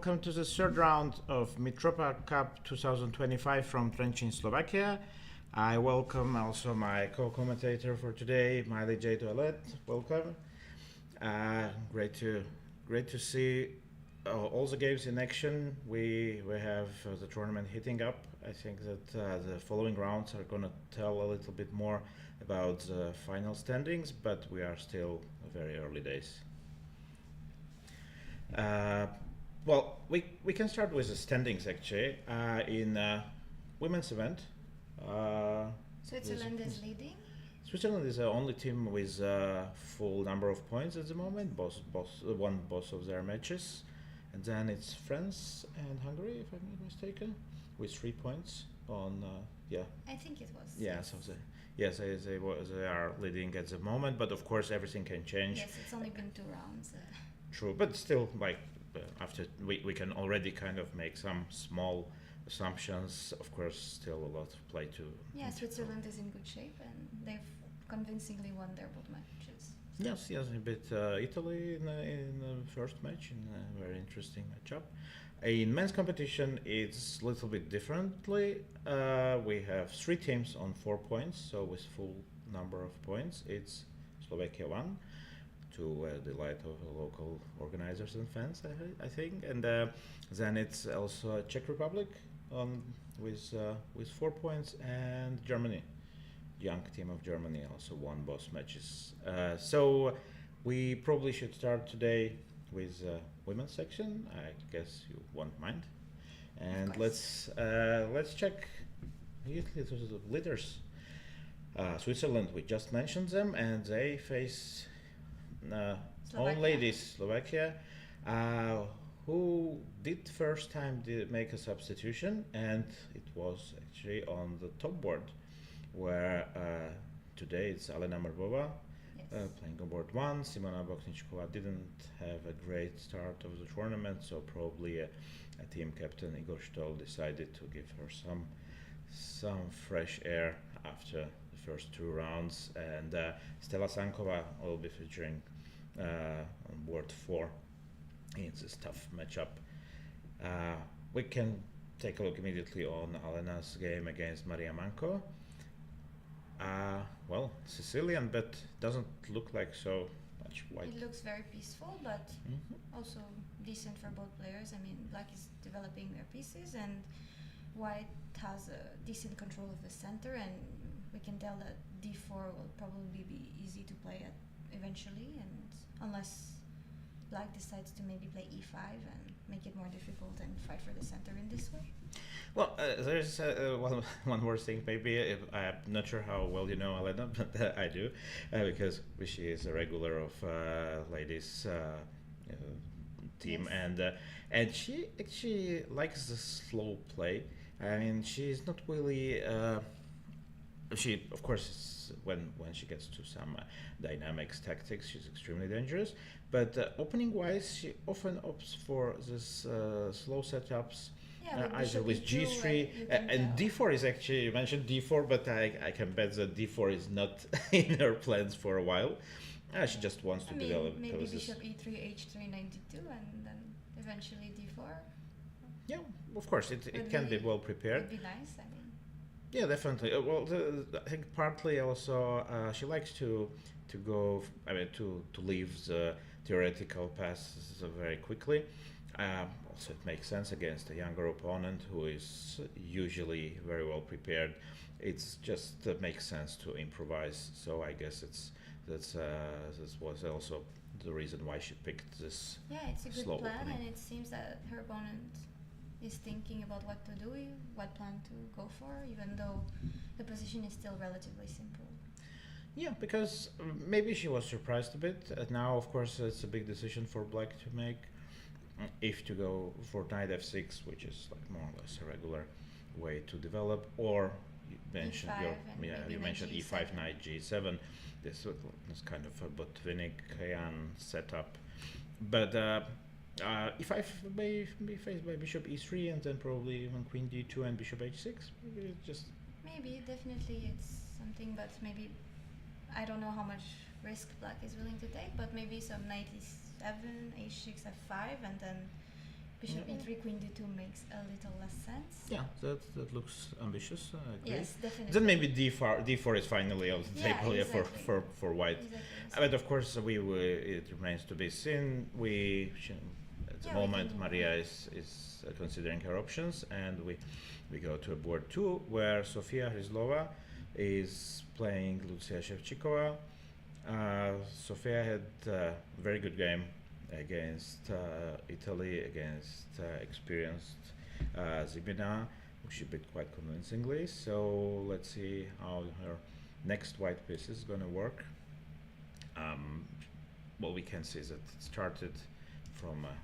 welcome to the third round of Mitropa Cup 2025 from Trenčín, Slovakia. I welcome also my co-commentator for today, Miley J. Toilet. Welcome. Great to see all the games in action. We have the tournament heating up. I think that the following rounds are going to tell a little bit more about the final standings, but we are still very early days. Well, we can start with the standings actually. In women's event, Switzerland is leading. Switzerland is the only team with a full number of points at the moment. Both won both of their matches, and then it's France and Hungary, if I'm not mistaken, with 3 points on. I think it was. Yeah, so they are leading at the moment, but of course everything can change. Yes, it's only been 2 rounds. True, but still, after we can already kind of make some small assumptions. Of course, still a lot to play to. Yeah, Switzerland is in good shape and they've convincingly won their both matches. Yes, a bit Italy in the first match in a very interesting matchup. In men's competition, it's a little bit differently. We have 3 teams on 4 points, so with full number of points, it's Slovakia 1. To delight of local organizers and fans, I think, and then it's also Czech Republic with 4 points, and Germany, young team of Germany, also won both matches. So we probably should start today with women's section. I guess you won't mind, and let's check immediately to the leaders. Switzerland, we just mentioned them, and they face. Own ladies, Slovakia, who did first time make a substitution, and it was actually on the top board, where today it's Alena Mrbova playing on board 1. Simona Bokničková didn't have a great start of the tournament, so probably a team captain Igor Stoll decided to give her some fresh air after the first 2 rounds, and Stella Sankova will be featuring on board 4 in this tough matchup. We can take a look immediately on Alena's game against Maria Manko. Well, Sicilian, but doesn't look like so much white. It looks very peaceful, but also decent for both players. I mean, Black is developing their pieces, and White has a decent control of the center, and we can tell that d4 will probably be easy to play at eventually, and unless Black decides to maybe play e5 and make it more difficult and fight for the center in this way. Well, there's one more thing maybe. I'm not sure how well you know Alena, but I do, because she is a regular of ladies team, Yes. And she actually likes the slow play. I mean, she's not really. She, of course, when she gets to some dynamics tactics, she's extremely dangerous. But opening wise, she often opts for this slow setups. Either with G3 and D4 is actually, you mentioned D4, but I can bet that D4 is not in her plans for a while. She just wants to develop. Maybe bishop e3, h3, knight d2, and then eventually d4. Yeah, of course, it can be well prepared. Would be nice. I mean. Yeah, definitely. Well, I think partly also she likes to go. I mean, to leave the theoretical paths very quickly. Also, it makes sense against a younger opponent who is usually very well prepared. It's just makes sense to improvise. So I guess this was also the reason why she picked this. Yeah, it's a good slow plan, opening. and it seems that her opponent is thinking about what to do, what plan to go for, even though the position is still relatively simple. Yeah, because maybe she was surprised a bit. Now, of course, it's a big decision for Black to make. If to go for knight f6, which is like more or less a regular way to develop, or you mentioned E5 you mentioned e5, knight g7. This is kind of a Botvinnik-Kayan setup, but e5 may be faced by bishop e3, and then probably even queen d2 and bishop h6. Maybe definitely it's something, but maybe I don't know how much risk Black is willing to take, but maybe some knight e7, h6, f5, and then Bishop Yeah. e3, queen d2 makes a little less sense. Yeah, that looks ambitious. I agree. Yes, definitely. Then maybe d4 is finally on the Yeah, table exactly. for white. Exactly. But of course, it remains to be seen. At the Yeah, we moment, can- Maria is considering her options, and we go to board 2, where Sofia Hryzlova is playing Lucia Shevchikova. Sofia had a very good game against Italy, against experienced Zibina, who she beat quite convincingly. So let's see how her next white piece is going to work. What we can see is that it started from a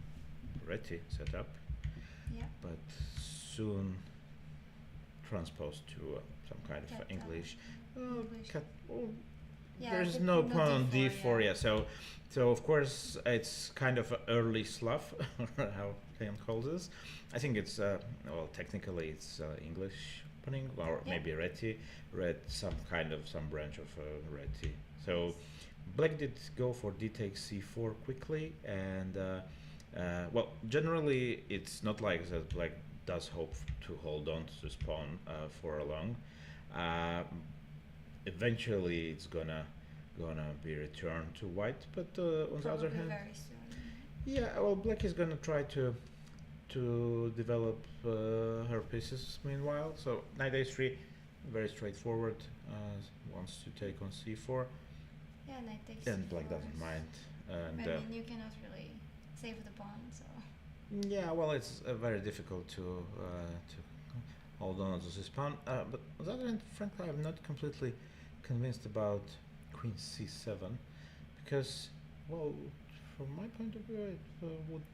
Reti setup, Yeah. but soon transposed to some kind of Cat, English. English. Yeah, There's but no no pawn on d4, d4, yeah. yeah. So of course it's kind of a early slough, how Leon calls this. I think it's well, technically it's English opening, or Yeah. maybe Reti, some branch of Reti. So Black did go for d takes c4 quickly, and well, generally it's not like that. Black does hope to hold on to this pawn for a long. Eventually it's gonna be returned to white, but on the other Probably hand, very soon. yeah, well, black is gonna try to develop her pieces meanwhile. So knight a3, very straightforward. Wants to take on c4, Yeah, knight takes and black c4. doesn't mind. And I mean, you cannot really save the pawn, so. yeah, well, it's very difficult to hold on to this pawn. But on the other hand, frankly, I'm not completely convinced about queen c7, because, well, from my point of view,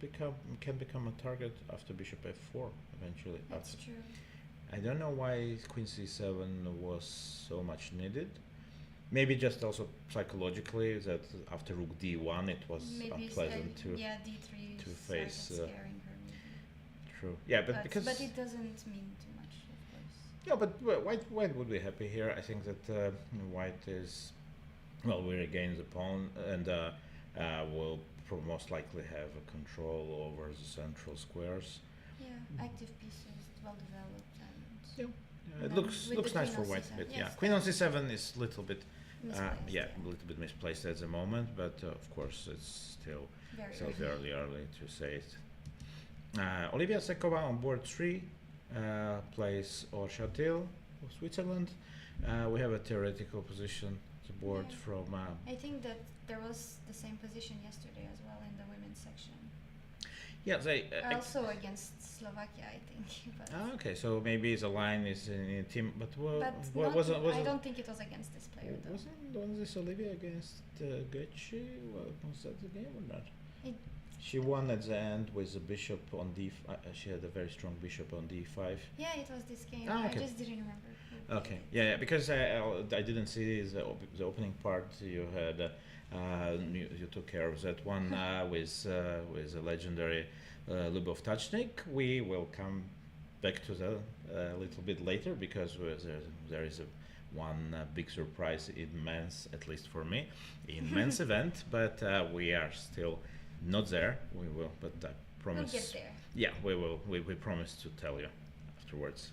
it can become a target after bishop f4 eventually. That's true. I don't know why queen c7 was so much needed. Maybe just also psychologically that after rook d1 it was Maybe unpleasant to yeah, d3 to started face, scaring her. Maybe. True. Yeah, but because But it doesn't mean too much, of course. yeah, but white would be happy here. I think that white is, well, we regain the pawn, and will most likely have a control over the central squares. Yeah, active pieces, well developed, and Yeah, it then looks with looks the nice queen for on white, c7, but yes, yeah, queen on c7 is a little bit misplaced. yeah, a little bit misplaced at the moment, but of course it's still Very early to say it. Olivia Sekova on board 3 plays Orchatil of Switzerland. We have a theoretical position to board Yeah. from. I think that there was the same position yesterday as well in the women's section. Yeah, they. Also against Slovakia, I think. But, Okay, so maybe the line is in a team, but not, wasn't I don't think it was against this player though. wasn't this Olivia against Gachi? Was that the game or not? It- She won at the end with the bishop on d. She had a very strong bishop on d5. Yeah, it was this game. Ah, okay. I just didn't remember. Who Okay, played it. yeah, because I didn't see the opening part. You had you took care of that one with the legendary Lubov Tachnik. We will come back to that a little bit later, because there is one big surprise in men's, at least for me, in men's event. But we are still not there. We will, but I promise. We'll get there. Yeah, we will. We promise to tell you afterwards.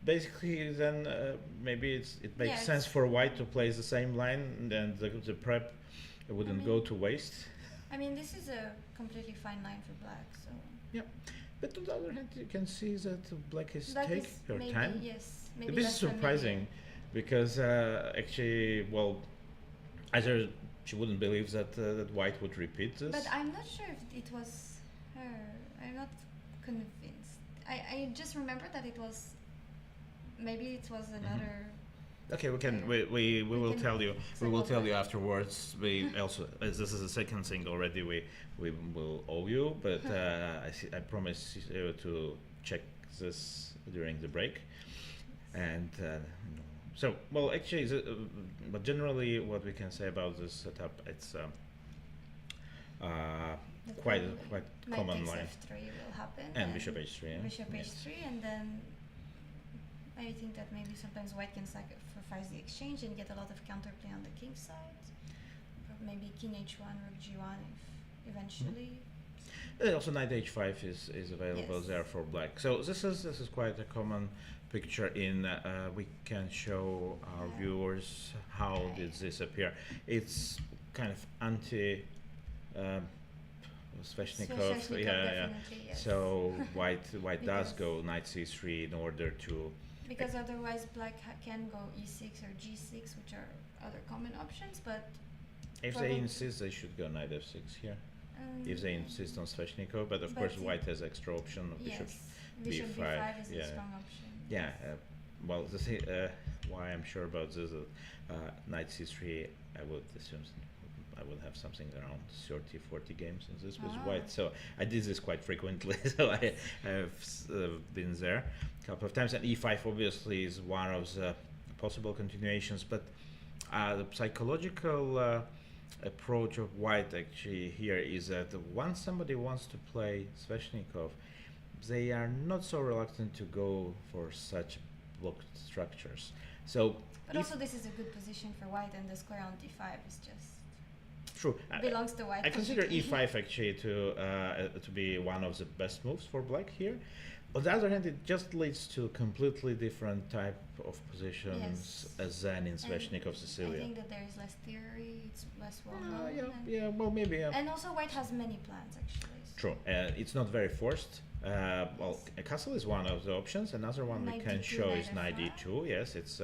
Basically, then maybe it makes Yeah, sense for white to play the same line, and then the prep wouldn't go to waste. I mean, this is a completely fine line for black, so. But on the other hand, you can see that black is Black taking is her maybe, time. yes, maybe This is less familiar. surprising, because actually, well, either she wouldn't believe that white would repeat this. But I'm not sure if it was her. I'm not convinced. I just remember that it was. Maybe it was another. Okay, we can. We will can tell you. We circle will tell you back. afterwards. We also, as this is the second thing already, we will owe you. But I promise you to check this during the break. And so, well, actually, but generally, what we can say about this setup, it's quite Knight common takes line. f3 will happen. And bishop h3. Yeah? Bishop Yes. h3, and then I think that maybe sometimes white can sacrifice the exchange and get a lot of counterplay on the king side. Or maybe king h1, rook g1 if eventually And also knight h5 is available Yes. there for black. So this is quite a common picture in we can show our viewers how did this appear. It's kind of anti um, Sveshnikov, Sveshnikov, yeah. definitely, yes. So white does Because- go knight c3 in order to Because otherwise black can go e6 or g6, which are other common options, but if probably- they insist they should go knight f6 here. If they insist on Sveshnikov, but of But course it- white has extra option of bishop. yes, bishop b5, b5 is yeah. a strong option. Yeah, well, why I'm sure about this, knight c3, I would assume I would have something around 30, 40 games in this with Ah. white. So I did this quite frequently. So I have been there a couple of times. And e5 obviously is one of the possible continuations, but the psychological approach of white actually here is that once somebody wants to play Sveshnikov, they are not so reluctant to go for such blocked structures. So But if- also this is a good position for white, and the square on d5 is just true. belongs to white. I consider completely. e5 actually to be one of the best moves for black here. On the other hand, it just leads to completely different type of positions Yes. as than in And Sveshnikov I Sicilia. think that there is less theory, it's less well known. Yeah, and, yeah, well, maybe. and also white has many plans actually. so- True. It's not very forced. Well, a castle is one of the options. Another one we Knight can d2, show knight is knight f5. d2. Yes, it's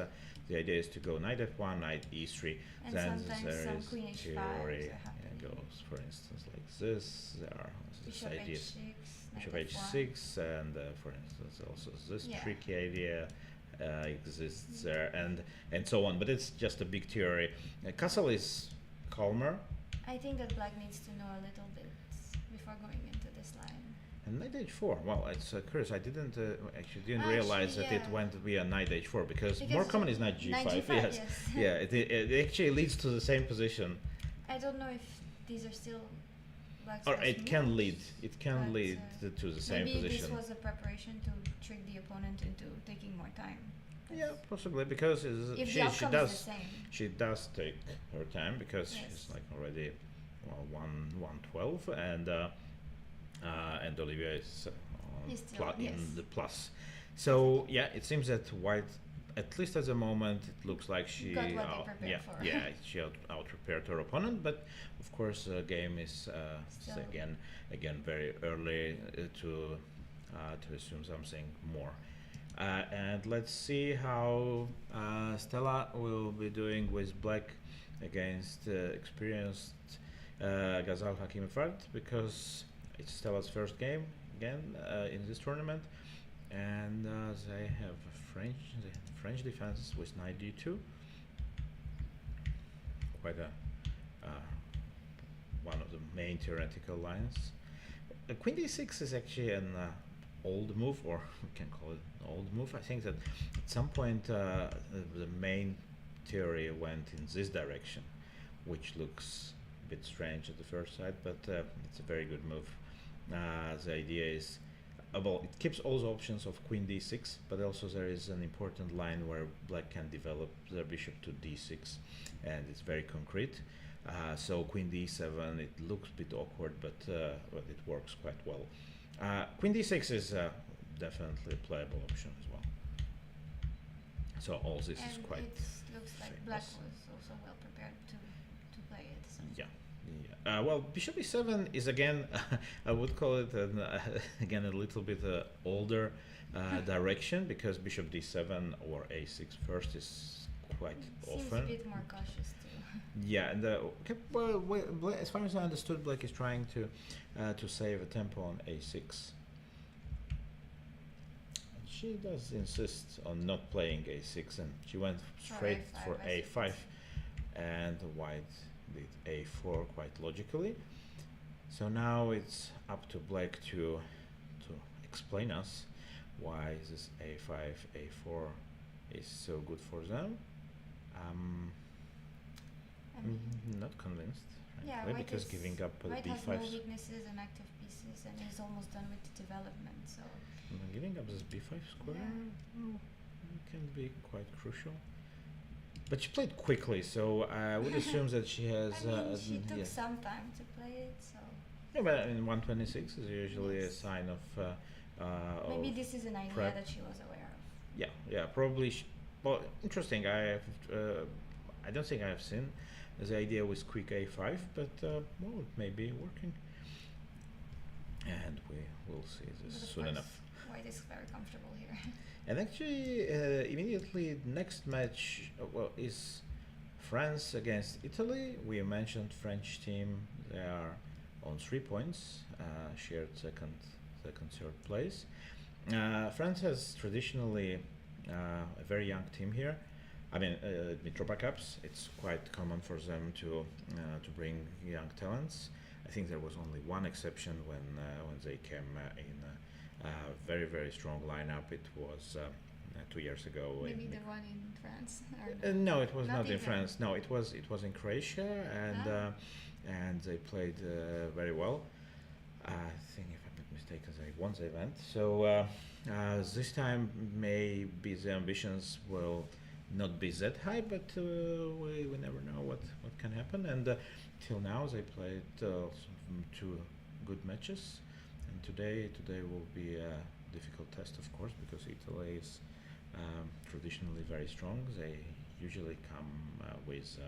the idea is to go knight f1, knight e3. And Then sometimes there some is queen h5s theory. are happening. Goes for instance like this. There are this Bishop idea. h6, Bishop knight f1. h6, and for instance also this Yeah. tricky idea exists there, and so on. But it's just a big theory. Castle is calmer. I think that black needs to know a little bit before going into this line. And knight h4. Well, it's curious. I didn't didn't realize that it yeah. went via knight h4 because more Because common is knight g5. knight g5, Yes, yes. yeah. It actually leads to the same position, I don't know if these are still black's or best it can moves, lead. It can but, lead to the same maybe position. this was a prepreparation to trick the opponent into taking more time. Yeah, possibly because If she the outcome does is the same. she does take her time because Yes. she's like already well 112 and Olivia is Is still- in yes. the plus. So yeah, it seems that white, at least at the moment, it looks like she Got what they prepared yeah for. yeah she out prepared her opponent. But of course, the game is Still- again very early to assume something more. And let's see how Stella will be doing with black against experienced Ghazal Hakimifard, because it's Stella's first game again in this tournament, and they have French defense with knight d2. Quite a one of the main theoretical lines. Queen d6 is actually an old move, or we can call it an old move. I think that at some point the main theory went in this direction, which looks a bit strange at the first sight, but it's a very good move. The idea is, well, it keeps all the options of queen d6, but also there is an important line where black can develop their bishop to d6, and it's very concrete. So queen d7, it looks a bit awkward, but it works quite well. Queen d6 is definitely a playable option as well. So all this is And quite it looks like black famous. was also well prepared to play it. So. Yeah. Well, bishop e7 is again, I would call it again a little bit older direction, because bishop d7 or a6 first is quite Seems often. a bit more cautious too. Yeah, and okay, well, as far as I understood, black is trying to save a tempo on a6. And she does insist on not playing a6, and she went straight A5, for I see. a5, and white did a4 quite logically. So now it's up to black to explain us why this a5 a4 is so good for them. Not convinced, Yeah, frankly, white because is- giving up White has b5, no weaknesses and active pieces, and is almost done with the development. So giving up this b5 square can be quite crucial. But she played quickly, so I would assume that she has. I mean, she took yes. some time to play it. So Yeah, but in 126 is usually a Yes. sign Maybe of this is an idea prep. that she was aware of. Yeah, yeah, probably. Well, interesting. I don't think I have seen the idea with quick a5, but well, it may be working, and we will see this But of soon course, enough. White is very comfortable here. And actually, immediately next match is France against Italy. We mentioned French team. They are on 3 points, shared second, third place. France has traditionally a very young team here. I mean, Mitropa Cups. It's quite common for them to bring young talents. I think there was only one exception when they came in a very strong lineup. It was 2 years ago. Maybe the one in France. Or No, it was not in even. France. No, it was in Croatia, and they played very well. I think, if I'm not mistaken, they won the event. So this time maybe the ambitions will not be that high, but we never know what can happen. And till now they played two good matches, and today will be a difficult test, of course, because Italy is traditionally very strong. They usually come with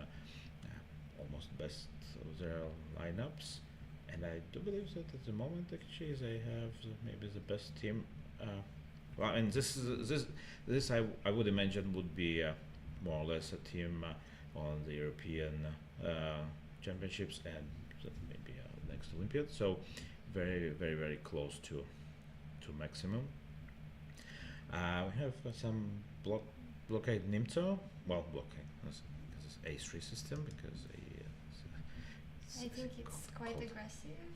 almost best of their lineups, and I do believe that at the moment actually they have maybe the best team. Well, and this I would imagine would be more or less a team on the European championships and maybe next Olympiad. So very close to maximum. We have some blockade Nimzo. Well, blockade because it's A3 system because I think it's quite cold. aggressive.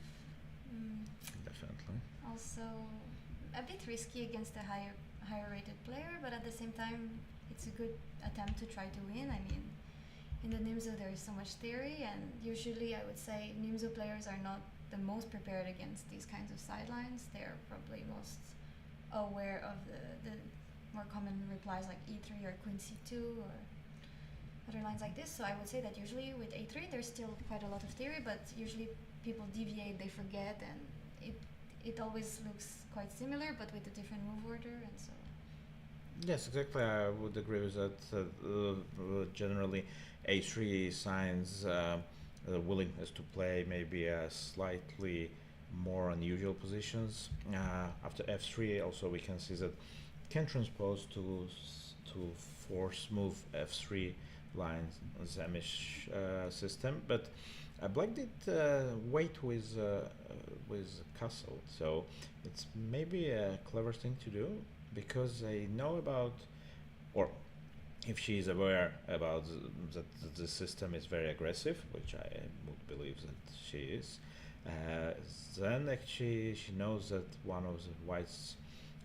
Definitely. Also, a bit risky against a higher rated player, but at the same time, it's a good attempt to try to win. I mean, in the Nimzo there is so much theory, and usually I would say Nimzo players are not the most prepared against these kinds of sidelines. They're probably most aware of the more common replies like E3 or Queen C2 or other lines like this. So I would say that usually with A3 there's still quite a lot of theory, but usually people deviate, they forget, and it always looks quite similar, but with a different move order, and so. Yes, exactly. I would agree with that. Generally, A3 signs the willingness to play maybe slightly more unusual positions. After F3, also we can see that can transpose to force move F3 lines Zamish system, but Black did wait with castle, so it's maybe a clever thing to do because they know about, or if she is aware about that the system is very aggressive, which I would believe that she is, then actually she knows that one of the white's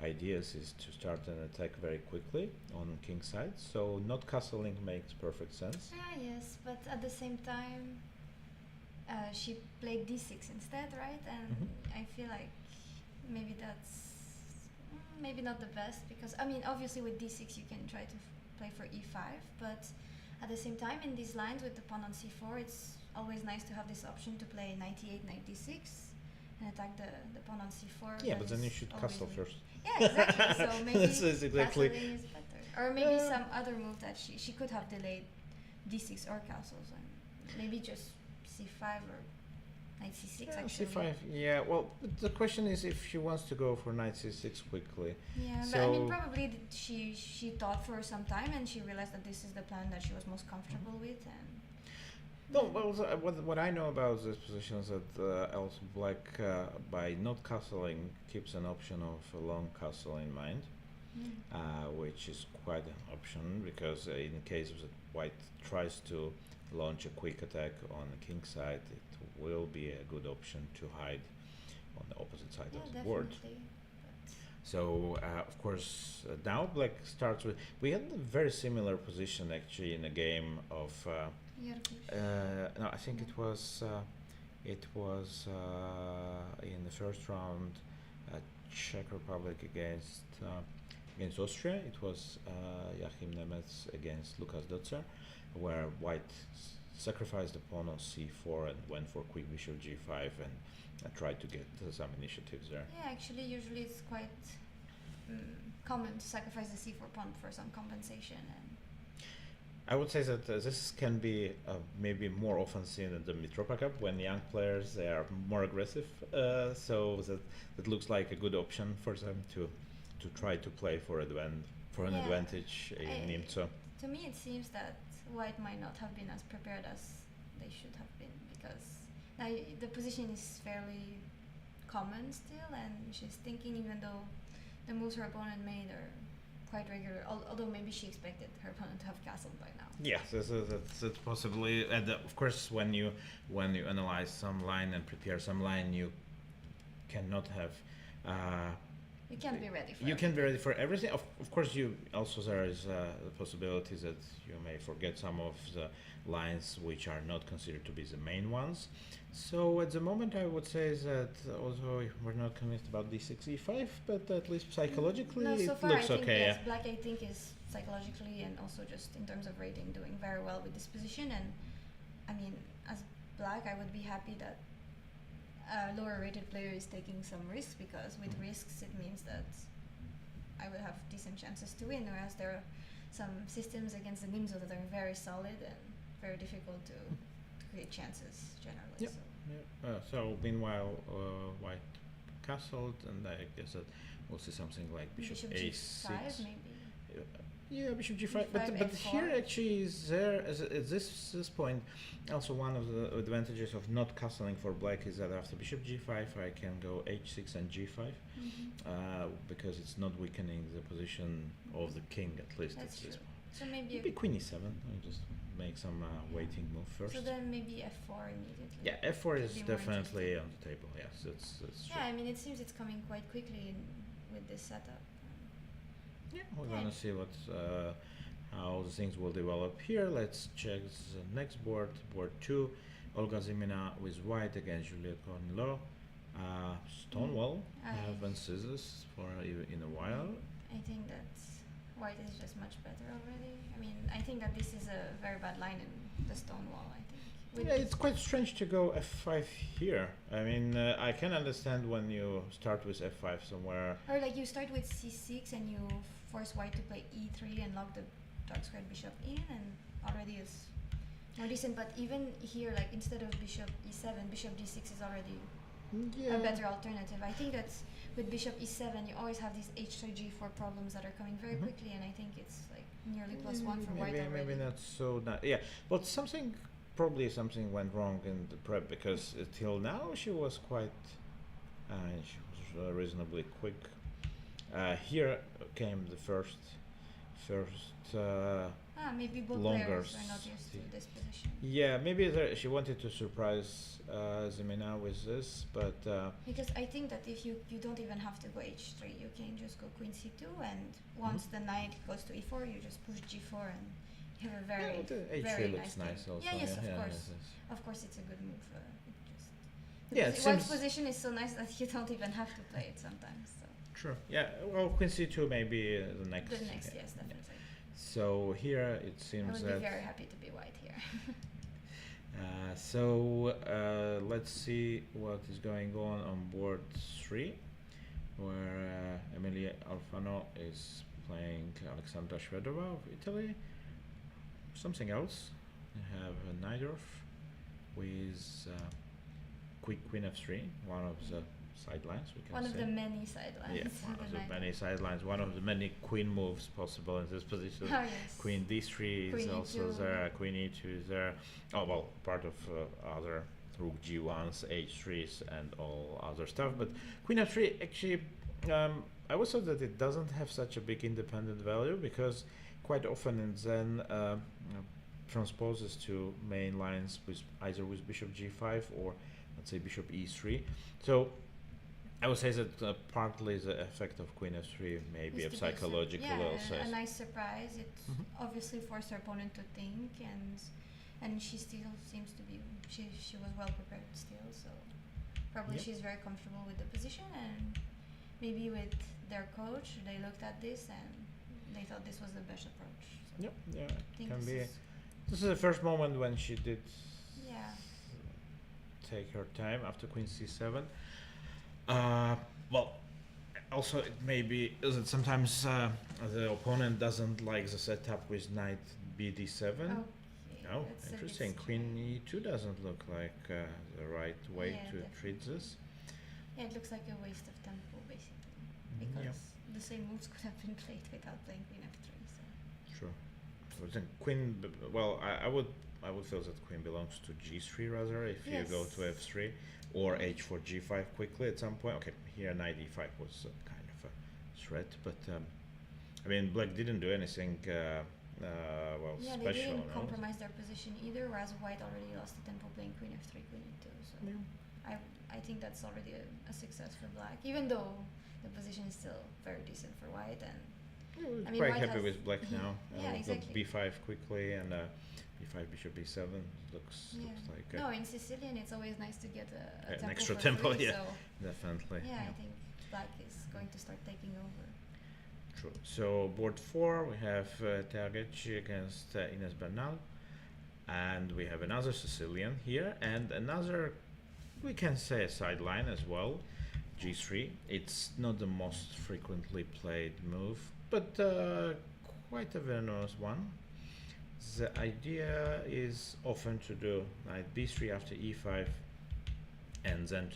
ideas is to start an attack very quickly on king side, so not castling makes perfect sense. Yes, but at the same time, she played d6 instead, right? And I feel like maybe that's maybe not the best, because I mean obviously with d6 you can try to play for e5, but at the same time in these lines with the pawn on c4 it's always nice to have this option to play knight e8, knight d6 and attack the pawn on c4. Yeah, but then you should castle first. Yeah, exactly. So maybe This is exactly. castling is better, or maybe some other move that she could have delayed d6 or castles, and maybe just c5 or knight c6 Yeah, actually. c5. Yeah. Well, the question is if she wants to go for knight c6 quickly. Yeah, but I mean probably she thought for some time and she realized that this is the plan that she was most comfortable with, and. No, well, what I know about this position is that also Black, by not castling, keeps an option of a long castle in mind, which is quite an option because in case that White tries to launch a quick attack on the king side, it will be a good option to hide on the opposite side of the board. So, of course, now Black starts with. We had a very similar position actually in a game of. No, I think it was in the first round, Czech Republic against Austria. It was Joachim Nemeth against Lukas Dotzer, where White sacrificed the pawn on c4 and went for quick bishop g5 and tried to get some initiatives there. Yeah, actually, usually it's quite common to sacrifice the c4 pawn for some compensation. And I would say that this can be maybe more often seen at the Mitropa Cup when young players they are more aggressive. So that looks like a good option for them to try to play for an Yeah, advantage in Nimzo. to me, it seems that White might not have been as prepared as they should have been, because now the position is fairly common still, and she's thinking, even though the moves her opponent made are quite regular, although maybe she expected her opponent to have castled by now. Yeah, that's possibly. And of course, when you analyze some line and prepare some line, you cannot have. You can't be ready for You it. can be ready for everything. Of course, you also there is the possibility that you may forget some of the lines which are not considered to be the main ones. So at the moment, I would say that although we're not convinced about d6, e5, but at least psychologically No, so it far looks I think okay. yes, Yeah. Black I think is psychologically and also just in terms of rating doing very well with this position. And I mean, as Black, I would be happy that a lower rated player is taking some risks, because with risks it means that I would have decent chances to win, whereas there are some systems against the Nimzo that are very solid and very difficult to create chances generally. Yep. So. Yeah. So meanwhile, White castled, and I guess that we'll see something like bishop G5 a6. maybe. Yeah, bishop g5. G5, But F4. here actually is there at this point also one of the advantages of not castling for Black is that after bishop g5 I can go h6 and g5 because it's not weakening the position of the king, at least That's at this true. point. So maybe Maybe queen e7. I'll just make some waiting move first. So then maybe f4 immediately. Yeah, f4 is Be more definitely interesting. on the table. Yes, that's true. Yeah, I mean, it seems it's coming quite quickly with this setup. Yeah, we're Yeah. gonna see what how the things will develop here. Let's check the next board, board 2. Olga Zimina with White against Julia Kornilov. Stonewall. I- Haven't seen this for in a while. I think that White is just much better already. I mean, I think that this is a very bad line in the Stonewall, I think. With Yeah, it's quite strange to go f5 here. I mean, I can understand when you start with f5 somewhere. Or like you start with c6 and you force White to play e3 and lock the dark squared bishop in, and already is more decent. But even here, like instead of bishop e7, bishop d6 is already Yeah. a better alternative. I think that with bishop e7 you always have these h3 g4 problems that are coming very quickly, and I think it's like nearly +1 for White maybe, already. maybe not so. Yeah, but probably something went wrong in the prep, because till now she was quite. She was reasonably quick. Here came the first. Maybe both longer players are not used to sti- this position. Yeah, maybe she wanted to surprise Zimina with this, but Because I think that if you don't even have to go h3, you can just go queen c2, and once the knight goes to e4, you just push g4 and you have a very, yeah, the very h3 looks nice nice game. also. Yeah, yes, of course. yes, yes. Of course, it's a good move. Yeah, it White's seems position is so nice that you don't even have to play it sometimes. So. true. Yeah, well, queen c2 may be the next. The next, yeah. yes, definitely. So here it I seems would that. be very happy to be White here. Let's see what is going on board 3, where Emilia Alfano is playing Alexandra Shvedova of Italy. Something else. We have Najdorf with quick queen f3, one of the sidelines we can One of say. the many sidelines. Yeah, one of the knight. many sidelines, one of the many queen moves possible in this position. Oh, yes. Queen d3 is Queen also E2. there, queen e2 is there. Oh, well, part of other rook g1s, h3s, and all other stuff. But queen f3, actually, I always thought that it doesn't have such a big independent value, because quite often it then transposes to main lines with either with bishop g5 or let's say bishop e3. So I would say that partly the effect of queen f3 may be a psychological also. A nice surprise. It obviously forced her opponent to think, and she still seems to be. She was well prepared still, so probably Yep. she's very comfortable with the position, and maybe with their coach they looked at this and they thought this was the best approach. So Yep, yeah, I think can this be. is This is the first moment when she did Yeah. take her time after queen c7. Well, also it may be is it sometimes the opponent doesn't like the setup with knight bd7. Okay. Oh, That's a bit interesting. Queen e2 doesn't look like the right way Yeah, to treat definitely. this. Yeah, it looks like a waste of tempo basically, because Yeah, the same moves could have been played without playing queen f3. So sure. So then well, I would feel that queen belongs to g3 rather if you go to yes. f3 or h4 g5 quickly at some point. Okay, here knight e5 was kind of a threat, but I mean black didn't do anything well Yeah, they special. didn't No? compromise their position either, whereas white already lost the tempo playing queen f3, queen e2. So Yeah. I think that's already a success for black, even though the position is still very decent for white. And Yeah, we're I mean, quite white happy has with black now. yeah, We've got exactly. b5 quickly and b5 bishop b7 looks Yeah. looks like No, in Sicilian it's always nice to get a an tempo extra for tempo. free, Yeah, so definitely. yeah, I think black is going to start taking over. True. So board 4 we have Tergec against Ines Bernal, and we have another Sicilian here and another, we can say, a sideline as well, g3. It's not the most frequently played move, but quite a venomous one. The idea is often to do knight b3 after e5 and then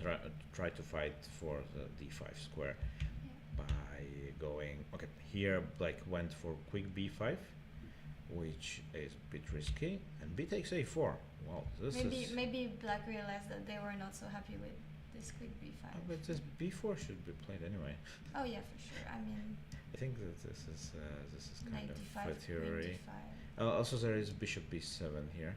try to fight for the d5 square Yeah. by going, okay, here black went for quick b5, which is a bit risky, and b takes a4. Well, this is... Maybe black realized that they were not so happy with this quick b5. but this b4 should be played anyway. Oh yeah, for sure. I mean, I think that this is kind knight of d5, a theory. queen d5. Also, there is bishop b7 here.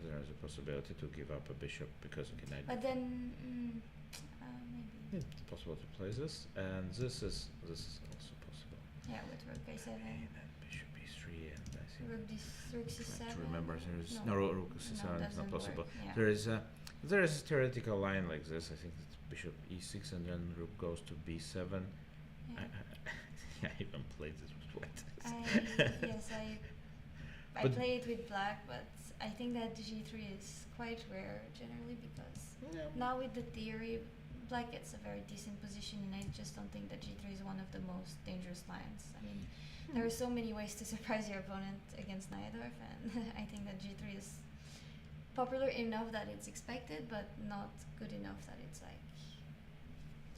There is a possibility to give up a bishop because you can. But then, maybe. It's possible to play this, and this is also possible. Yeah, with rook a7. And then bishop b3, and I think Rook c7. trying to remember there is No. rook c7 is not doesn't possible. work, yeah. There is a theoretical line like this. I think it's bishop e6 and then rook goes to b7. Yeah. I even played this with white. Yes, I But- play it with black, but I think that g3 is quite rare generally because Yeah. now with the theory, black gets a very decent position, and I just don't think that g3 is one of the most dangerous lines. I mean, there are so many ways to surprise your opponent against Najdorf, and I think that g3 is popular enough that it's expected, but not good enough that it's like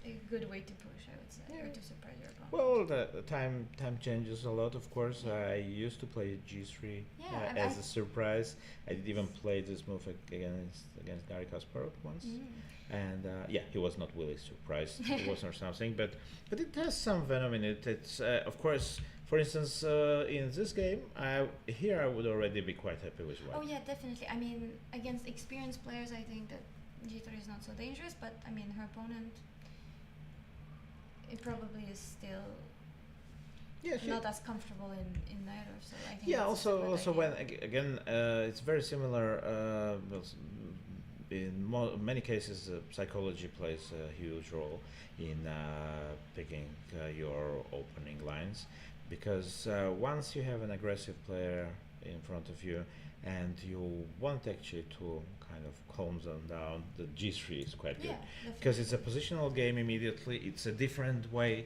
a good way to push, I would say, or Yeah. to surprise your opponent. Well, the time changes a lot, of course. Yeah. I used to play g3 Yeah, as a surprise. I did even play this move against Garry Kasparov once, and yeah, he was not really surprised. It was or something, but it has some venom in it. It's of course, for instance, in this game, here I would already be quite happy with white. Oh yeah, definitely. I mean, against experienced players, I think that g3 is not so dangerous. But I mean, her opponent, it probably is still Yeah, not as comfortable in Najdorf. So I think. yeah. it's just a good Also idea. when again, it's very similar. In many cases, psychology plays a huge role in picking your opening lines, because once you have an aggressive player in front of you and you want actually to kind of calm them down, the g3 is quite good. Yeah, Because it's a definitely. positional game immediately. It's a different way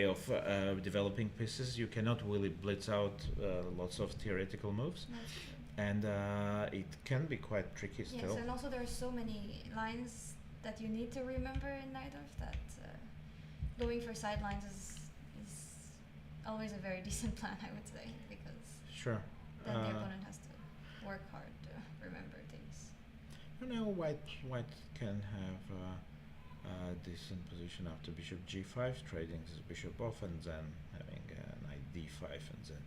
of developing pieces. You cannot really blitz out lots of theoretical moves, That's true. and it can be quite tricky Yes, still. and also there are so many lines that you need to remember in Najdorf that going for sidelines is always a very decent plan, I would say, because Sure. then the opponent has to work hard to remember things. You know, white can have a decent position after bishop g5, trading this bishop off, and then having knight d5, and then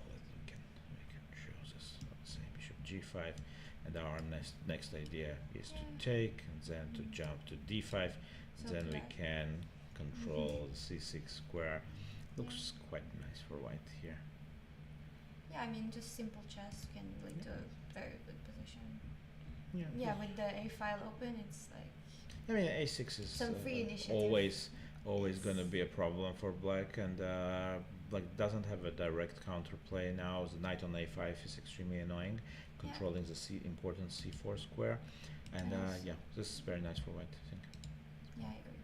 we can show this. Let's say bishop g5, and our next idea is to take, and then to jump to d5. So Then we black. can control c6 square. Looks quite nice for white here. Yeah, I mean, just simple chess can lead to a very good position. Yeah. Yeah, with the a file open, it's like I mean, a6 is some free initiative. always gonna be a problem for black, and like doesn't have a direct counterplay now. The knight on a5 is extremely annoying, controlling the important c4 square, and Nice. yeah, this is very nice for white, I think. Yeah, I agree.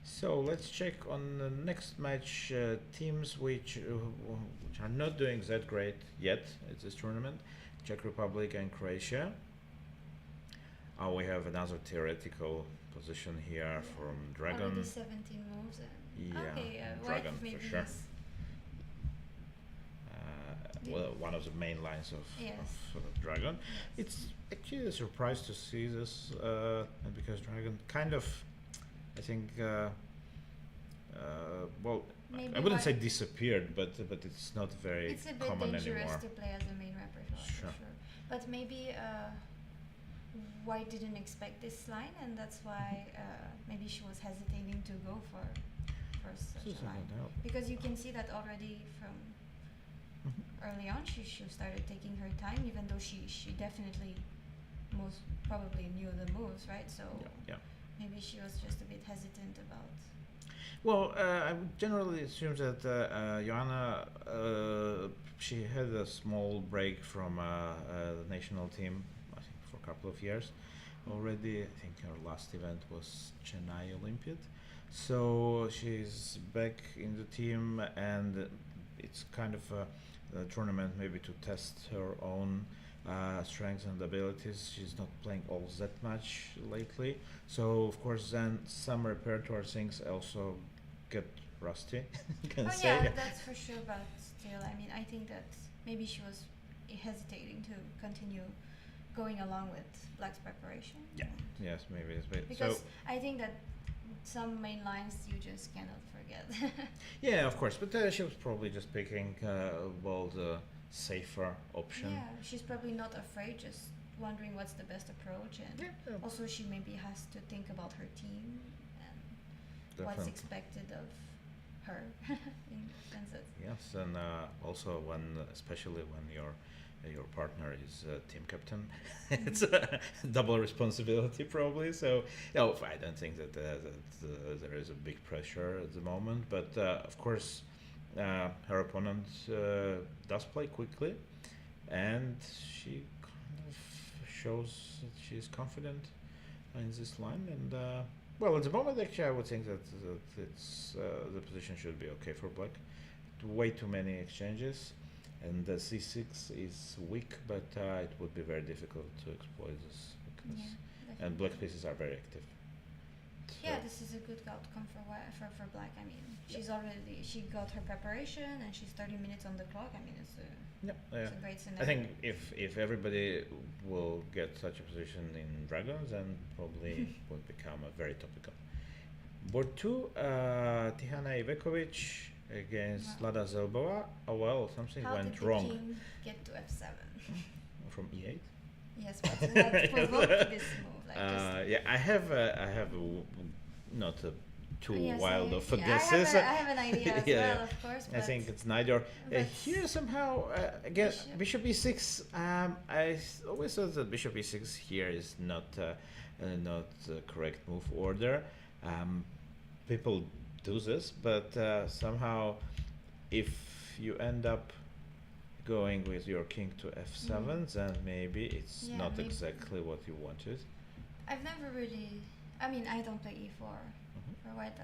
So let's check on the next match teams which are not doing that great yet at this tournament: Czech Republic and Croatia. We have another theoretical position here from Dragon. Already 17 moves. And Yeah, okay, Dragon white maybe for sure. has- Well, one of the main lines of, Yes. Dragon. yes. It's actually a surprise to see this, and because Dragon kind of, I think, well, Maybe I wouldn't white- say disappeared, but it's not very It's a bit common dangerous anymore. to play as a main repertoire Sure. for sure. But maybe White didn't expect this line, and that's why maybe she was hesitating to go for such This a line. doesn't help. Because you can see that already from Mhm. early on, she started taking her time, even though she definitely most probably knew the moves, right? So Yeah. maybe she was just a bit hesitant about. Well, I would generally assume that Joanna, she had a small break from the national team, I think, for a couple of years already. I think her last event was Chennai Olympiad. So she's back in the team, and it's kind of a tournament maybe to test her own strengths and abilities. She's not playing all that much lately, so of course then some repertoire things also get rusty. Can Oh say. yeah, that's for sure. But still, I mean, I think that maybe she was hesitating to continue going along with Black's preparation. Yeah. Yes, maybe it's a bit. Because So I think that some main lines you just cannot forget. yeah, of course, but she was probably just picking well the safer option. Yeah, she's probably not afraid, just wondering what's the best approach, and Yeah, also she maybe has to think about her team and what's definitely. expected of her in the sense that Yes, and also especially when your partner is team captain, it's a double responsibility probably. So, no, I don't think that there is a big pressure at the moment. But of course, her opponent does play quickly, and she kind of shows that she is confident in this line. And well, at the moment, actually, I would think that it's the position should be okay for Black. Way too many exchanges, and the c6 is weak, but it would be very difficult to exploit this weakness. yeah, And black pieces are very active. yeah, So- this is a good outcome for Black. I mean, she got her preparation and she's 30 minutes on the clock. I mean, it's yeah, a great scenario. I think if everybody will get such a position in Dragons, then probably would become a very topical. Board 2, Tihana Ivekovic against Wow. Lada Zelbova. Oh well, something How went did wrong the king get to f7? from e8. Yes, but what provoked this move? Like Yeah, I have not a too yes, wild of a yeah, guesses. I have an idea as Yeah, well, of course. I But think it's neither. but Here somehow again Bishop. bishop e6. I always thought that bishop e6 here is not the correct move order. People do this, but somehow if you end up going with your king to f7, then maybe it's Yeah, not maybe. exactly what you wanted. I've never really. I mean, I don't play e4 for white,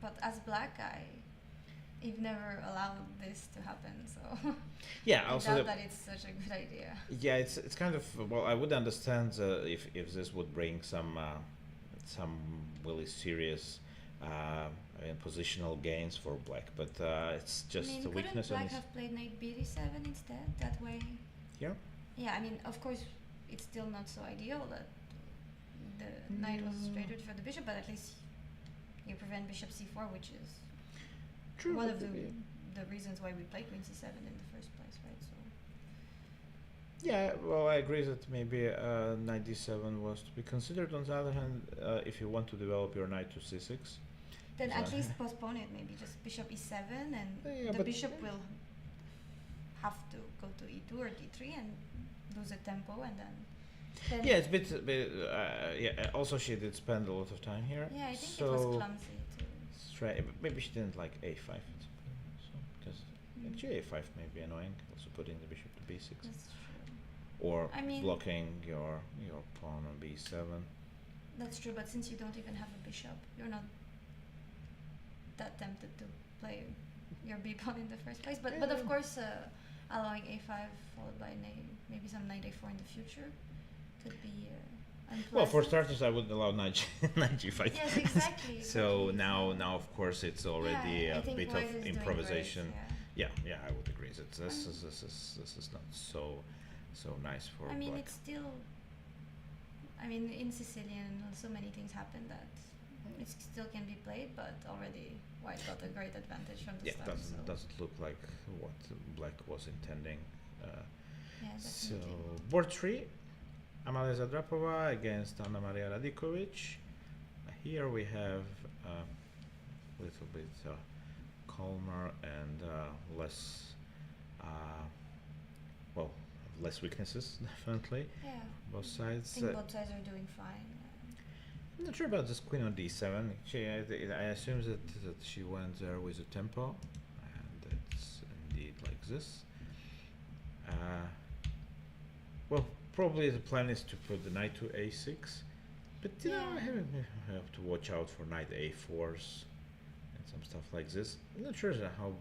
but as Black, I've never allowed this to happen. So Yeah, I also doubt that it's such a good idea. yeah, it's kind of well, I would understand if this would bring some really serious positional gains for black, but it's just I mean, a couldn't weakness on Black this. have played knight b7 instead? That way. Here. Yeah, I mean, of course, it's still not so ideal that the knight was straighted for the bishop, but at least you prevent bishop c4, which is True. one but of the maybe- reasons why we play queen c7 in the first place, right? So Yeah, well, I agree that maybe knight d7 was to be considered. On the other hand, if you want to develop your knight to c6, then So- at least postpone it. Maybe just bishop e7, and Yeah, the but- bishop will have to go to e2 or d3 and lose a tempo, and then yeah, it's a bit yeah. Also, she did spend a lot of time here. yeah, I think so it was clumsy too. maybe she didn't like a5. So G5 may be annoying, also putting the bishop to b6. That's true. Or I mean, blocking your pawn on b7. that's true, but since you don't even have a bishop, you're not that tempted to play your b pawn in the first place. But of course, allowing a5 followed by maybe some knight a4 in the future could be unpleasant. Well, for starters, I would allow knight g5. Yes, exactly. So exactly. now of course it's already I a think bit White of is doing improvisation. great, Yeah, I would agree. This is not so nice for I mean, black. it's still. I mean, in Sicilian, so many things happen that it still can be played, but already White got a great advantage from the start. Doesn't look like what black was intending. Yeah, So definitely. board 3, Amalia Zadrapova against Anna Maria Radikovic. Here we have a little bit calmer and less, less weaknesses, definitely. Yeah. Both I sides. think both sides are doing fine. I'm not sure about this queen on d7. I assume that she went there with a tempo, and it's indeed like this. Well, probably the plan is to put the knight to a6, but you know, I have to watch out for knight a4s and some stuff like this. I'm not sure how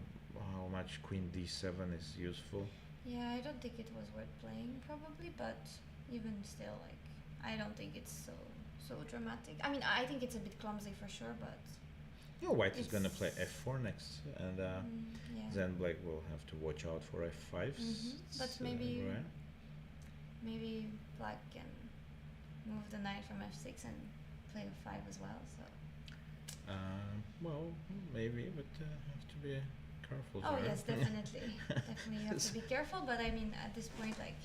much queen d7 is useful. Yeah, I don't think it was worth playing probably, but even still, like, I don't think it's so dramatic. I mean, I think it's a bit clumsy for sure, but You know, white is gonna play f4 next, and yeah. then black will have to watch out for f5s. But It's, maybe rare. maybe black can move the knight from f6 and play f5 as well. So. Well, maybe, but have to be careful. Oh there. yes, definitely. Definitely you have to be careful, but I mean at this point, like,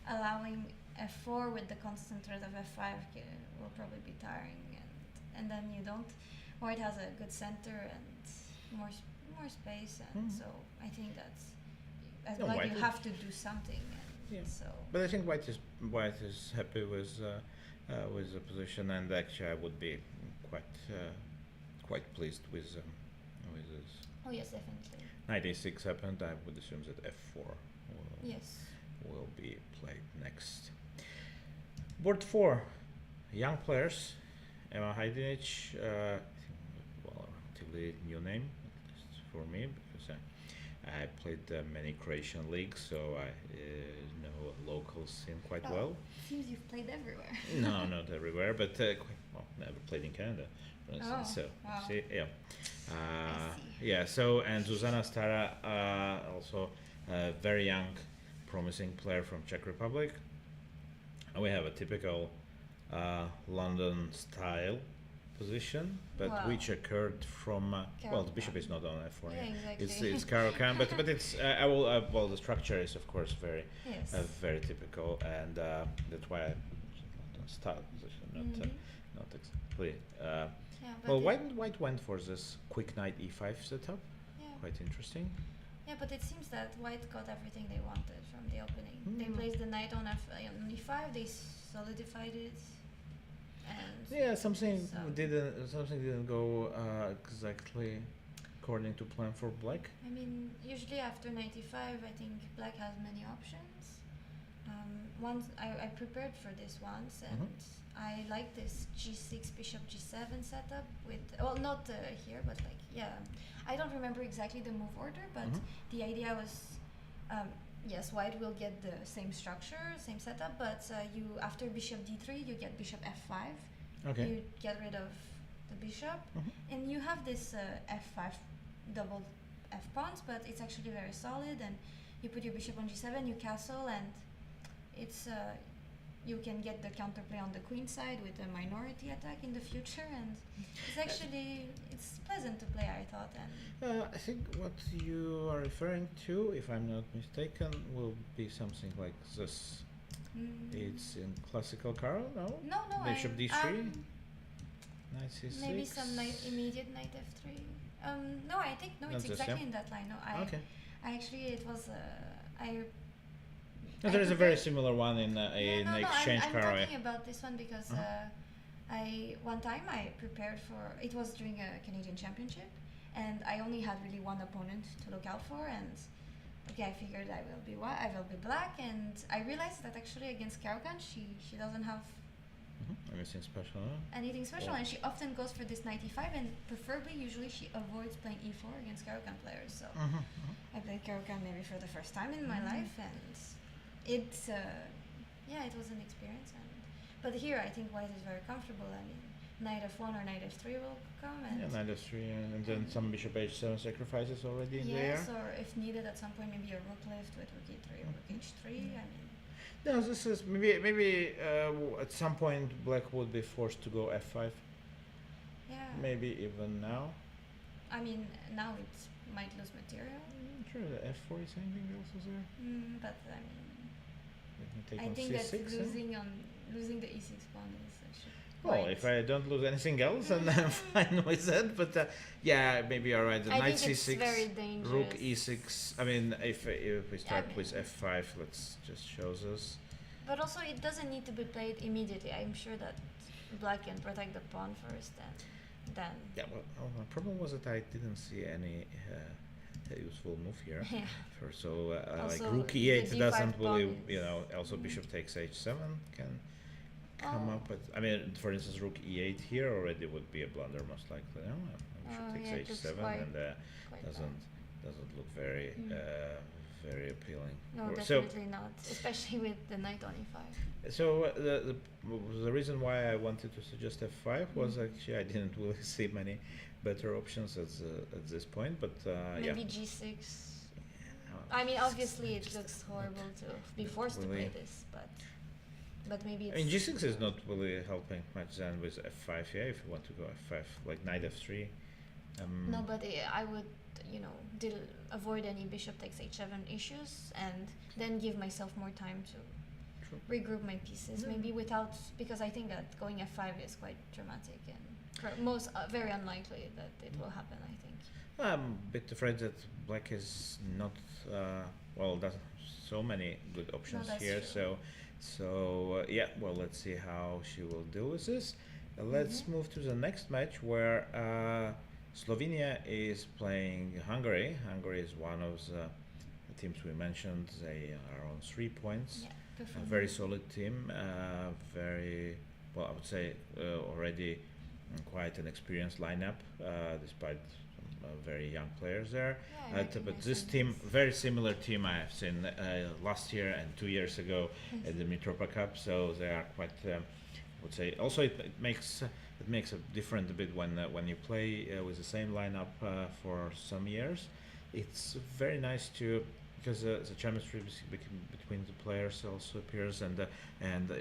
allowing f4 with the constant threat of f5 will probably be tiring, and then you don't. White has a good center and more space, and so I think that's as No, black white you is- have to do something, and Yeah. so. But I think white is happy with the position, and actually I would be quite pleased with this. Oh yes, definitely. Knight a6 happened. I would assume that f4 Yes. will be played next. Board 4, young players. Emma Hajdinic, relatively new name, at least for me, because I played many Croatian leagues, so I know local scene quite Oh, well. Seems you've played everywhere. No, not everywhere, but never played in Canada, for instance. Oh, So, wow. see, yeah. I see. Yeah, so, and Zuzana Stara, also a very young, promising player from Czech Republic. And we have a typical London style position, but Wow. which occurred from, well, the bishop Caro-Kann. is not on f4. Yeah, exactly. It's Caro-Kann, but it's, well, the structure is, of course, very Yes. very typical, and that's why I start position, not exactly. Yeah, but Well, it- white went for this quick knight e5 setup. Yeah. Quite interesting. Yeah, but it seems that White got everything they wanted from the opening. They Mm. placed the knight on on e5. They solidified it, and Yeah, something So- didn't go exactly according to plan for black. I mean, usually after knight e5, I think Black has many options. Once I prepared for this once, and I like this g6 bishop g7 setup with, well, not here, but like, yeah, I don't remember exactly the move order, but the idea was, yes, White will get the same structure, same setup, but you, after bishop d3, you get bishop f5. Okay. You get rid of the bishop, and you have this f5 double f pawns, but it's actually very solid, and you put your bishop on g7, you castle, and it's you can get the counterplay on the queen side with a minority attack in the future, and it's actually it's pleasant to play, I thought. And I think what you are referring to, if I'm not mistaken, will be something like this. It's in classical Caro, no? no, Bishop d3, knight c6. maybe some immediate knight f3. No, I think no, Not it's this, exactly yeah? in that line. No, Okay. I actually it was I. No, I there is a very prepared- similar one in exchange I'm Caro. talking about this one because one time I prepared for, it was during a Canadian championship, and I only had really one opponent to look out for, and okay, I figured I will be white, I will be black, and I realized that actually against Caro-Kann, she doesn't have Anything special? Huh? anything special, Oh. and she often goes for this knight e5, and preferably, usually, she avoids playing e4 against Caro-Kann players. So I played Caro-Kann maybe for the first time in my life, and it's yeah, it was an experience. But here, I think white is very comfortable. I mean, knight f1 or knight f3 will come, and Yeah, knight f3, and then some bishop h7 sacrifices already in there. yes, or if needed at some point, maybe a rook lift with rook e3 or rook h3. I mean, No, this is maybe at some point black would be forced to go f5. yeah. Maybe even now. I mean, now it might lose material. Sure, the f4 is anything else is there? But I mean, Let me take I on think c6. that losing the e6 pawn is actually Well, quite. if I don't lose anything else, then I'm fine with that. But yeah, maybe you're right. The I knight think it's c6, very dangerous. rook e6. I mean, if we start mean- with f5, let's just shows us. But also, it doesn't need to be played immediately. I'm sure that black can protect the pawn first, and then. Yeah, well, my problem was that I didn't see any useful move here. Yeah. So like Also, rook the e8 d5 doesn't really, pawn is- you know. Also, bishop takes h7 can come Oh. up with. I mean, for instance, rook e8 here already would be a blunder most likely. No, bishop takes Yeah, it looks h7 quite- and quite doesn't look very very appealing. No, So definitely not. Especially with the knight on e5. so the reason why I wanted to suggest f5 was actually I didn't really see many better options at this point, but Maybe yeah. g6. Uh, I mean, obviously, it looks horrible to be forced to play Really? this, but maybe I it's. mean, g6 is not really helping much then with f5. Yeah, if you want to go f5, like knight f3. No, but I would, avoid any bishop takes h7 issues, and then give myself more time to True. regroup my pieces. Yeah. Maybe without, because I think that going f5 is quite dramatic and very unlikely that it will happen. I think. I'm a bit afraid that black is not doesn't so many good options that's here. true. So yeah, well, let's see how she will deal with this. Let's Mhm. move to the next match where Slovenia is playing Hungary. Hungary is one of the teams we mentioned. They are on 3 points. Yeah, A perform. very solid team. Very well, I would say already quite an experienced lineup, despite some very young players there. Yeah, I But recognize this some team, names. very similar team I have seen last year and 2 years ago at the Mitropa Cup. So they are quite. I would say also it makes a difference a bit when you play with the same lineup for some years. It's very nice to because the chemistry between the players also appears and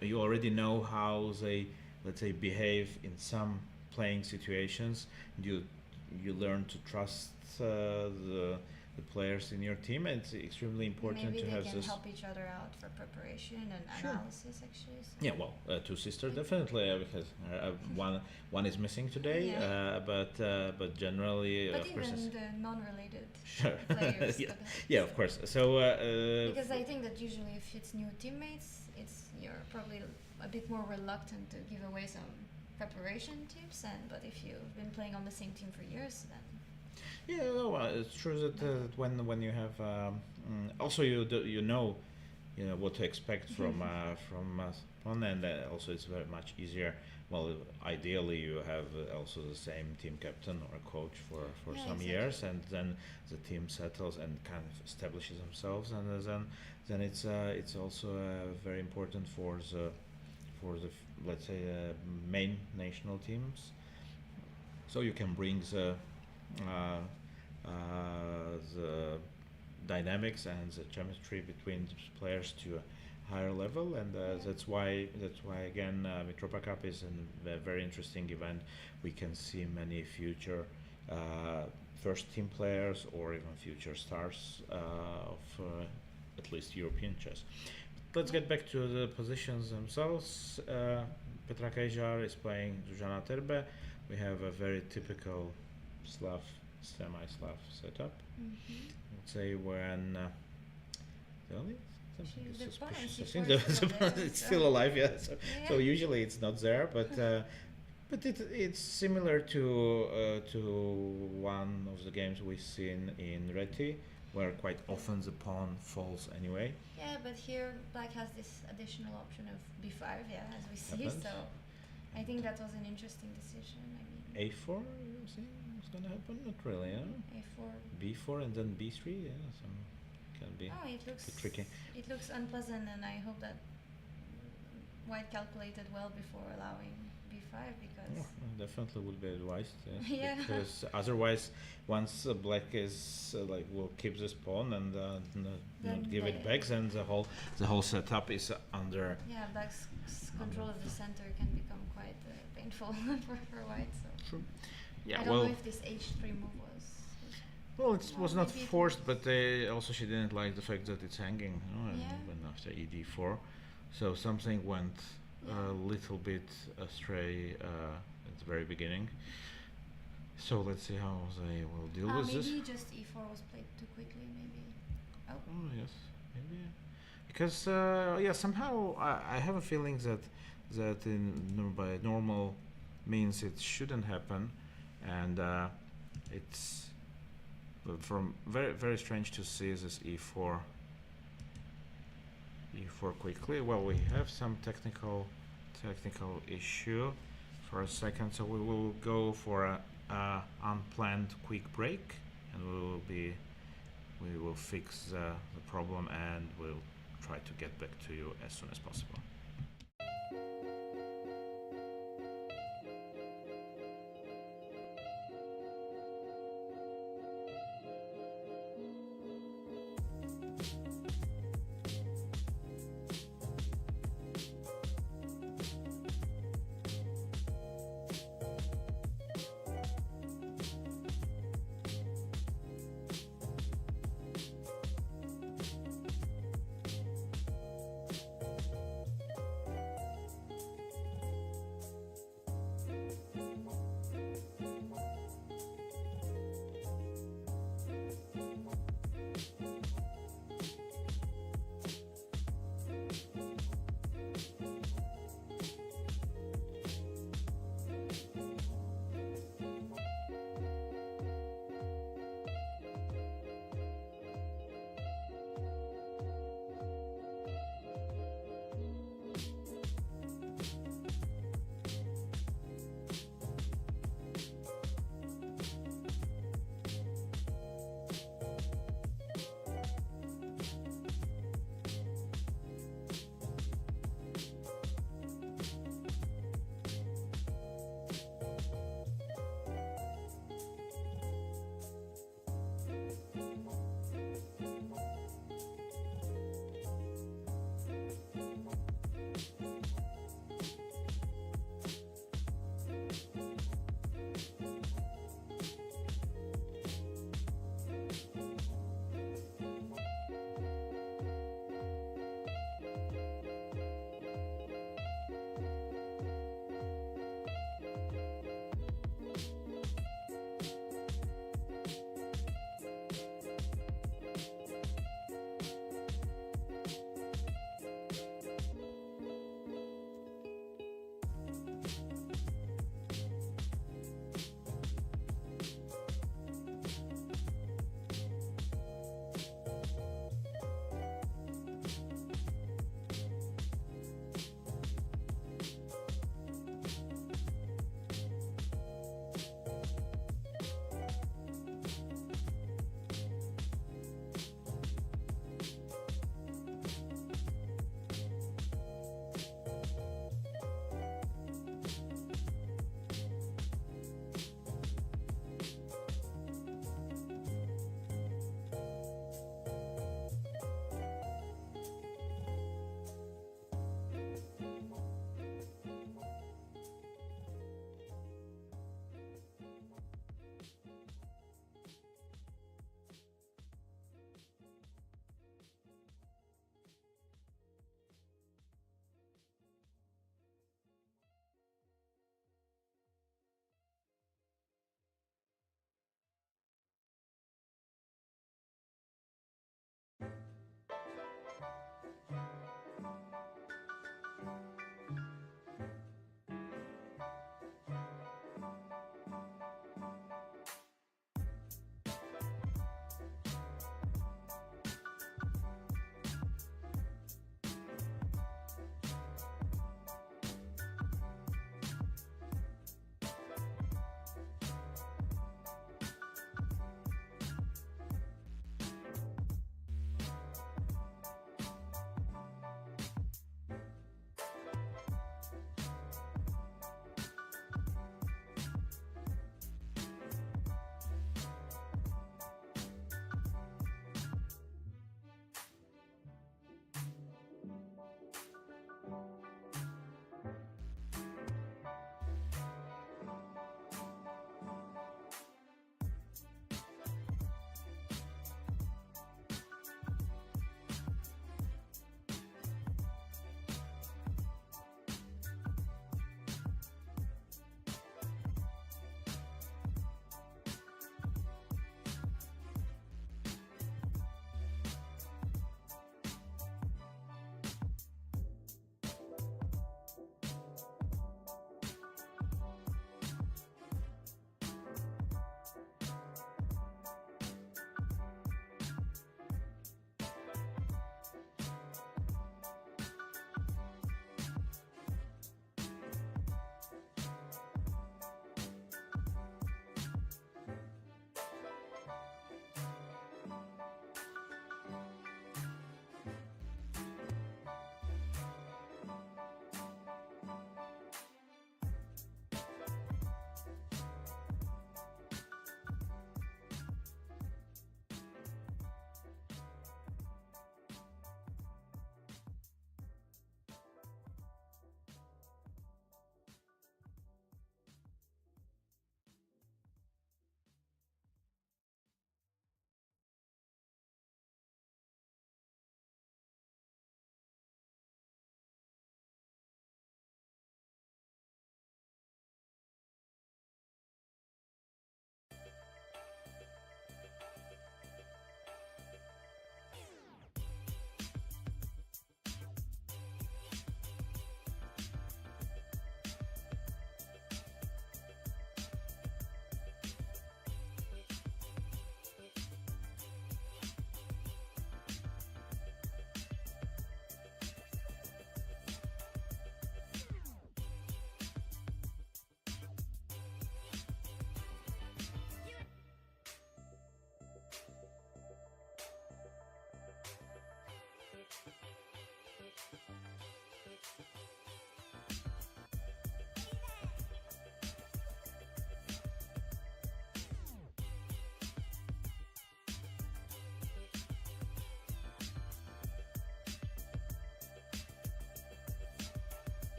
you already know how they, let's say, behave in some playing situations. You learn to trust the players in your team, and it's extremely important Maybe to they have can this. help each other out for preparation and Sure. analysis, actually. So. Yeah, well, two sisters definitely because one is missing today, Yeah. But generally, But of course, even the non-related sure. players. Yeah. could help, Yeah, so. of course. So Because I think that usually if it's new teammates, you're probably a bit more reluctant to give away some preparation tips. But if you've been playing on the same team for years, then yeah, no, it's true that when you have also you know what to expect from one, and also it's very much easier. Well, ideally you have also the same team captain or coach for Yeah, some exactly. years, and then the team settles and kind of establishes themselves, and then it's also very important for the let's say main national teams, so you can bring the dynamics and the chemistry between the players to a higher level, and that's why again Mitropa Cup is a very interesting event. We can see many future first team players or even future stars of at least European chess. Let's get back to the positions themselves. Petra Kejžar is playing Zuzana Terbe. We have a very typical Slav, semi-Slav setup. Let's say when really something She's is the pawn, suspicious. she I think forced it there, it's so- still alive, yeah. So Yeah. usually it's not there, but it's similar to one of the games we've seen in Reti, where quite often the pawn falls anyway. Yeah, but here black has this additional option of b5, yeah, as we see. Happens. So I think that was an interesting decision. I mean, A4, you think it's gonna happen? Not really, yeah. a4. B4 and then B3, yeah. So can be Oh, it looks bit tricky. It looks unpleasant, and I hope that white calculated well before allowing b5 because. Yeah, definitely would be advised. Yeah. Because otherwise, once black is will keep this pawn and Then not give it they- back, then the whole setup is under. Yeah, black's control of the center can become quite painful for white. So True. Yeah. I don't Well. know if this h3 move was. Well, it was Well, not maybe it forced, was. but also she didn't like the fact that it's hanging, and Yeah. went after ED4, so something went a Yeah. little bit astray at the very beginning. So let's see how they will deal with this. Maybe just e4 was played too quickly. Maybe. Oh. Oh yes, maybe. Because somehow I have a feeling that by normal means it shouldn't happen, and it's from very strange to see this e4 quickly. Well, we have some technical issue for a second, so we will go for a unplanned quick break, and we will fix the problem, and we'll try to get back to you as soon as possible.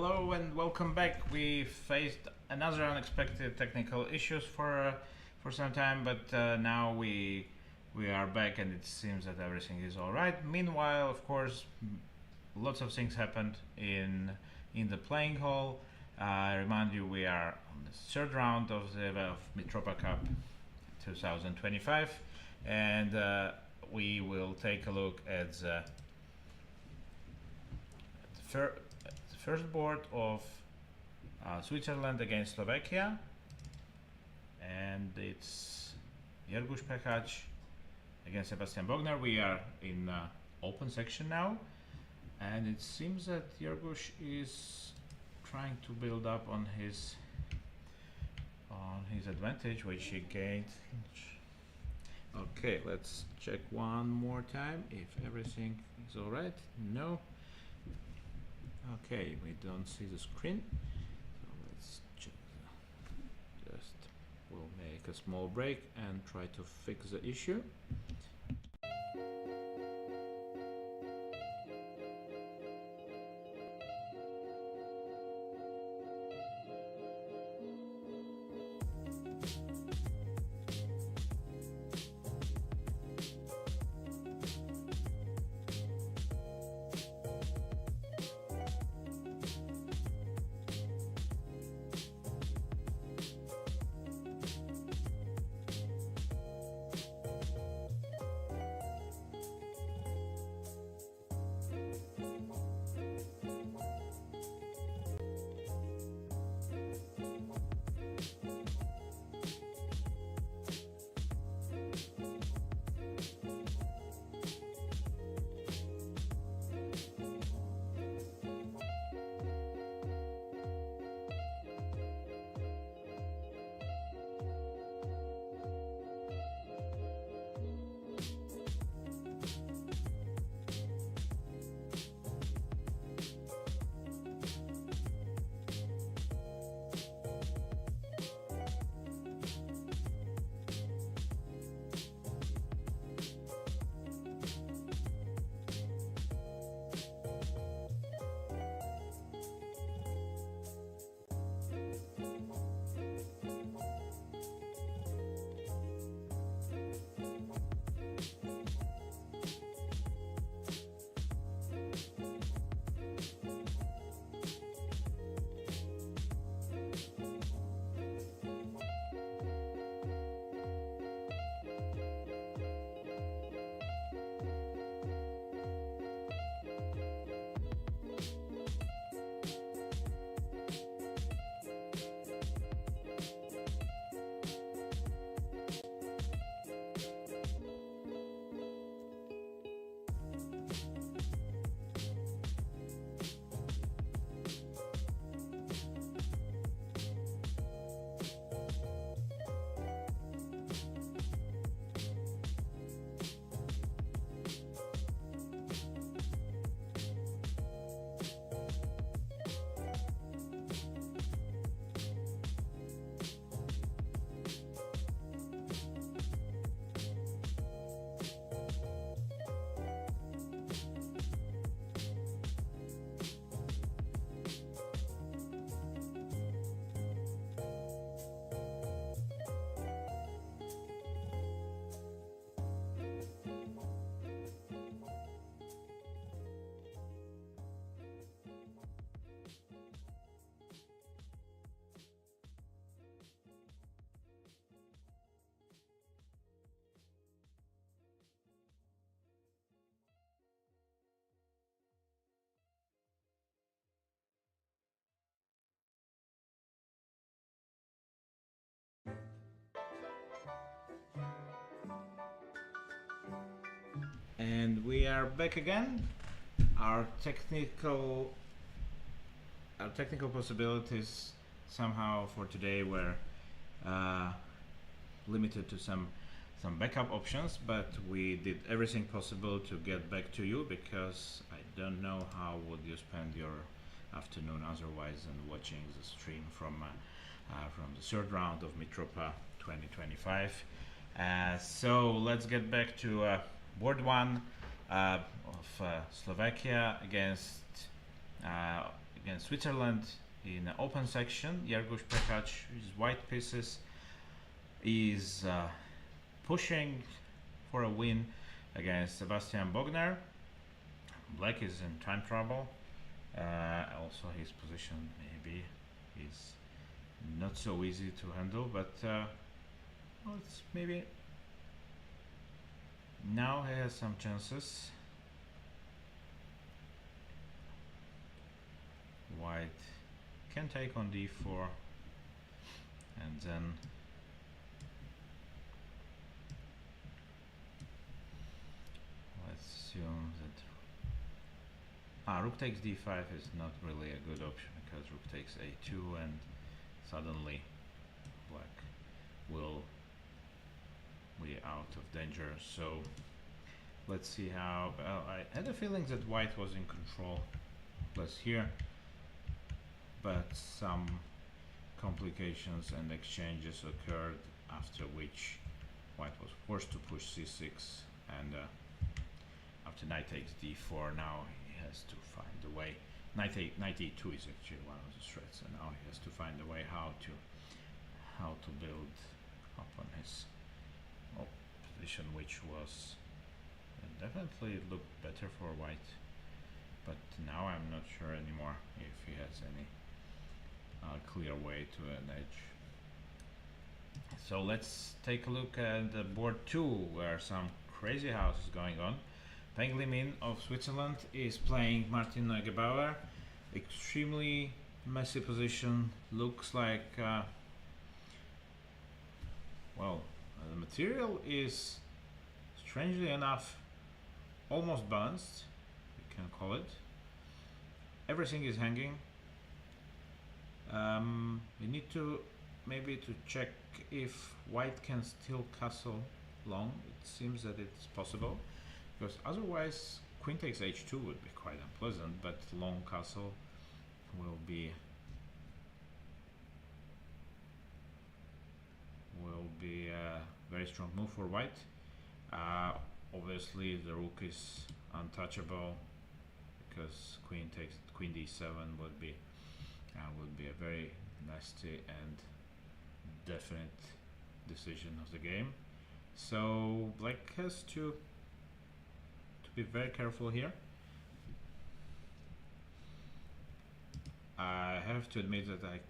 hello and welcome back. We faced another unexpected technical issues for some time, but now we are back and it seems that everything is all right. Meanwhile, of course, lots of things happened in the playing hall. I remind you, we are on the third round of the Mitropa Cup 2025, and we will take a look at the first board of Switzerland against Slovakia, and it's Jerguš Pechač against Sebastian Bogner. We are in open section now, and it seems that Jerguš is trying to build up on his advantage, which he gained. Okay, let's check one more time if everything is all right. No. Okay, we don't see the screen, so let's check. We'll make a small break and try to fix the issue. And we are back again. Our technical possibilities somehow for today were limited to some backup options, but we did everything possible to get back to you, because I don't know how would you spend your afternoon otherwise than watching the stream from the third round of Mitropa 2025. So let's get back to board one of Slovakia against against Switzerland in an open section. Jargoš Pekač, his white pieces, is pushing for a win against Sebastian Bogner. Black is in time trouble. Also, his position maybe is not so easy to handle, but well, it's maybe now he has some chances. White can take on d4, and then let's assume that rook takes d5 is not really a good option, because rook takes a2 and suddenly black will be out of danger. So let's see how I had a feeling that white was in control plus here, but some complications and exchanges occurred, after which white was forced to push c6, and after knight takes d4 now he has to find a way. Knight e2 is actually one of the threats, and now he has to find a way how to build up on his position, which was definitely looked better for white, but now I'm not sure anymore if he has any clear way to an edge. So let's take a look at the board 2, where some crazy house is going on. Peng Limin of Switzerland is playing Martin Neugebauer. Extremely messy position. Looks like well, the material is strangely enough almost balanced, we can call it. Everything is hanging. We need to maybe to check if white can still castle long. It seems that it's possible, because otherwise queen takes h2 would be quite unpleasant, but long castle will be a very strong move for white. Obviously the rook is untouchable, because queen d7 would be a very nasty and definite decision of the game. So black has to be very careful here. I have to admit that I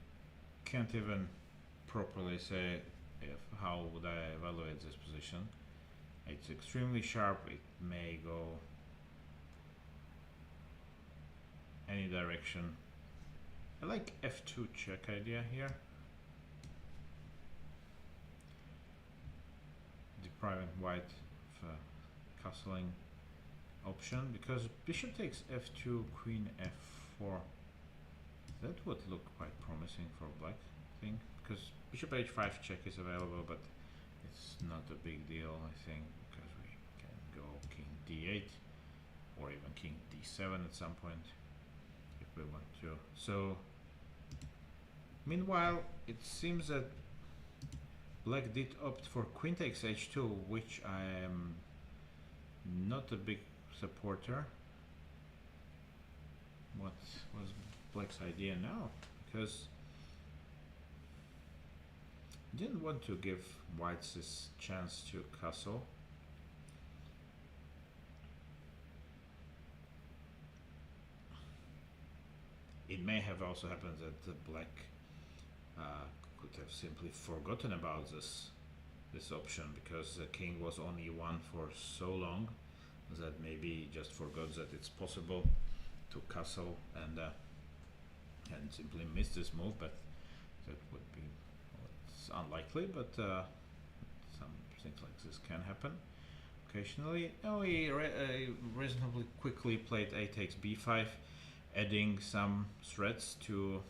can't even properly say how would I evaluate this position. It's extremely sharp. It may go any direction. I like f2 check idea here, depriving white of a castling option, because bishop takes f2, queen f4. That would look quite promising for black, I think, because bishop h5 check is available, but it's not a big deal, I think, because we can go king d8 or even king d7 at some point if we want to. So meanwhile, it seems that black did opt for queen takes h2, which I am not a big supporter. What was black's idea now? Because I didn't want to give white this chance to castle. It may have also happened that the black could have simply forgotten about this option, because the king was on e1 for so long that maybe he just forgot that it's possible to castle, and simply missed this move. But that would be, well, it's unlikely, but some things like this can happen occasionally. Oh, he reasonably quickly played a takes b5, adding some threats to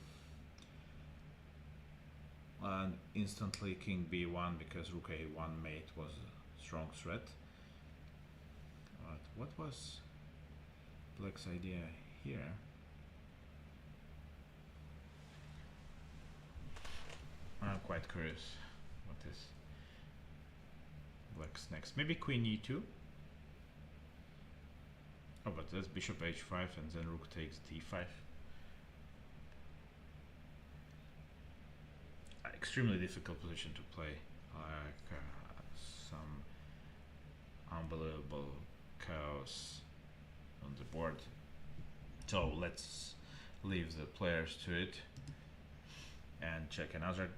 instantly king b1, because rook a1 mate was a strong threat. But what was black's idea here? I'm quite curious what is black's next. Maybe queen e2. Oh, but that's bishop h5 and then rook takes d5. extremely difficult position to play, like some unbelievable chaos on the board. So let's leave the players to it and check another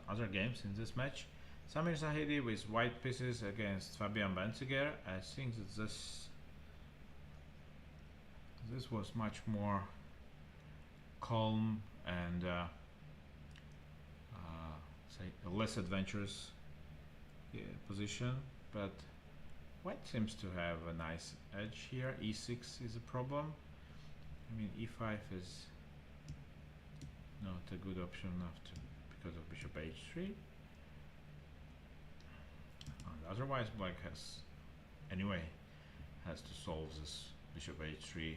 other games in this match. Samir Zahidi with white pieces against Fabian Benziger. I think that this was much more calm and say a less adventurous position, but white seems to have a nice edge here. E6 is a problem. I mean, E5 is not a good option because of bishop h3. And otherwise, black has to solve this bishop h3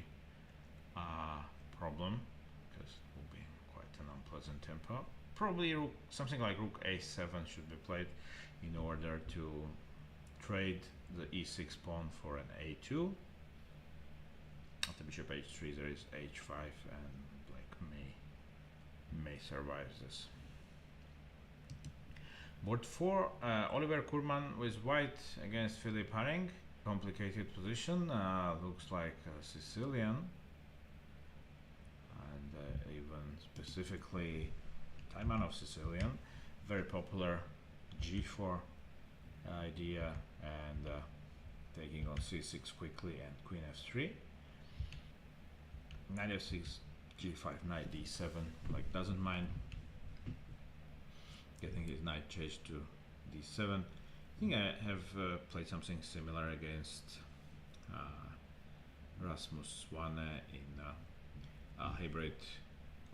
problem, because it will be quite an unpleasant tempo. Probably something like rook a7 should be played in order to trade the e6 pawn for an a2. After bishop h3 there is h5, and black may survive this. Board 4, Oliver Kurman with white against Philipp Haring. Complicated position, looks like Sicilian, and even specifically Taimanov Sicilian. Very popular g4 idea, and taking on c6 quickly and queen f3. Knight f6, g5, knight d7. Like, doesn't mind getting his knight changed to d7. I think I have played something similar against Rasmus Swane in a hybrid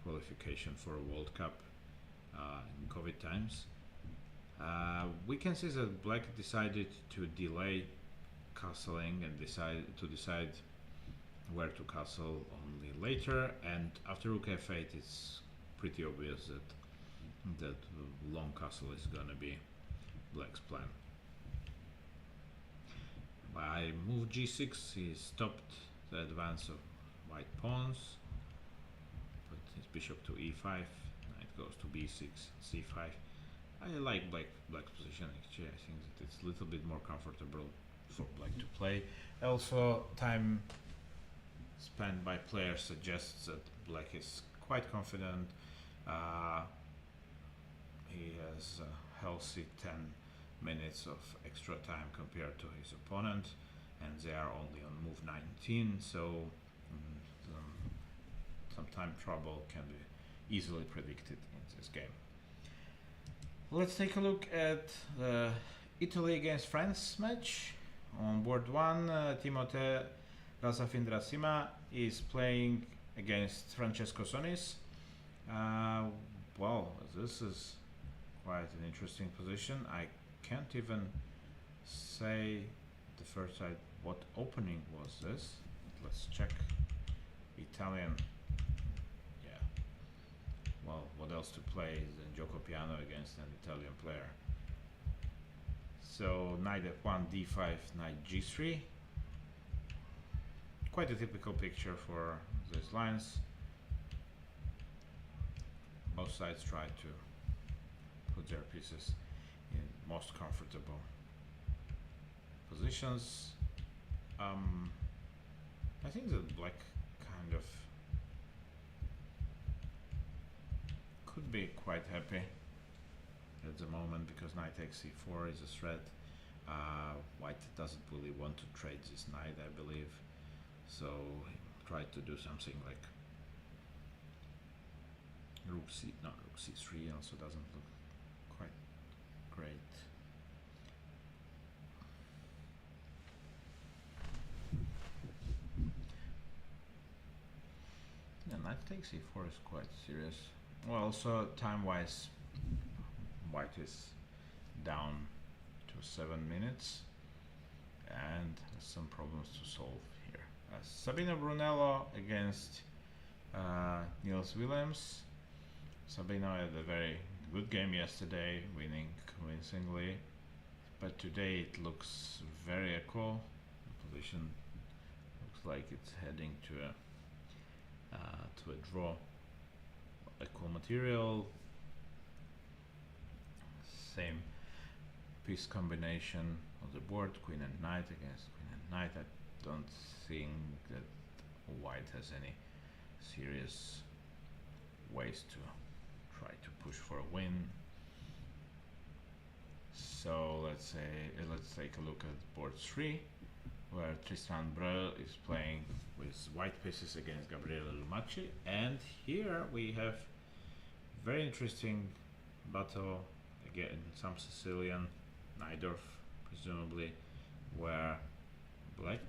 qualification for a World Cup in COVID times. We can see that black decided to delay castling and decide where to castle only later, and after rook f8 it's pretty obvious that long castle is gonna be black's plan. By move g6 he stopped the advance of white pawns, put his bishop to e5, knight goes to b6, c5. I like black's position actually. I think that it's a little bit more comfortable for black to play. Also, time spent by players suggests that black is quite confident. He has a healthy 10 minutes of extra time compared to his opponent, and they are only on move 19, so some time trouble can be easily predicted in this game. Let's take a look at the Italy against France match. On board 1, Timothée Razafindrasima is playing against Francesco Sonis. Well, this is quite an interesting position. I can't even say the first side what opening was this. Let's check. Italian. Yeah. Well, what else to play than Gioco Piano against an Italian player? So knight f1, d5, knight g3. Quite a typical picture for these lines. Both sides try to put their pieces in most comfortable positions. I think that black kind of could be quite happy at the moment, because knight takes c4 is a threat. White doesn't really want to trade this knight, I believe, so he tried to do something like rook c3 also doesn't look quite great. Yeah, knight takes c4 is quite serious. Well, also time-wise, white is down to 7 minutes and has some problems to solve here. Sabino Brunello against Niels Willems. Sabino had a very good game yesterday, winning convincingly, but today it looks very equal. The position looks like it's heading to a draw. Equal material. same piece combination on the board, queen and knight against queen and knight. I don't think that white has any serious ways to try to push for a win. So let's take a look at board 3, where Tristan Breu is playing with white pieces against Gabriele Lumacci, and here we have very interesting battle again, some Sicilian, Najdorf presumably, where black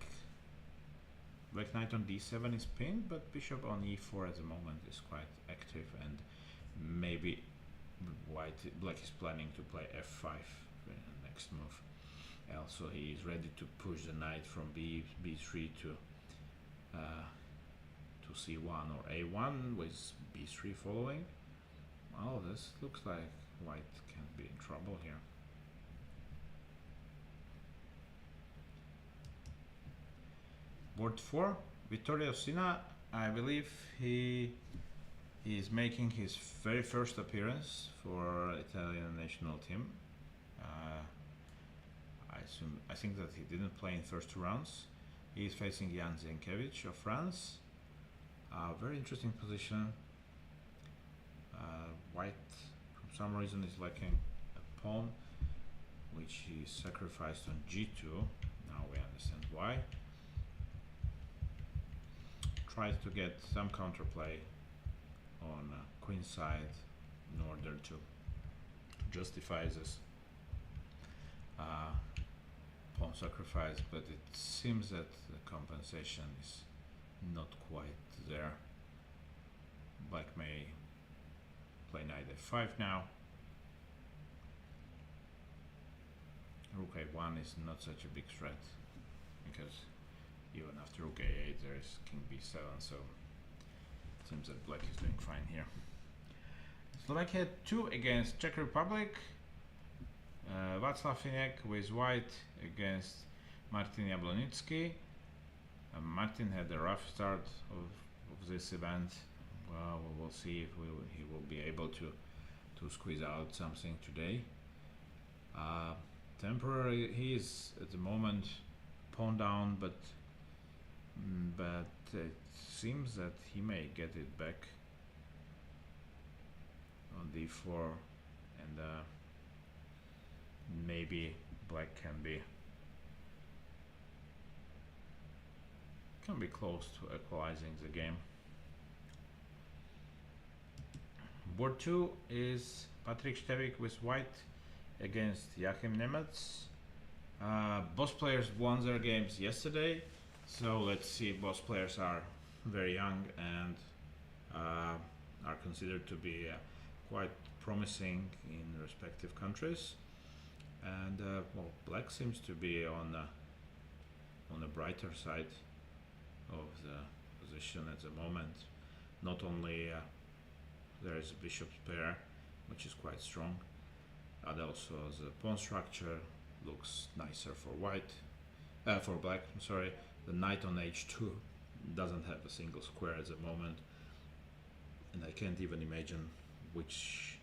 knight on d7 is pinned, but bishop on e4 at the moment is quite active, and maybe black is planning to play f5 for the next move. Also, he is ready to push the knight from b3 to c1 or a1 with b3 following. Well, this looks like white can be in trouble here. Board 4, Vittorio Sina. I believe he is making his very first appearance for Italian national team. I think that he didn't play in first 2 rounds. He is facing Jan Zienkiewicz of France. Very interesting position. White, for some reason, is lacking a pawn, which he sacrificed on g2. Now we understand why. Tries to get some counterplay on queen side in order to justify this pawn sacrifice, but it seems that the compensation is not quite there. Black may play knight f5 now. Rook a1 is not such a big threat, because even after rook a8 there is king b7, so it seems that black is doing fine here. Slovakia 2 against Czech Republic. Václav Finek with white against Martin Jablonitsky. Martin had a rough start of this event. Well, we will see if he will be able to squeeze out something today. Temporarily, he is at the moment pawn down, but it seems that he may get it back on d4, and maybe black can be close to equalizing the game. Board 2 is Patrik Stevik with white against Joachim Nemetz. Both players won their games yesterday, so let's see. Both players are very young and are considered to be quite promising in respective countries. And well, black seems to be on the brighter side of the position at the moment. Not only there is a bishop's pair, which is quite strong, and also the pawn structure looks nicer for black. I'm sorry. The knight on h2 doesn't have a single square at the moment, and I can't even imagine which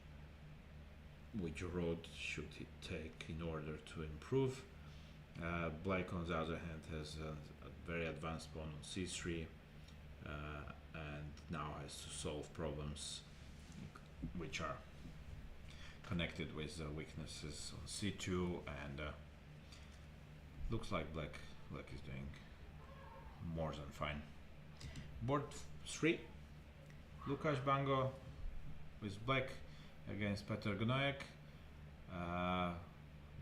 road should he take in order to improve. Black, on the other hand, has a very advanced pawn on c3, and now has to solve problems which are connected with the weaknesses on c2, and looks like black is doing more than fine. Board 3, Lukasz Bango with black against Petr Gnojek.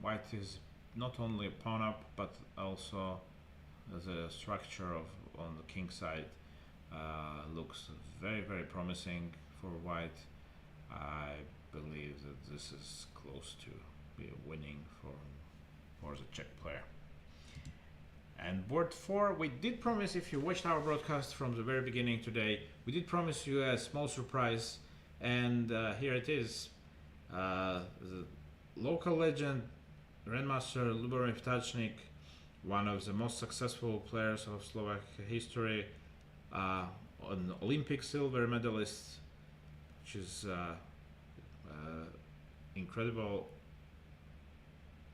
White is not only a pawn up, but also the structure on the king side looks very, very promising for white. I believe that this is close to be a winning for the Czech player. And board 4, we did promise, if you watched our broadcast from the very beginning today, we did promise you a small surprise, and here it is. The local legend, Grandmaster Lubomir Vtáčnik, one of the most successful players of Slovak history, an Olympic silver medalist, which is incredible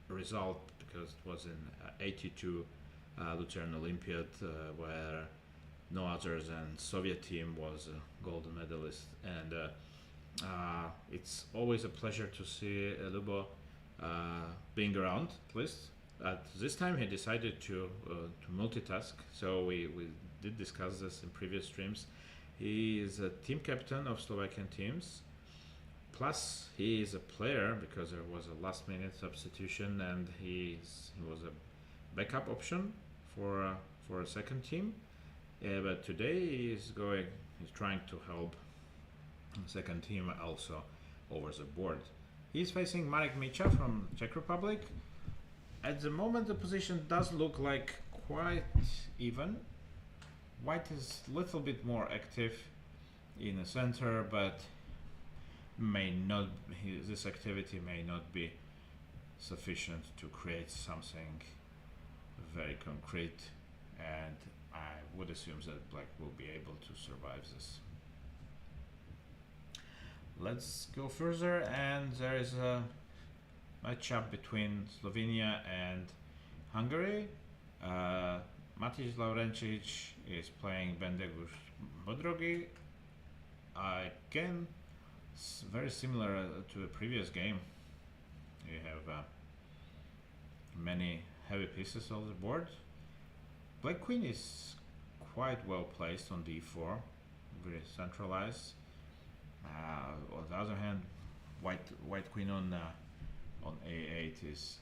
result because it was in 82 Lutheran Olympiad where no other than Soviet team was a golden medalist, and it's always a pleasure to see Lubo being around at least. At this time he decided to multitask, so we did discuss this in previous streams. He is a team captain of Slovakian teams, plus he is a player because there was a last minute substitution and he was a backup option for a second team. But today he's trying to help the second team also over the board. He's facing Marek Micha from Czech Republic. At the moment the position does look like quite even. White is a little bit more active in the center, but this activity may not be sufficient to create something very concrete, and I would assume that Black will be able to survive this. Let's go further, and there is a matchup between Slovenia and Hungary. Matić Laurencic is playing Bendeguš Bodrogi. Again, very similar to the previous game. You have many heavy pieces on the board. Black Queen is quite well placed on d4, very centralized. On the other hand, White Queen on a8 is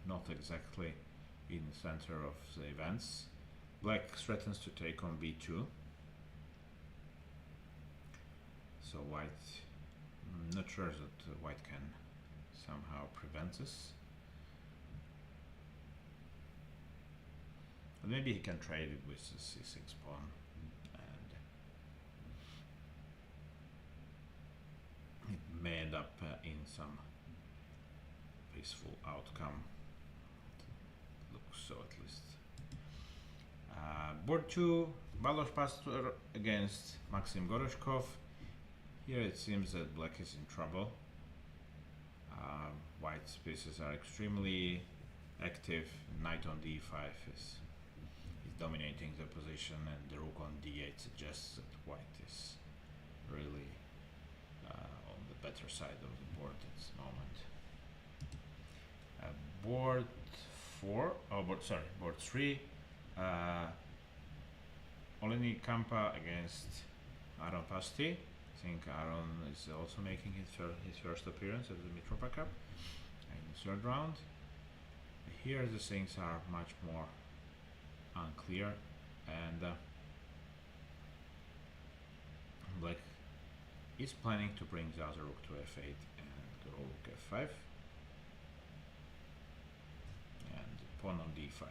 not exactly in the center of the events. Black threatens to take on b2. So White, I'm not sure that White can somehow prevent this. But maybe he can trade it with the c6 pawn, and it may end up in some peaceful outcome. It looks so, at least. Board 2, Baloch Pastor against Maxim Goroshkov. Here it seems that Black is in trouble. White's pieces are extremely active. Knight on d5 is dominating the position, and the rook on d8 suggests that White is really on the better side of the board at this moment. Board 4, board 3. Oleni Kampa against Aaron Pasti. I think Aaron is also making his first appearance at the Mitropa Cup in the third round. Here the things are much more unclear, and Black is planning to bring the other rook to f8 and go rook f5, and the pawn on d5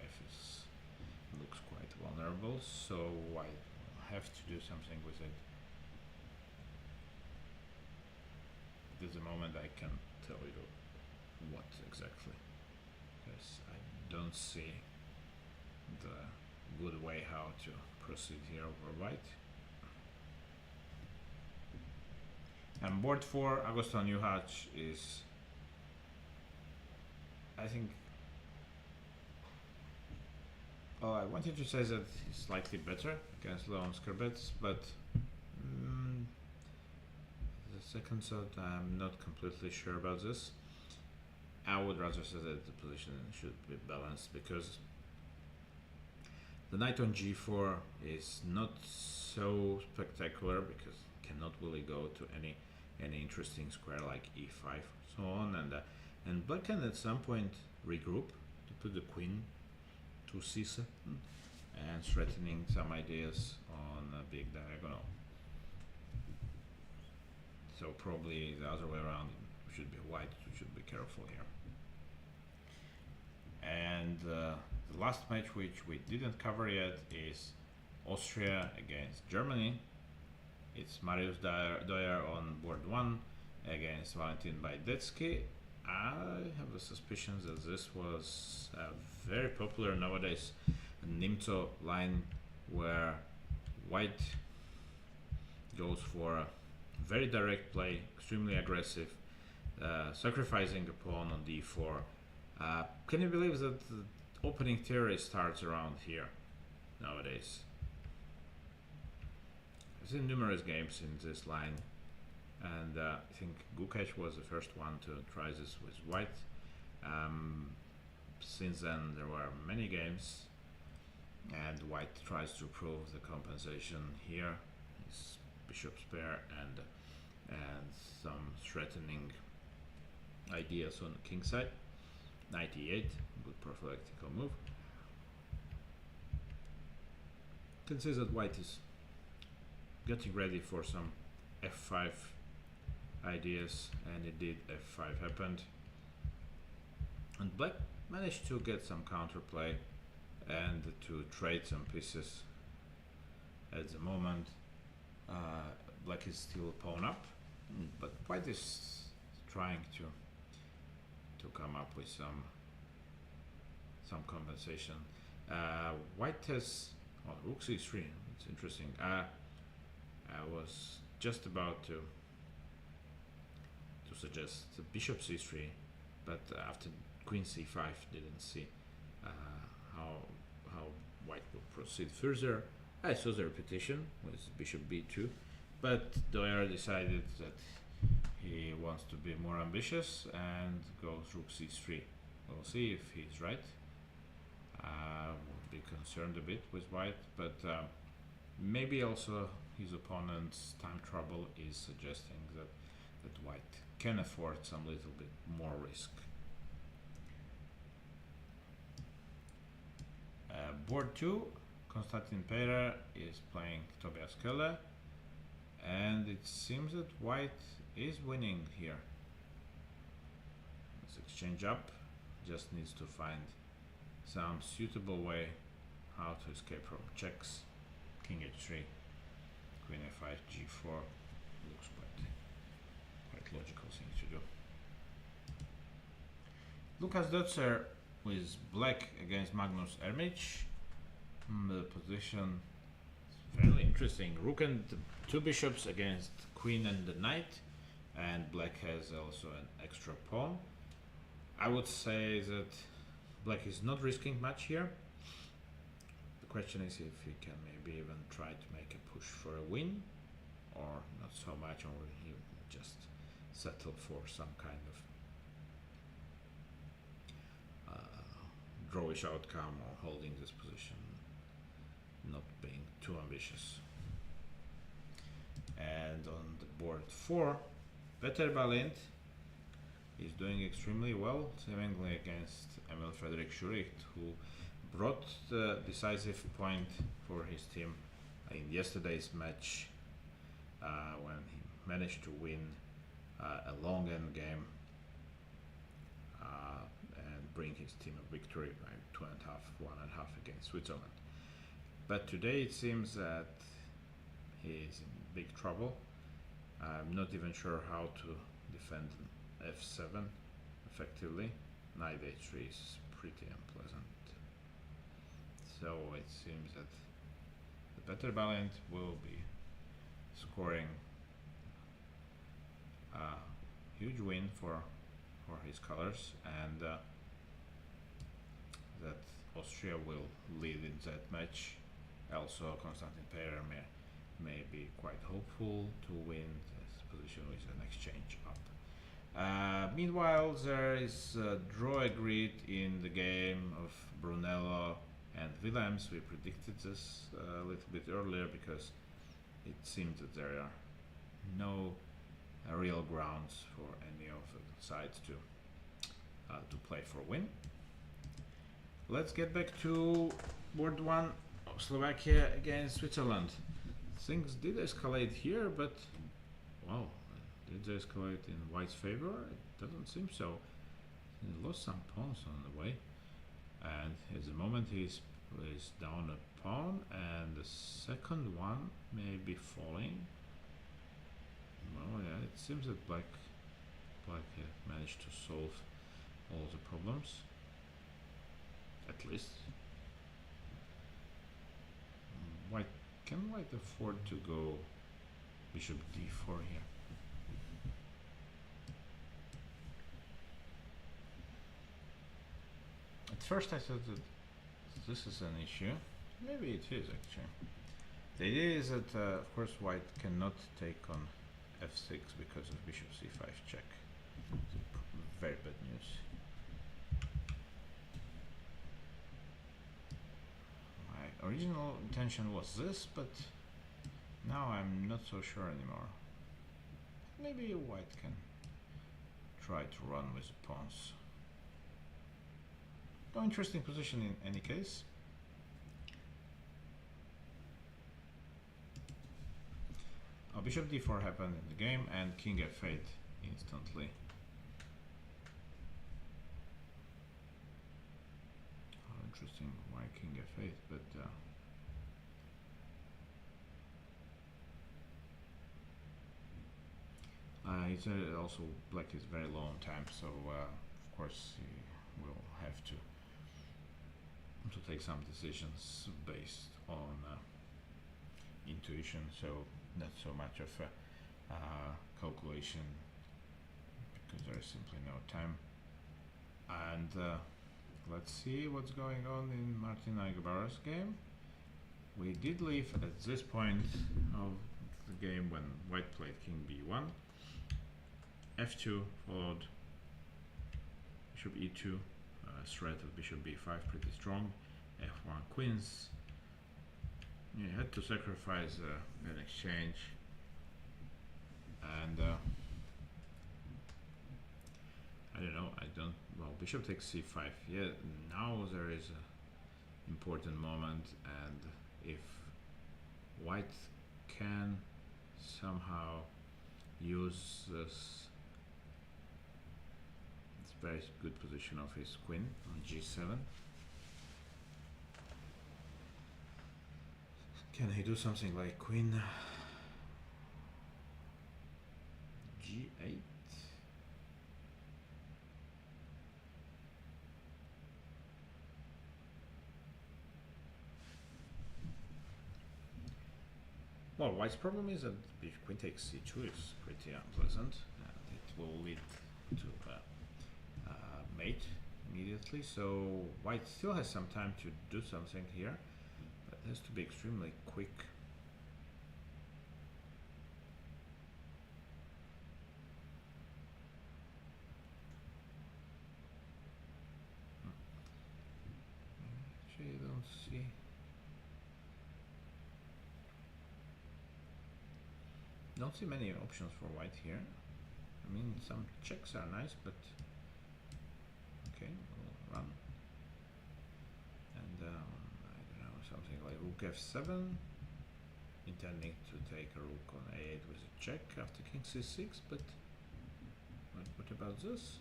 looks quite vulnerable, so White will have to do something with it. At the moment I can't tell you what exactly, because I don't see the good way how to proceed here over White. And board 4, Augusto Newhatch is, I think, I wanted to say that he's slightly better against Leon Skerbets, but the second thought, I'm not completely sure about this. I would rather say that the position should be balanced, because the knight on g4 is not so spectacular, because it cannot really go to any interesting square like e5 so on, and Black can at some point regroup to put the queen to c7 and threatening some ideas on a big diagonal. So probably the other way around, should be White who should be careful here. And the last match, which we didn't cover yet, is Austria against Germany. It's Mariusz Doyer on board 1 against Valentin Bajdetsky. I have a suspicion that this was very popular nowadays, a Nimzo line where White goes for a very direct play, extremely aggressive, sacrificing a pawn on d4 Can you believe that the opening theory starts around here nowadays? I've seen numerous games in this line, and I think Gukesh was the first one to try this with white. Since then, there were many games, and white tries to prove the compensation here. His bishop's pair and some threatening ideas on the king side. 98, good prophylactical move. Can see that white is getting ready for some f5 ideas, and indeed f5 happened, and black managed to get some counterplay and to trade some pieces. At the moment, black is still pawn up, but white is trying to come up with some compensation. White has rook c3. It's interesting. I was just about to suggest bishop c3, but after queen c5 didn't see how white would proceed further. I saw the repetition with bishop b2, but Doyer decided that he wants to be more ambitious and goes rook c3. We'll see if he's right. Would be concerned a bit with white, but maybe also his opponent's time trouble is suggesting that white can afford some little bit more risk. Board 2, Konstantin Peyrer is playing Tobias Keller, and it seems that white is winning here. Let's exchange up, just needs to find some suitable way how to escape from checks. King h3, queen f5, g4, looks quite logical thing to do. Lukas Dotzer with black against Magnus Ermich. The position is fairly interesting. Rook and two bishops against queen and the knight, and black has also an extra pawn. I would say that black is not risking much here. The question is if he can maybe even try to make a push for a win, or not so much, or he just settle for some kind of drawish outcome, or holding this position, not being too ambitious. And on the board 4, Peter Balint is doing extremely well, seemingly against Emil Frederick Schuricht, who brought the decisive point for his team in yesterday's match, when he managed to win a long end game and bring his team a victory by 2.5, 1.5 against Switzerland. But today it seems that he is in big trouble. I'm not even sure how to defend f7 effectively. Knight h3 is pretty unpleasant. So it seems that the Peter Balint will be scoring a huge win for his colors, and that Austria will lead in that match. Also, Konstantin Peyrer may be quite hopeful to win this position with an exchange up. Meanwhile, there is a draw agreed in the game of Brunello and Willems. We predicted this a little bit earlier because it seemed that there are no real grounds for any of the sides to play for a win. Let's get back to board 1, Slovakia against Switzerland. Things did escalate here, but wow, did they escalate in white's favor? It doesn't seem so. He lost some pawns on the way, and at the moment he's down a pawn, and the second one may be falling. Well, yeah, it seems that black managed to solve all the problems, at least. Can white afford to go bishop d4 here? At first I thought that this is an issue. Maybe it is actually. The idea is that, of course, white cannot take on f6 because of bishop c5 check. Very bad news. My original intention was this, but now I'm not so sure anymore. Maybe white can try to run with pawns. No interesting position in any case. Oh, bishop d4 happened in the game and king f8 instantly. Oh, interesting, why king f8, but it's also black is very low on time, so of course he will have to take some decisions based on intuition, so not so much of a calculation because there is simply no time. And let's see what's going on in Martin Aguibarra's game. We did leave at this point of the game when white played king b1, f2 followed bishop e2, threat of bishop b5 pretty strong, f1 queens. You had to sacrifice an exchange, and I don't know, well, bishop takes c5. Yeah, now there is an important moment, and if white can somehow use this very good position of his queen on g7, can he do something like queen g8? Well, white's problem is that if queen takes c2 is pretty unpleasant, and it will lead to mate immediately, so white still has some time to do something here, but it has to be extremely quick. Actually, I don't see. Don't see many options for white here. I mean, some checks are nice, but okay, we'll run. And I don't know, something like rook f7, intending to take a rook on a8 with a check after king c6, but what about this?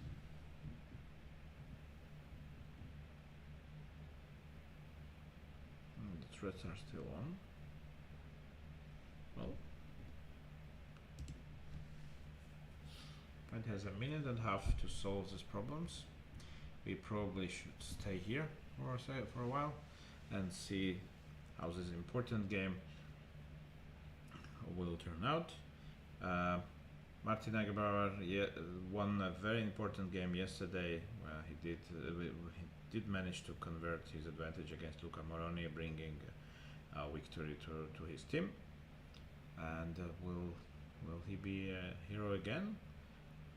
The threats are still on. Well, it has a minute and a half to solve these problems. We probably should stay here for a while and see how this important game will turn out. Martin Aguibarra won a very important game yesterday. He did manage to convert his advantage against Luca Moroni, bringing a victory to his team. And will he be a hero again?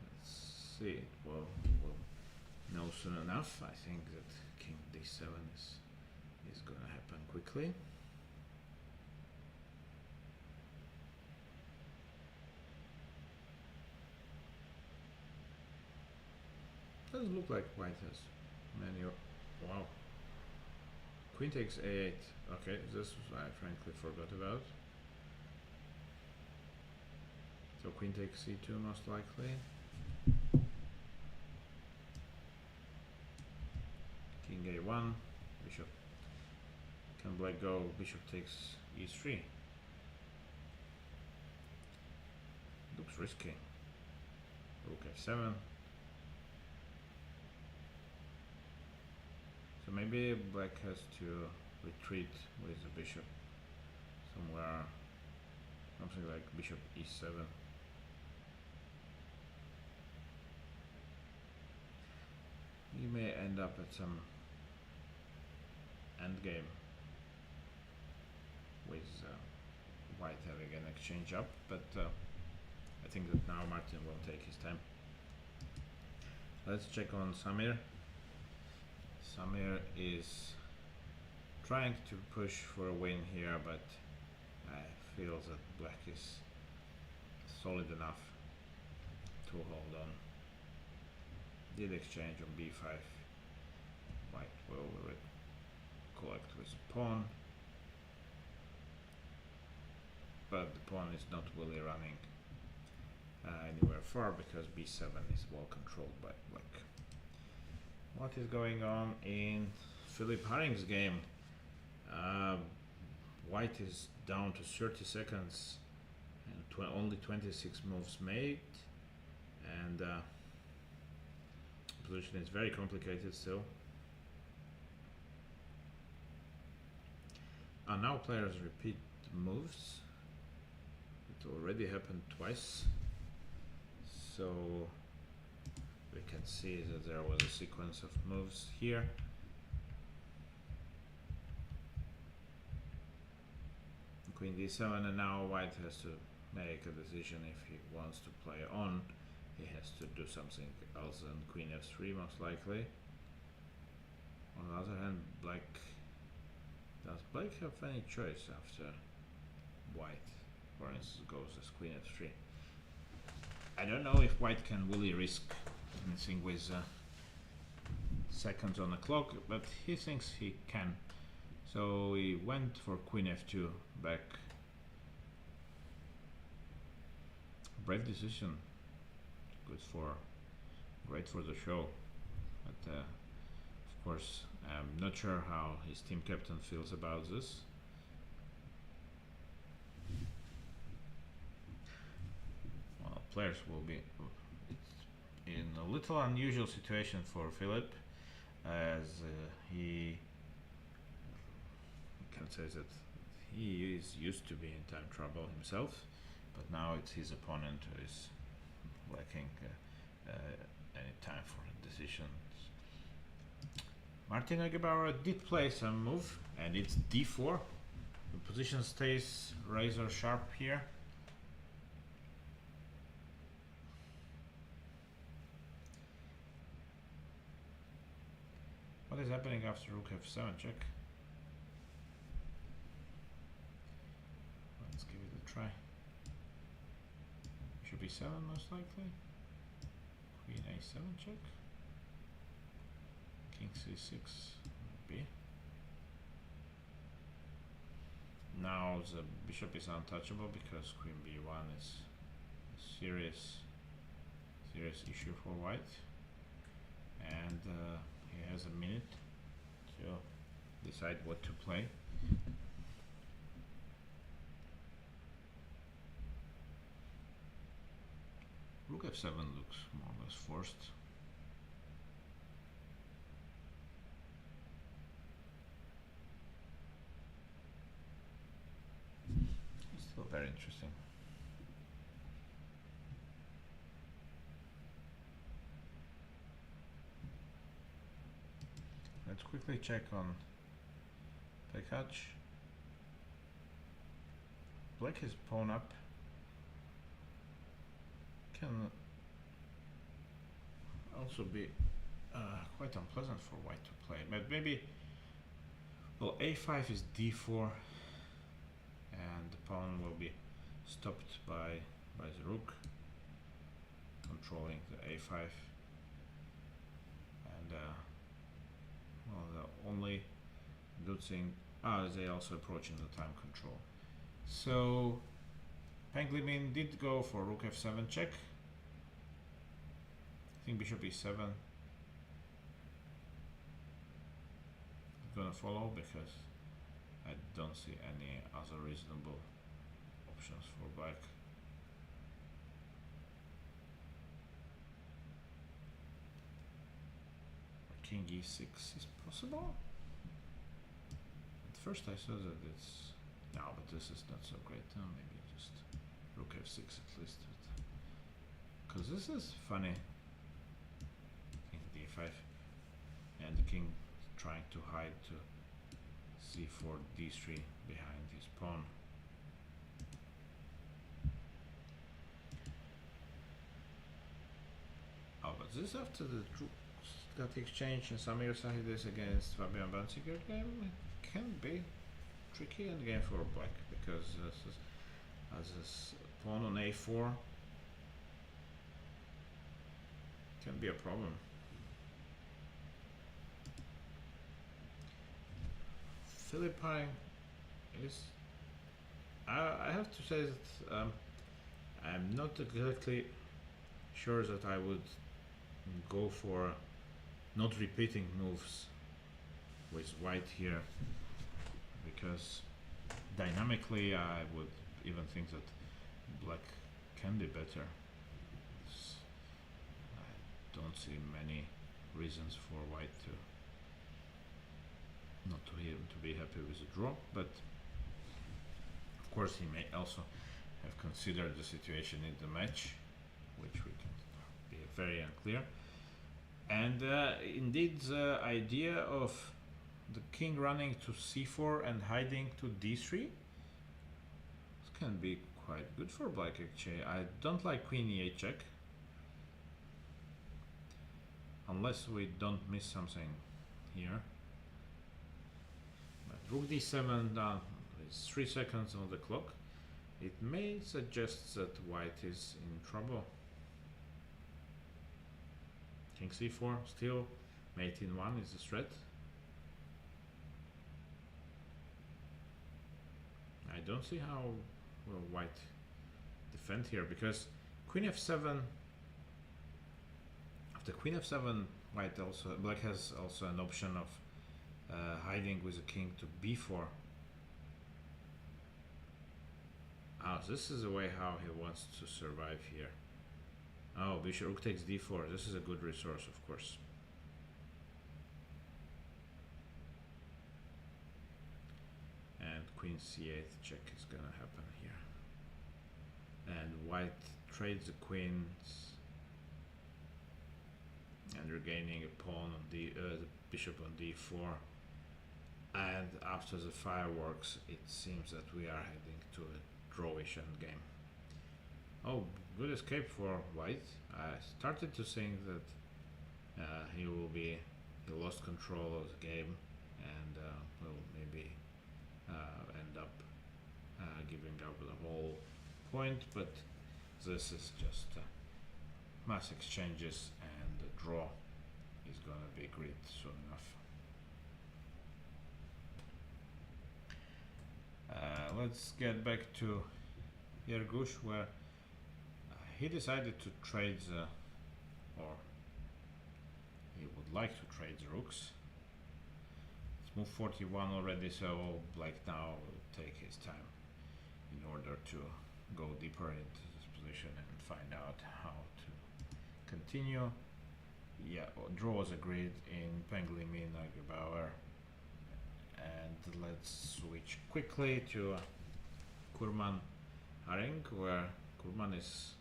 Let's see. We'll know soon enough. I think that king d7 is going to happen quickly. Doesn't look like white has many. Wow. Queen takes a8. Okay, this I frankly forgot about. So queen takes c2 most likely. King a1. Bishop. Can black go? Bishop takes e3. Looks risky. Rook f7. So maybe black has to retreat with the bishop somewhere, something like bishop e7. You may end up at some endgame with white having an exchange up, but I think that now Martin will take his time. Let's check on Samir. Samir is trying to push for a win here, but I feel that black is solid enough to hold on. Did exchange on b5. White will collect with pawn, but the pawn is not really running anywhere far because b7 is well controlled by black. What is going on in Philip Haring's game? White is down to 30 seconds and only 26 moves made, and position is very complicated still. Now players repeat moves. It already happened twice, so we can see that there was a sequence of moves here. Queen d7, and now white has to make a decision if he wants to play on. He has to do something else than queen f3 most likely. On the other hand, does black have any choice after white, for instance, goes as queen f3? I don't know if white can really risk anything with seconds on the clock, but he thinks he can. So he went for queen f2 back. Brave decision. Great for the show. But of course, I'm not sure how his team captain feels about this. Well, players will be in a little unusual situation for Philip, as he can say that he is used to be in time trouble himself, but now it's his opponent who is lacking any time for decisions. Martin Neugebauer did play some move, and it's d4. The position stays razor sharp here. What is happening after rook f7 check? Let's give it a try. Should be 7 most likely. Queen a7 check. King c6 b. Now the bishop is untouchable because queen b1 is a serious issue for white, and he has a minute to decide what to play. Rook f7 looks more or less forced. It's still very interesting. Let's quickly check on Pekach. Black is pawn up. Can also be quite unpleasant for white to play, but maybe, well, a5 is d4, and the pawn will be stopped by the rook controlling the a5, and well, the only good thing, they also approaching the time control. So Penglimin did go for rook f7 check. I think bishop e7 is gonna follow because I don't see any other reasonable options for black. King e6 is possible. At first I saw that it's no, but this is not so great. Maybe just rook f6 at least, because this is funny. King d5, and the king trying to hide to c4, d3 behind his pawn. Oh, but this after the rooks got exchanged in Samir Sahidis against Fabian Banziger game, it can be tricky endgame for black, because as this pawn on a4 can be a problem. Philippi is, I have to say that I'm not exactly sure that I would go for not repeating moves with white here, because dynamically I would even think that black can be better. I don't see many reasons for white to not to be happy with the draw, but of course he may also have considered the situation in the match, which we can be very unclear. And indeed the idea of the king running to c4 and hiding to d3, this can be quite good for black actually. I don't like queen e8 check, unless we don't miss something here. But rook d7 down is 3 seconds on the clock. It may suggest that white is in trouble. King c4 still, mate in 1 is a threat. I don't see how will white defend here, because queen f7, after queen f7 white also, black has also an option of hiding with the king to b4. Ah, this is the way how he wants to survive here. Oh, bishop rook takes d4. This is a good resource, of course. And queen c8 check is gonna happen here. And white trades the queens and regaining a pawn on the bishop on d4. And after the fireworks, it seems that we are heading to a drawish endgame. Oh, good escape for white. I started to think that he lost control of the game and will maybe end up giving up the whole point, but this is just mass exchanges, and the draw is gonna be agreed soon enough. Let's get back to Yergush, where he decided to trade or he would like to trade the rooks. It's move 41 already, so black now will take his time in order to go deeper into this position and find out how to continue. Yeah, draw was agreed in Penglimi Nagebauer. And let's switch quickly to Kurman Haring, where Kurman is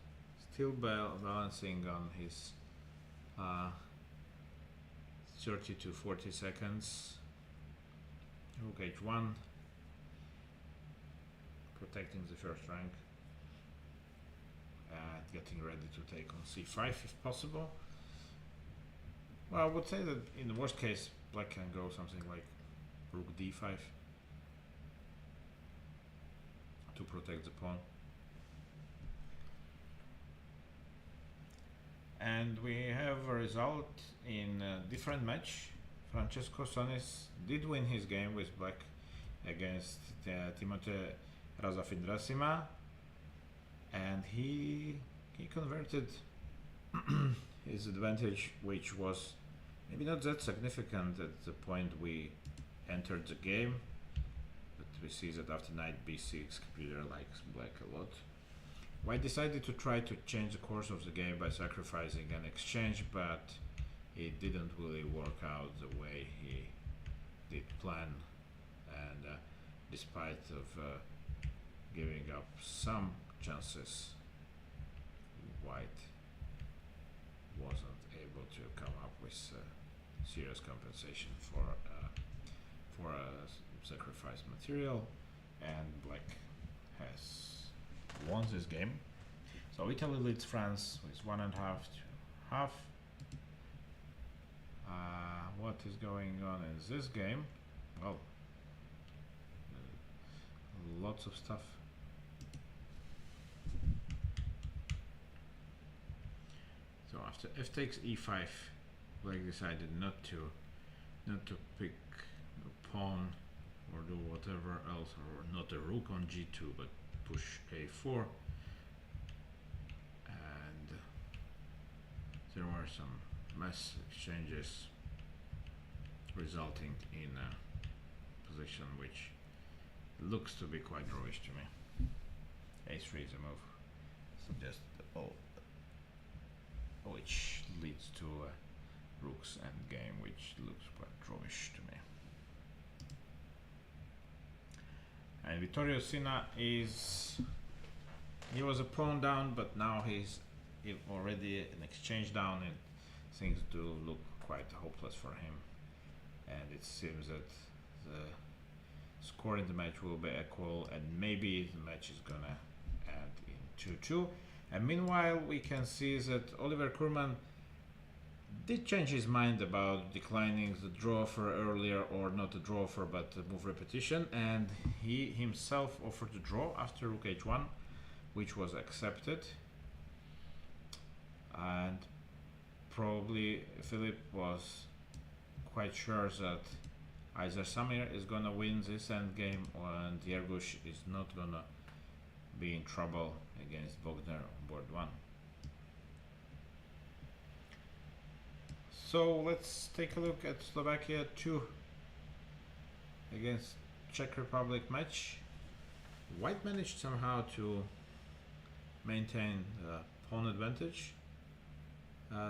still balancing on his 30 to 40 seconds. Rook h1, protecting the first rank, and getting ready to take on c5 if possible. Well, I would say that in the worst case, black can go something like rook d5 to protect the pawn. And we have a result in a different match. Francesco Sonis did win his game with black against Timothée Razafindrasima, and he converted his advantage, which was maybe not that significant at the point we entered the game, but we see that after knight b6, computer likes black a lot. White decided to try to change the course of the game by sacrificing an exchange, but it didn't really work out the way he did plan, and despite of giving up some chances, white wasn't able to come up with serious compensation for a sacrifice material, and black has won this game. So Italy leads France with 1.5 to half. What is going on in this game? Well, lots of stuff. So after f takes e5, black decided not to pick a pawn or do whatever else, or not a rook on g2, but push a4, and there were some mass exchanges resulting in a position which looks to be quite drawish to me. a3 is a move suggested, which leads to rook's endgame, which looks quite drawish to me. And Vittorio Sina he was a pawn down, but now he's already an exchange down, and things do look quite hopeless for him. And it seems that the score in the match will be equal, and maybe the match is gonna end in 2-2. And meanwhile, we can see that Oliver Kurman did change his mind about declining the draw offer earlier, or not a draw offer but a move repetition, and he himself offered a draw after rook h1, which was accepted. And probably Philip was quite sure that either Samir is gonna win this endgame, and Yergush is not gonna be in trouble against Bogner on board 1. So let's take a look at Slovakia 2 against Czech Republic match. White managed somehow to maintain the pawn advantage.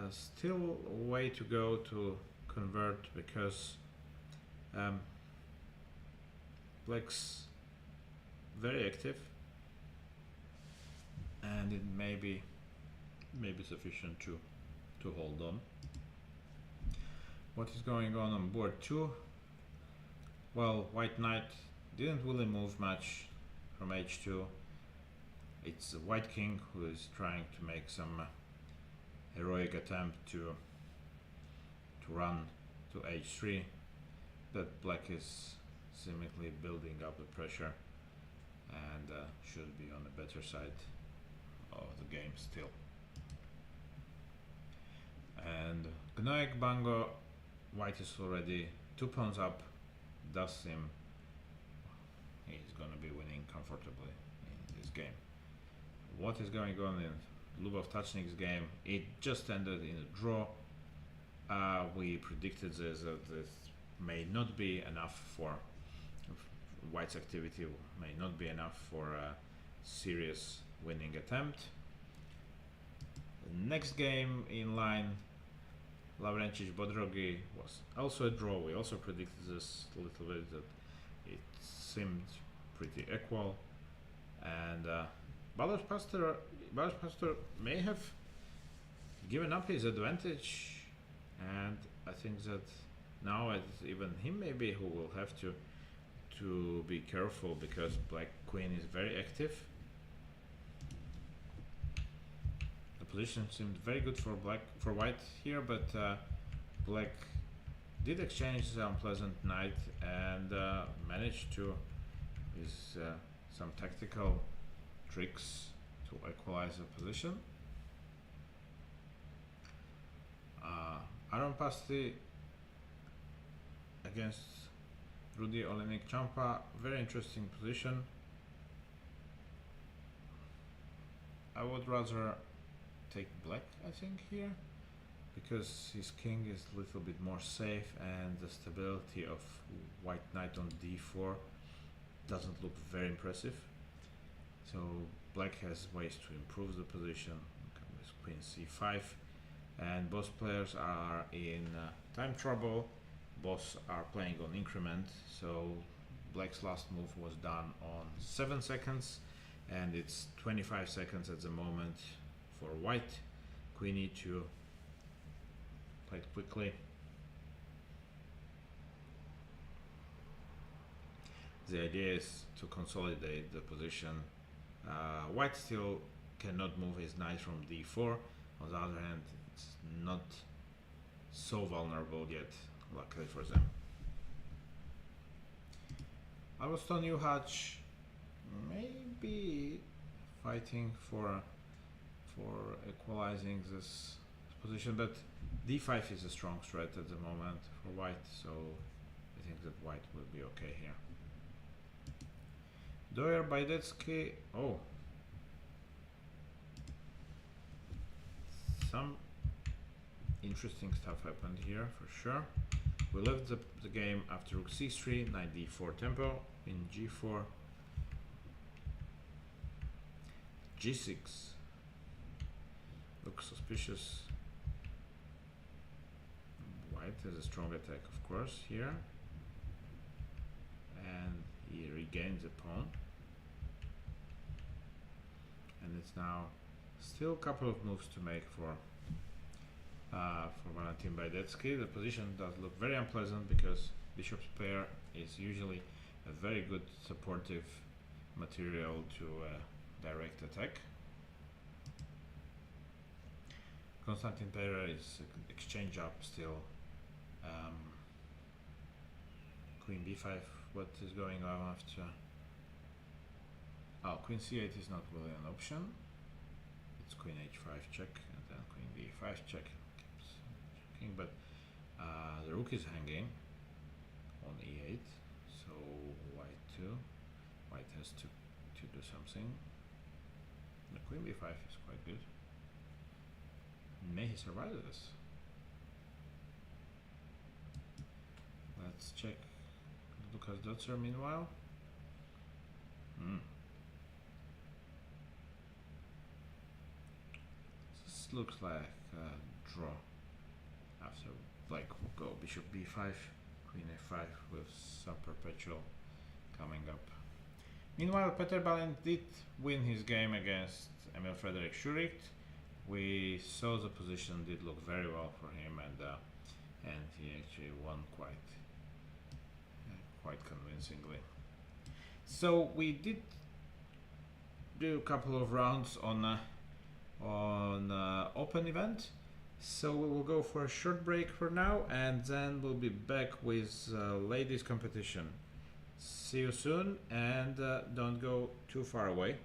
Still a way to go to convert, because black's very active, and it may be sufficient to hold on. What is going on board 2? Well, white knight didn't really move much from h2. It's the white king who is trying to make some heroic attempt to run to h3, but black is seemingly building up the pressure and should be on the better side of the game still. And Gnoek Bango, white is already 2 pawns up, does seem he's gonna be winning comfortably in this game. What is going on in Lubov Tachnik's game? It just ended in a draw. We predicted this, that this may not be enough for white's activity, may not be enough for a serious winning attempt. The next game in line, Lavrencic Bodrogi, was also a draw. We also predicted this a little bit, that it seemed pretty equal, and Balázs Pastor may have given up his advantage, and I think that now it's even him maybe who will have to be careful, because black queen is very active. The position seemed very good for white here, but black did exchange the unpleasant knight and managed to use some tactical tricks to equalize the position. Aaron Pasti against Rudy Olenik Champa, very interesting position. I would rather take black, I think, here, because his king is a little bit more safe, and the stability of white knight on d4 doesn't look very impressive. So black has ways to improve the position with queen c5, and both players are in time trouble. Both are playing on increment, so black's last move was done on 7 seconds, and it's 25 seconds at the moment for white. Queen e2 played quickly. The idea is to consolidate the position. White still cannot move his knight from d4. On the other hand, it's not so vulnerable yet, luckily for them. Agustin Juhacz maybe fighting for equalizing this position, but d5 is a strong threat at the moment for white, so I think that white will be okay here. Doyer Baidetsky, oh, some interesting stuff happened here for sure. We left the game after rook c3, knight d4 tempo, in g4, g6. Looks suspicious. White has a strong attack, of course, here, and he regains a pawn. And it's now still a couple of moves to make for Valentin Baidetsky. The position does look very unpleasant because bishop's pair is usually a very good supportive material to direct attack. Konstantin Pereira is exchange up still. Queen b5, what is going on after? Oh, queen c8 is not really an option. It's queen h5 check and then queen d5 check. Keeps checking, but the rook is hanging on e8, so white too. White has to do something. The queen b5 is quite good. May he survive this? Let's check Lucas Dotzer meanwhile. This looks like a draw. After, like, go bishop b5, queen a5 with some perpetual coming up. Meanwhile, Peter Balint did win his game against Emil Frederick Schuricht. We saw the position did look very well for him, and he actually won quite convincingly. So we did do a couple of rounds on open event. So we will go for a short break for now, and then we'll be back with ladies competition. See you soon, and don't go too far away.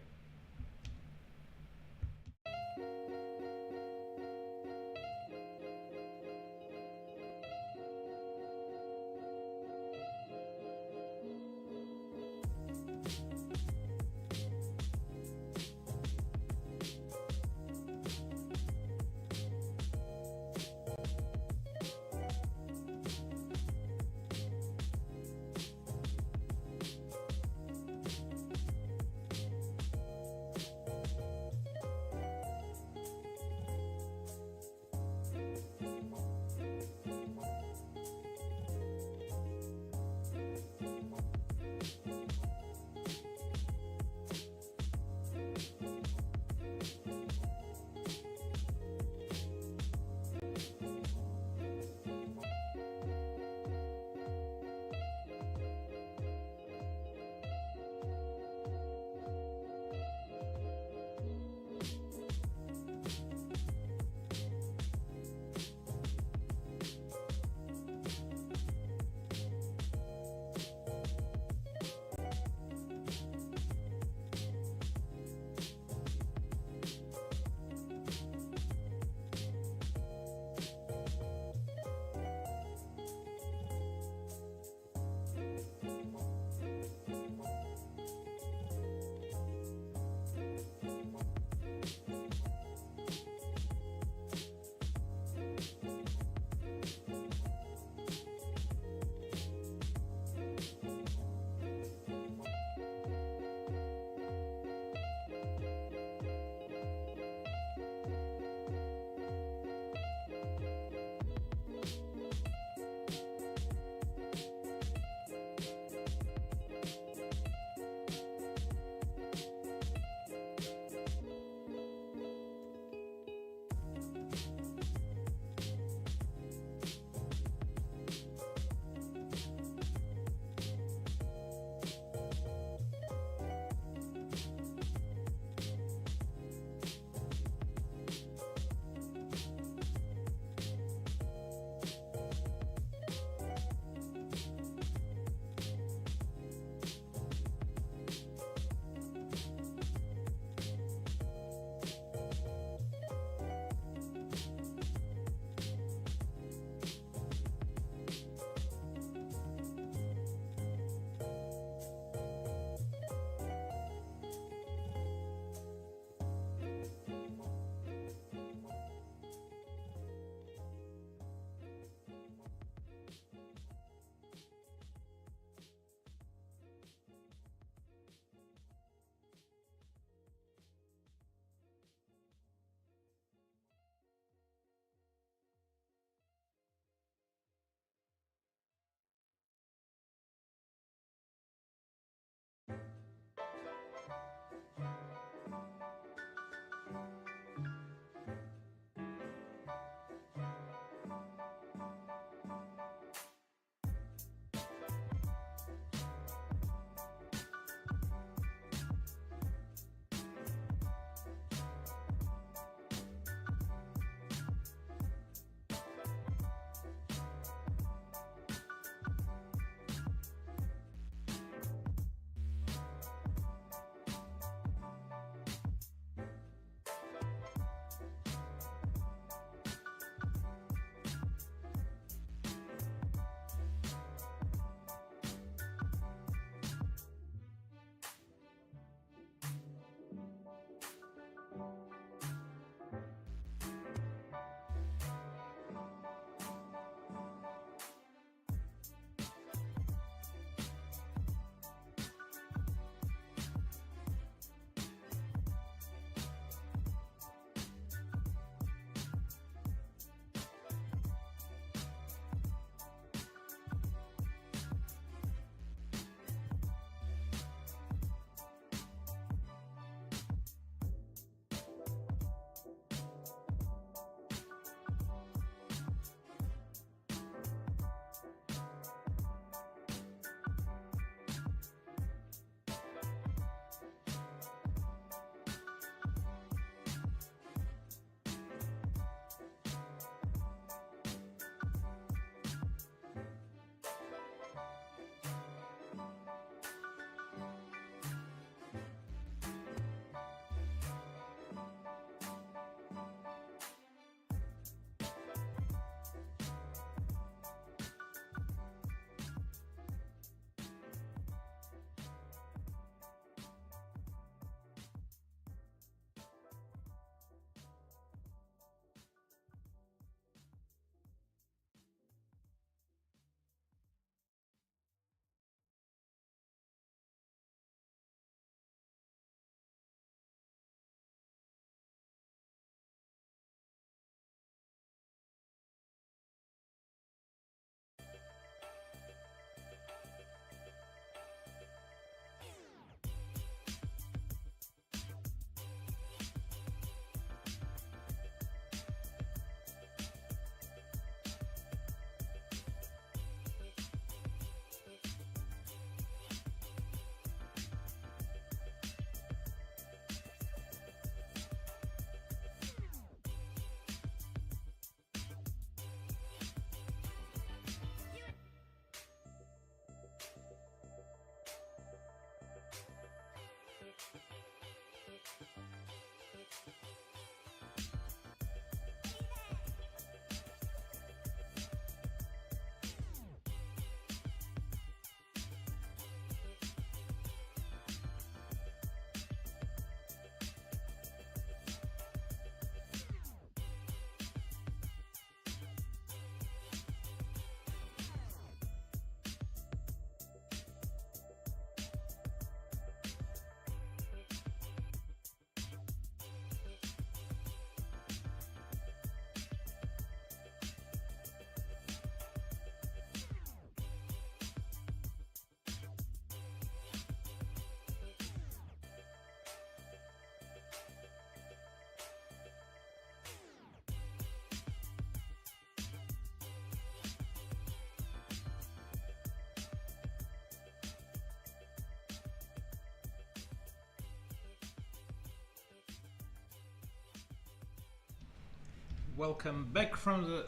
welcome back from the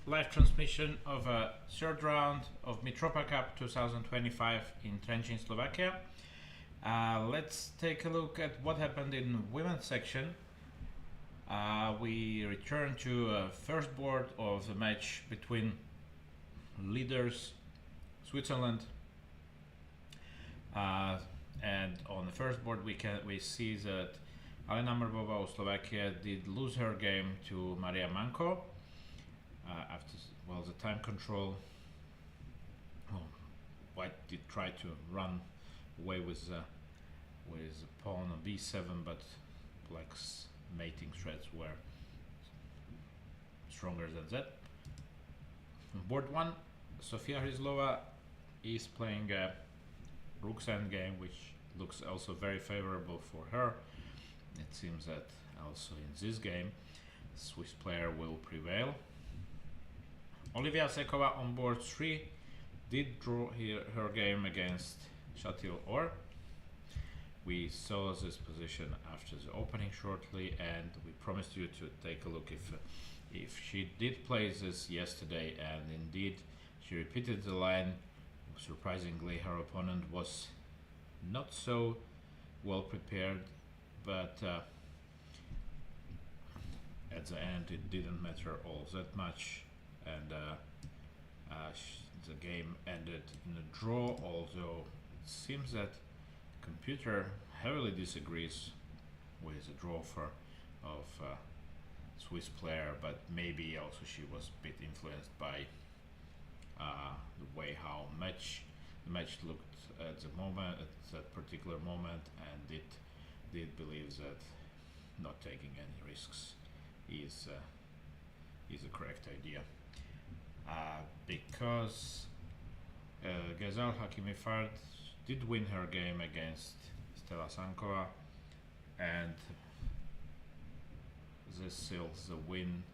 live transmission of a third round of Mitropa Cup 2025 in Trenčín, Slovakia. Let's take a look at what happened in women's section. We return to first board of the match between leaders Switzerland, and on the first board we see that Alena Mrbová of Slovakia did lose her game to Maria Manko after the time control. White did try to run away with pawn on b7, but Black's mating threats were stronger than that. On board 1, Sofia Hryzlova is playing a rook's endgame, which looks also very favorable for her. It seems that also in this game, Swiss player will prevail. Olivia Sekova on board 3 did draw her game against Shatil Or. We saw this position after the opening shortly, and we promised you to take a look if she did play this yesterday, and indeed she repeated the line. Surprisingly, her opponent was not so well prepared, but at the end it didn't matter all that much, and the game ended in a draw, although it seems that the computer heavily disagrees with the draw of Swiss player, but maybe also she was a bit influenced by the way how the match looked at the moment, at that particular moment, and did believe that not taking any risks is a correct idea, because Ghazal Hakimifard did win her game against Stella Sankova, and this seals the win,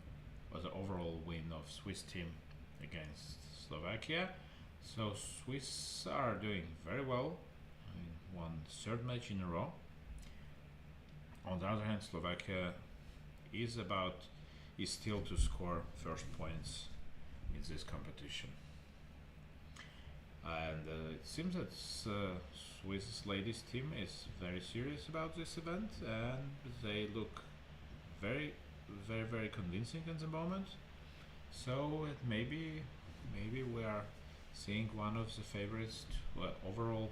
or the overall win of Swiss team against Slovakia. So Swiss are doing very well in one third match in a row. On the other hand, Slovakia is still to score first points in this competition, and it seems that Swiss ladies team is very serious about this event, and they look very, very, very convincing at the moment. So maybe we are seeing one of the favorites to, overall,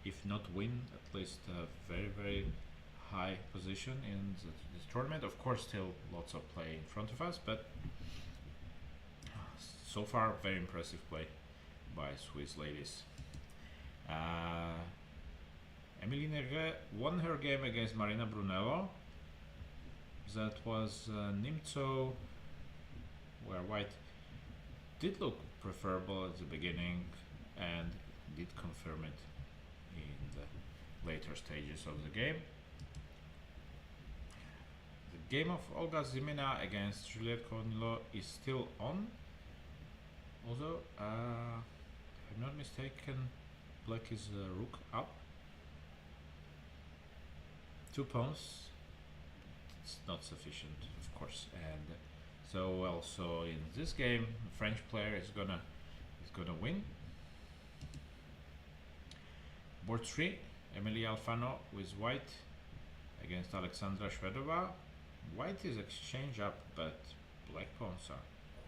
if not win, at least a very, very high position in this tournament. Of course, still lots of play in front of us, but so far very impressive play by Swiss ladies. Emilie Nerge won her game against Marina Brunello. That was Nimzo, where White did look preferable at the beginning and did confirm it in the later stages of the game. The game of Olga Zimina against Juliette Kornilo is still on, although if I'm not mistaken, Black is rook up, 2 pawns. It's not sufficient, of course, and so also in this game, the French player is gonna win. Board 3, Emilie Alfano with White against Alexandra Shvedova. White is exchange up, but Black pawns are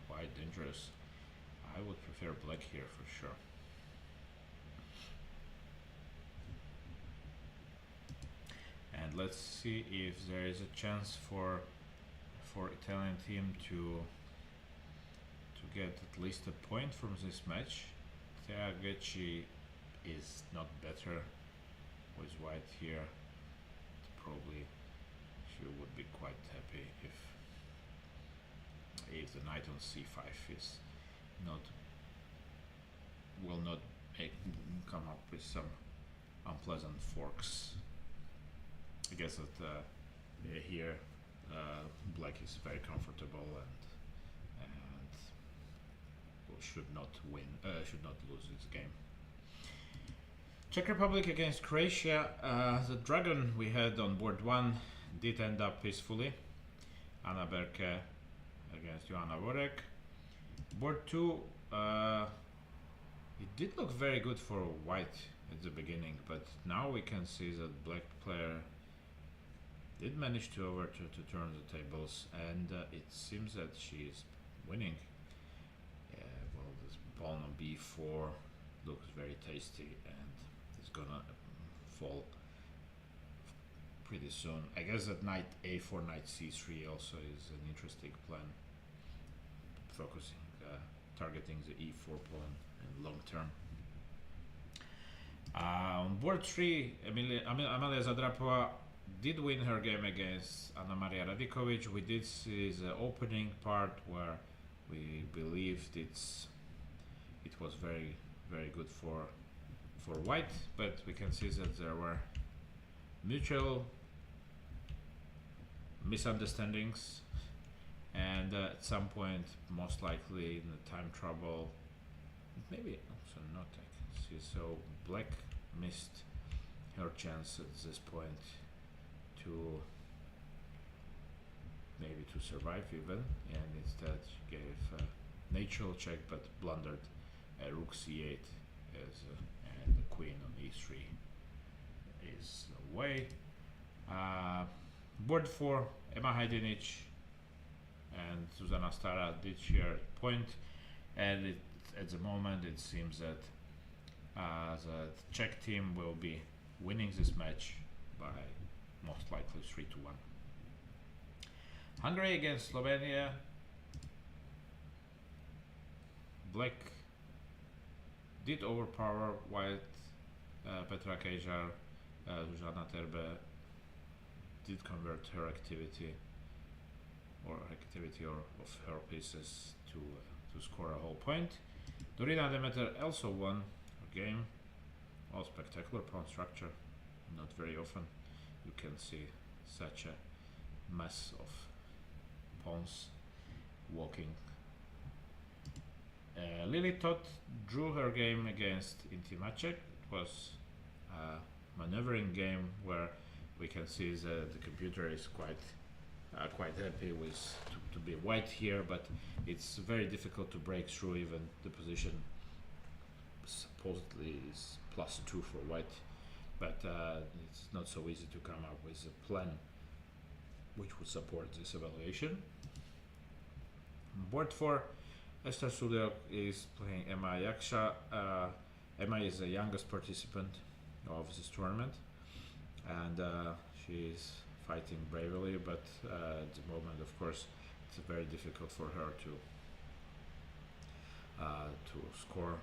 quite dangerous. I would prefer Black here for sure. And let's see if there is a chance for Italian team to get at least a point from this match. Thea Gecci is not better with White here. Probably she would be quite happy if the knight on c5 will not come up with some unpleasant forks. I guess that here Black is very comfortable and should not lose this game. Czech Republic against Croatia. The dragon we had on board 1 did end up peacefully. Anna Berke against Joanna Worek. Board 2, it did look very good for white at the beginning, but now we can see that black player did manage to turn the tables, and it seems that she is winning. Well, this pawn on b4 looks very tasty, and it's gonna fall pretty soon. I guess that knight a4, knight c3 also is an interesting plan, focusing, targeting the e4 pawn in long term. On board 3, Amalia Zadrapova did win her game against Anna Maria Radikovic. We did see the opening part where we believed it was very, very good for white, but we can see that there were mutual misunderstandings, and at some point, most likely in the time trouble, maybe also not, I can see. So black missed her chance at this point to maybe to survive even, and instead she gave a natural check but blundered rook c8 and the queen on e3 is away. Board 4, Emma Hajdinic and Zuzana Stara did share a point, and at the moment it seems that the Czech team will be winning this match by most likely 3-1. Hungary against Slovenia. Black did overpower white. Petra Kejar, Zuzana Terbe did convert her activity of her pieces to score a whole point. Dorina Demeter also won a game. Oh, spectacular pawn structure. Not very often you can see such a mass of pawns walking. Lily Todd drew her game against Inti Maček. It was a maneuvering game where we can see that the computer is quite happy with to be white here, but it's very difficult to break through. Even the position supposedly is +2 for white, but it's not so easy to come up with a plan which would support this evaluation. Board 4, Esther Suliak is playing Emma Yaksha. Emma is the youngest participant of this tournament, and she is fighting bravely, but at the moment, of course, it's very difficult for her to score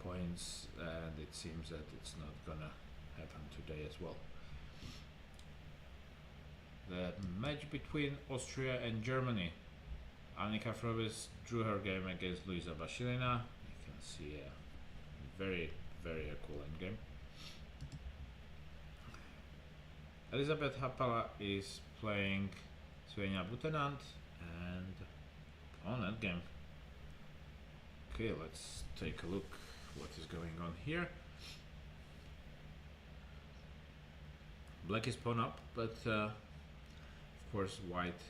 points, and it seems that it's not gonna happen today as well. The match between Austria and Germany. Annika Frobis drew her game against Luisa Bashilina. You can see a very, very cool endgame. Elizabeth Happala is playing Svenja Butenant, and on endgame. Okay, let's take a look what is going on here. Black is pawn up, but of course white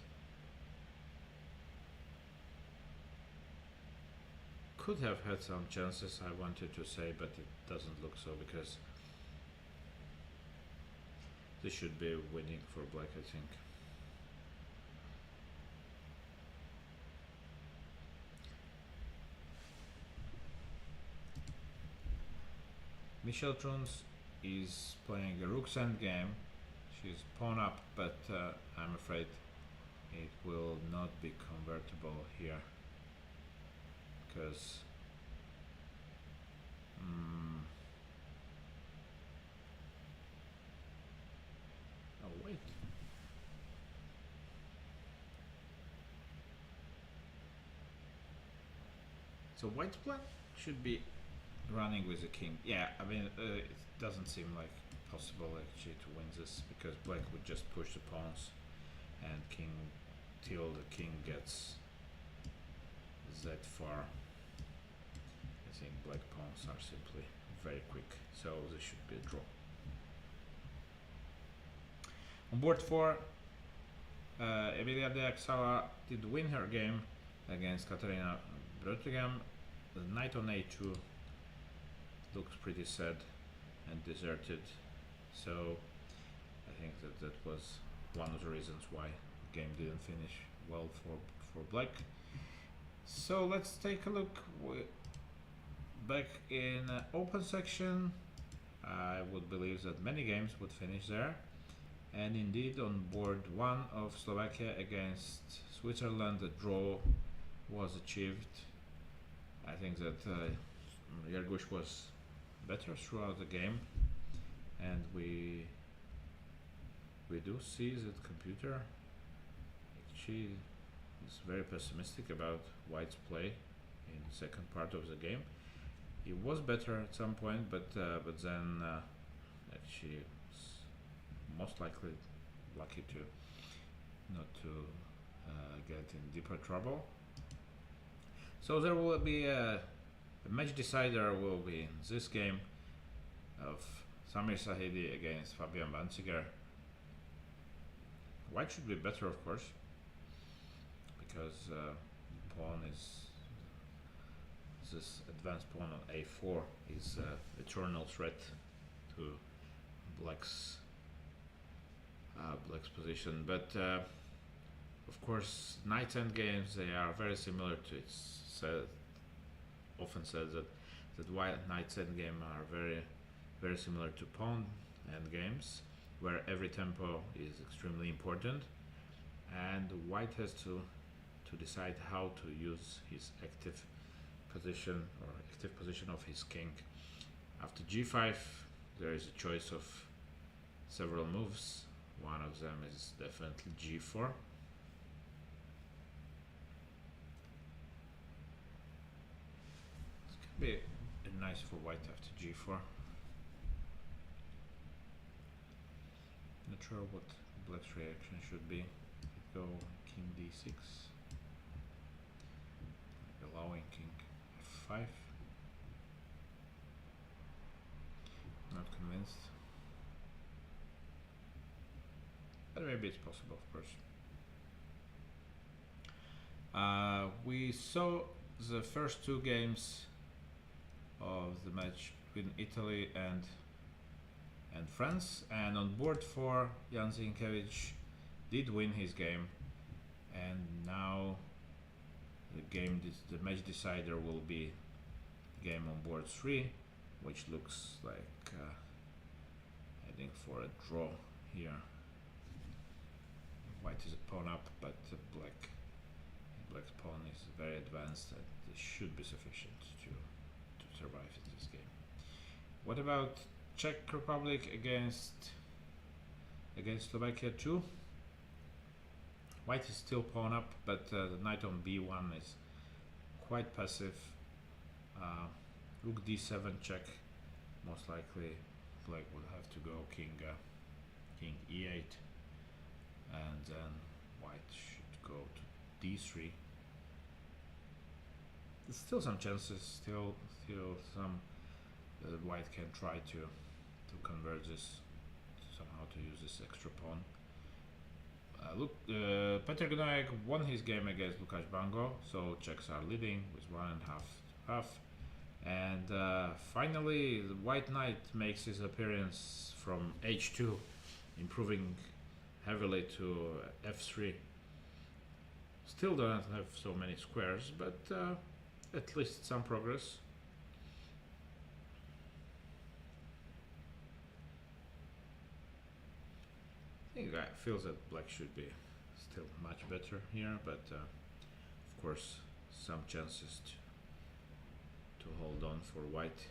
could have had some chances, I wanted to say, but it doesn't look so, because this should be winning for black, I think. Michelle Truns is playing a rook's endgame. She's pawn up, but I'm afraid it will not be convertible here, because oh wait, so white's plan should be running with the king. Yeah, I mean, it doesn't seem like possible actually to win this, because black would just push the pawns and king till the king gets that far. I think black pawns are simply very quick, so this should be a draw. On board 4, Emilia de Axala did win her game against Katarina Bröttigam. The knight on a2 looks pretty sad and deserted, so I think that was one of the reasons why the game didn't finish well for black. So let's take a look back in open section. I would believe that many games would finish there, and indeed on board 1 of Slovakia against Switzerland a draw was achieved. I think that Jergush was better throughout the game, and we do see that computer actually is very pessimistic about White's play in the second part of the game. He was better at some point, but then actually was most likely lucky to not to get in deeper trouble. So there will be a match decider will be in this game of Samir Sahidi against Fabian Banziger. White should be better, of course, because pawn is this advanced pawn on a4 is eternal threat to black's position. But of course, knight endgames, they are very similar to its often said that white knight's endgame are very similar to pawn endgames, where every tempo is extremely important, and white has to decide how to use his active position of his king. After g5 there is a choice of several moves. One of them is definitely g4. This could be nice for white after g4. Not sure what black's reaction should be. Go king d6, allowing king f5. Not convinced, but maybe it's possible, of course. We saw the first 2 games of the match between Italy and France, and on board 4 Jan Zinkiewicz did win his game, and now the match decider will be game on board 3, which looks like heading for a draw here. White is a pawn up, but black's pawn is very advanced, and this should be sufficient to survive in this game. What about Czech Republic against Slovakia 2? White is still pawn up, but the knight on b1 is quite passive. Rook d7 check, most likely black would have to go king e8, and then white should go to d3. There's still some chances, still some that white can try to convert this somehow, to use this extra pawn. Petr Gnojek won his game against Lukáš Bango, so Czechs are leading with 1.5. And finally, the white knight makes his appearance from h2, improving heavily to f3. Still don't have so many squares, but at least some progress. I think I feel that black should be still much better here, but of course some chances to hold on for white.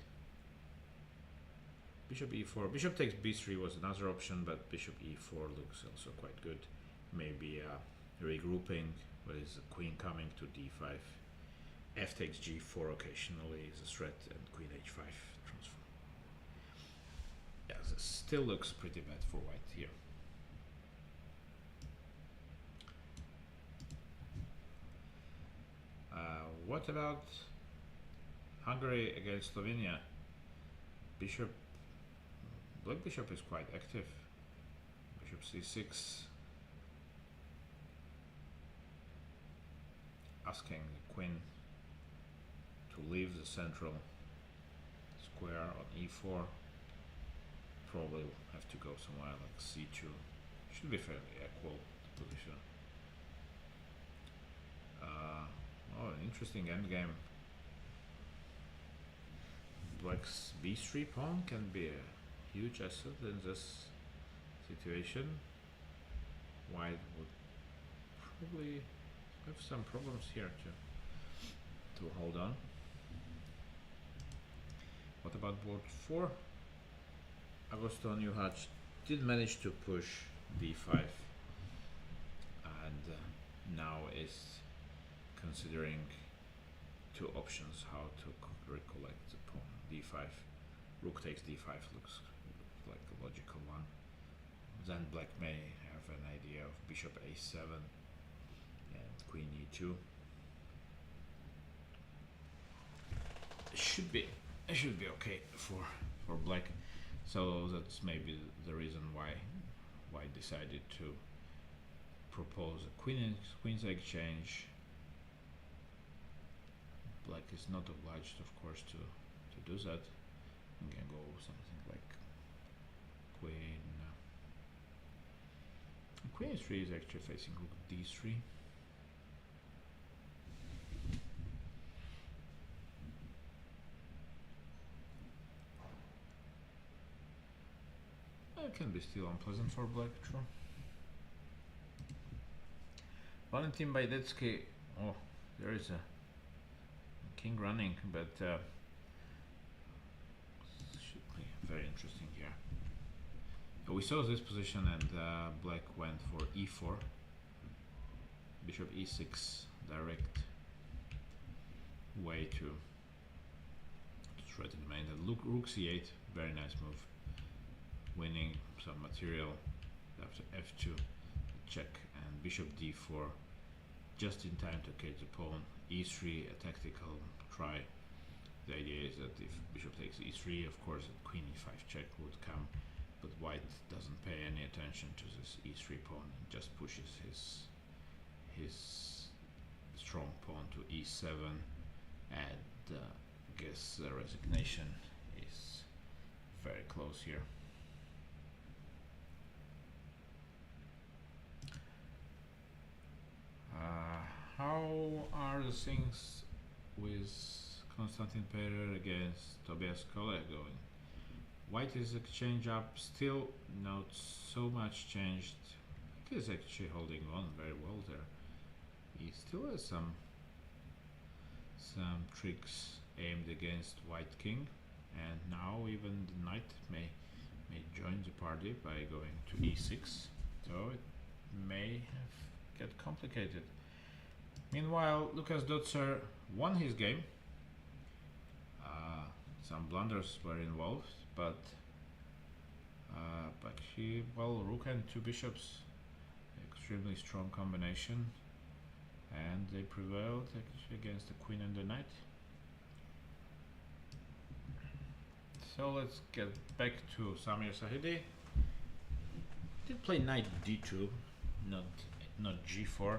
Bishop e4, bishop takes b3 was another option, but bishop e4 looks also quite good. Maybe regrouping with the queen coming to d5. F takes g4 occasionally is a threat, and queen h5 transfer. Yeah, this still looks pretty bad for white here. What about Hungary against Slovenia? Black bishop is quite active. Bishop c6. asking the queen to leave the central square on e4. Probably will have to go somewhere like c2. Should be fairly equal position. Oh, an interesting endgame. Black's b3 pawn can be a huge asset in this situation. White would probably have some problems here to hold on. What about board 4? Augusto Newhatch did manage to push d5 and now is considering two options how to recollect the pawn. d5, rook takes d5 looks like a logical one. Then black may have an idea of bishop a7 and queen e2. It should be okay for black. So that's maybe the reason why White decided to propose a queen's exchange. Black is not obliged, of course, to do that. You can go something like queen. Queen e3 is actually facing rook d3. It can be still unpleasant for black, true. Valentin Baidetsky, oh, there is a king running, but should be very interesting here. We saw this position and black went for e4, bishop e6, direct way to threaten the main. Rook c8, very nice move. Winning some material after f2, check, and bishop d4 just in time to catch the pawn. e3, a tactical try. The idea is that if bishop takes e3, of course queen e5 check would come, but white doesn't pay any attention to this e3 pawn and just pushes his strong pawn to e7, and I guess the resignation is very close here. How are the things with Konstantin Perer against Tobias Kolle going? White is exchange up, still not so much changed. He is actually holding on very well there. He still has some tricks aimed against White King, and now even the knight may join the party by going to e6. So it may get complicated. Meanwhile, Lukas Dotzer won his game. Some blunders were involved, but actually, well, rook and two bishops, extremely strong combination, and they prevailed actually against the queen and the knight. So let's get back to Samir Sahidi. Did play knight d2, not g4,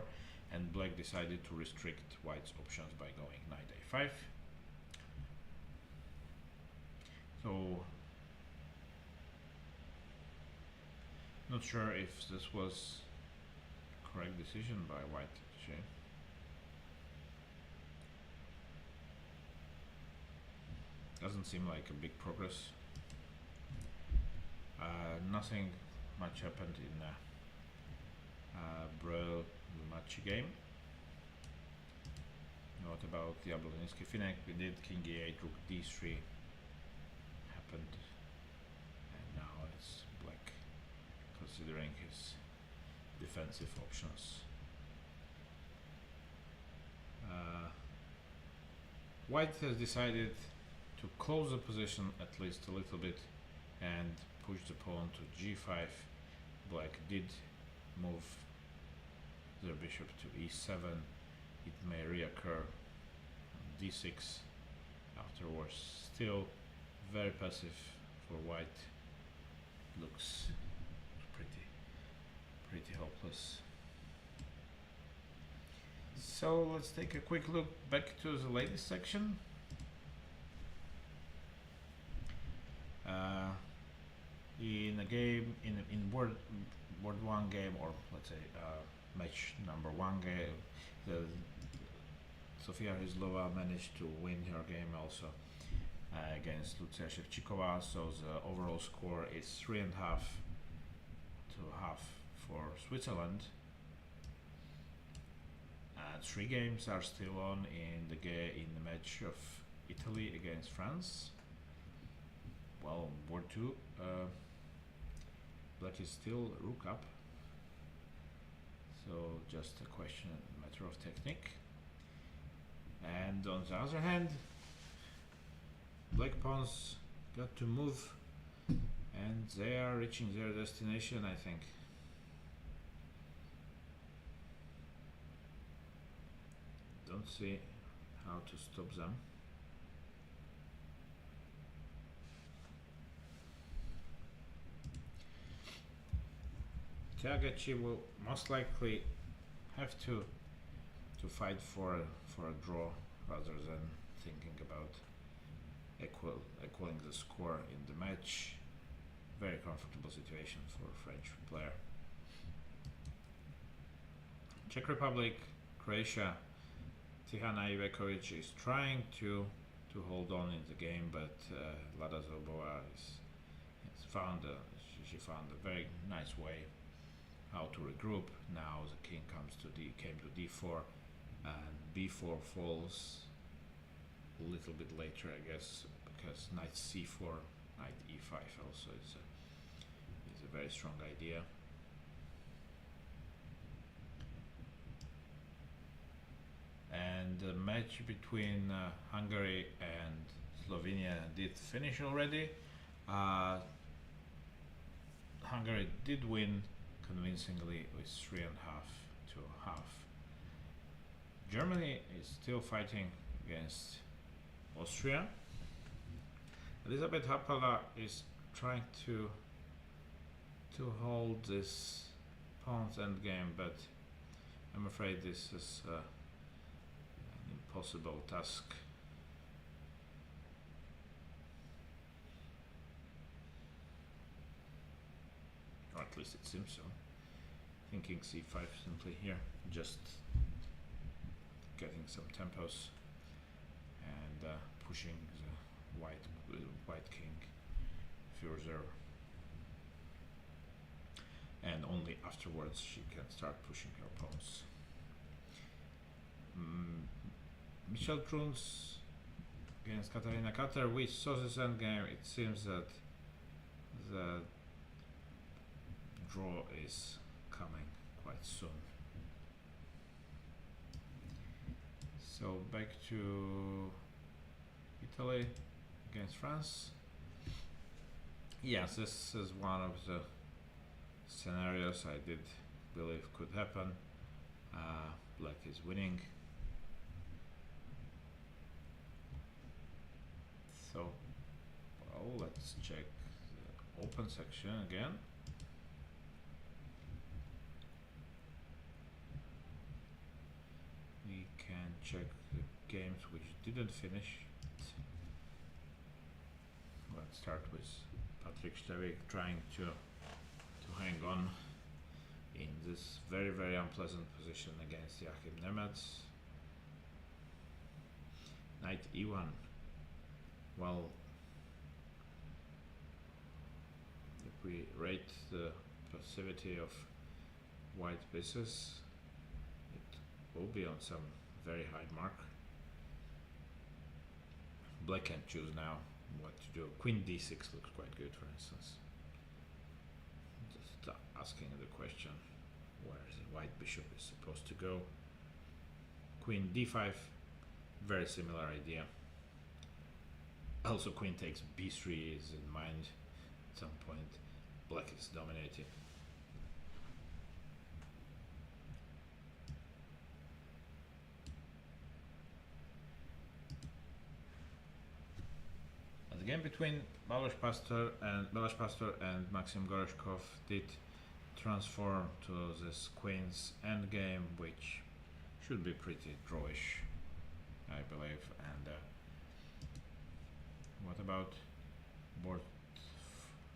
and black decided to restrict white's options by going knight a5. So not sure if this was correct decision by white actually. Doesn't seem like a big progress. Nothing much happened in Bro match game. What about the Jablonski Finek? We did king e8, rook d3 happened, and now it's black considering his defensive options. White has decided to close the position at least a little bit and push the pawn to g5. Black did move the bishop to e7. It may reoccur on d6 afterwards. Still very passive for white. Looks pretty hopeless. So let's take a quick look back to the latest section. In a game, in board one game, or let's say match number one game, Sofia Rizlova managed to win her game also against Lucia Shevchikova. So the overall score is 3.5 to half for Switzerland. 3 games are still on in the match of Italy against France. Well, board 2, Black is still rook up, so just a question, a matter of technique. And on the other hand, Black pawns got to move, and they are reaching their destination, I think. Don't see how to stop them. Tiagachi will most likely have to fight for a draw rather than thinking about equaling the score in the match. Very comfortable situation for a French player. Czech Republic, Croatia. Tihana Ivekovic is trying to hold on in the game, but Lada Zoboa she found a very nice way how to regroup. Now the king came to d4, and b4 falls a little bit later, I guess, because knight c4, knight e5 also is a very strong idea. And the match between Hungary and Slovenia did finish already. Hungary did win convincingly with 3.5 to half. Germany is still fighting against Austria. Elisabeth Happala is trying to hold this pawn's endgame, but I'm afraid this is an impossible task. Or at least it seems so. Thinking c5 simply here, just getting some tempos and pushing the white king further, and only afterwards she can start pushing her pawns. Michel Truns against Katarina Katar. We saw this endgame. It seems that the draw is coming quite soon. So back to Italy against France. Yes, this is one of the scenarios I did believe could happen. Black is winning. So, well, let's check the open section again. We can check the games which didn't finish. Let's start with Patrick Stevik trying to hang on in this very, very unpleasant position against Joachim Nemeth. Knight e1. Well, if we rate the passivity of white pieces, it will be on some very high mark. Black can choose now what to do. Queen d6 looks quite good, for instance. Just asking the question where the white bishop is supposed to go. Queen d5, very similar idea. Also queen takes b3 is in mind at some point. Black is dominating. The game between Balázs Pastor and Maxim Goroshkov did transform to this queen's endgame, which should be pretty drawish, I believe. And what about board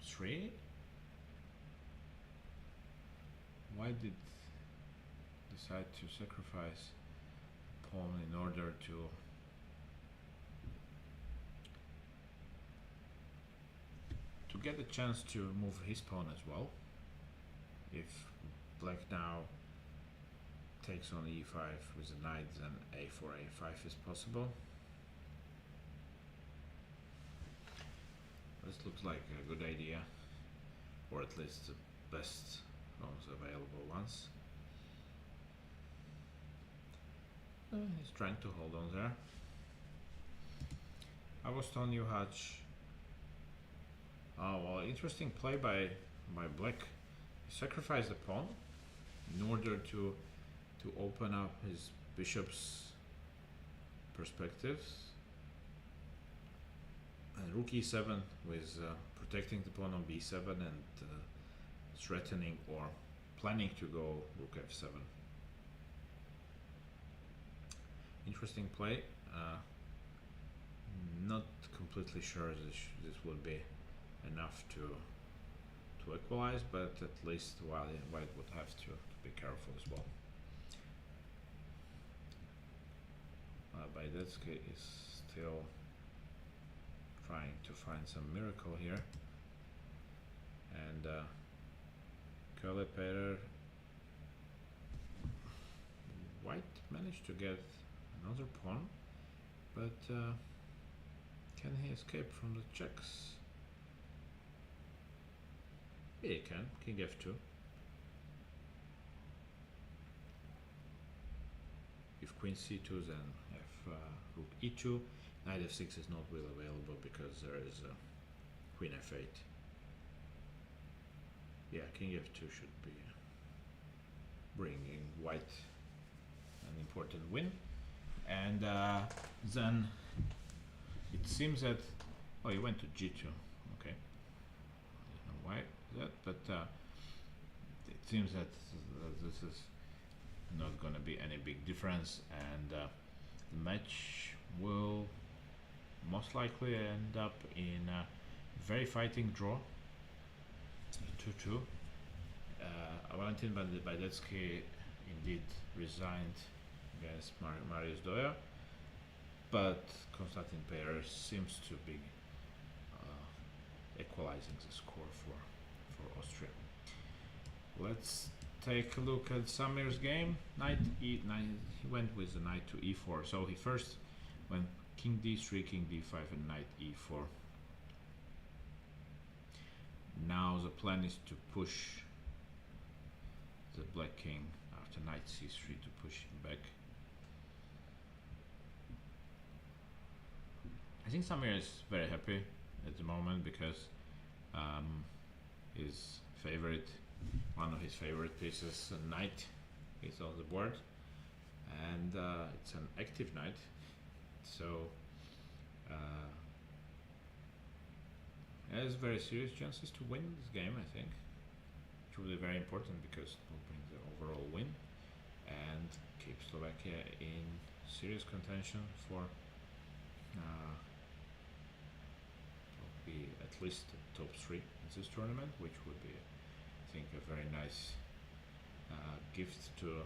3? Why did decide to sacrifice pawn in order to get a chance to move his pawn as well? If black now takes on e5 with a knight, then a4, a5 is possible. This looks like a good idea, or at least the best of the available ones. He's trying to hold on there. I was telling you, Hutch. Oh well, interesting play by black. He sacrificed the pawn in order to open up his bishop's perspectives. And rook e7 with protecting the pawn on b7 and threatening or planning to go rook f7. Interesting play. Not completely sure this will be enough to equalize, but at least white would have to be careful as well. Baidetsky is still trying to find some miracle here, and Köhler-Peter, white managed to get another pawn, but can he escape from the checks? Yeah, he can. King f2. If queen c2, then rook e2. Knight f6 is not really available because there is queen f8. Yeah, king f2 should be bringing white an important win. And then it seems that, oh, he went to g2. Okay, I don't know why that, but it seems that this is not going to be any big difference, and the match will most likely end up in a very fighting draw, 2-2. Valentin Baidetsky indeed resigned against Marius Doya, but Konstantin Peyer seems to be equalizing the score for Austria. Let's take a look at Samir's game. Knight e9. He went with the knight to e4. So he first went king d3, king d5, and knight e4. Now the plan is to push the black king after knight c3 to push him back. I think Samir is very happy at the moment because his favorite, one of his favorite pieces, a knight, is on the board, and it's an active knight, so he has very serious chances to win this game. I think it will be very important because it will bring the overall win and keep Slovakia in serious contention for be at least top 3 in this tournament, which would be, I think, a very nice gift to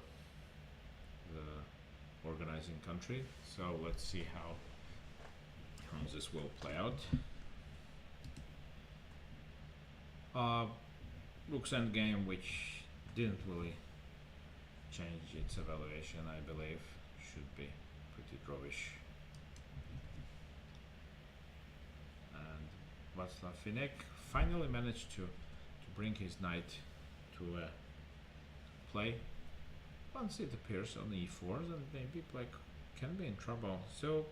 the organizing country. So let's see how this will play out. Rook's endgame, which didn't really change its evaluation, I believe, should be pretty drawish. Václav Finek finally managed to bring his knight to play. Once it appears on e4, then maybe black can be in trouble. So,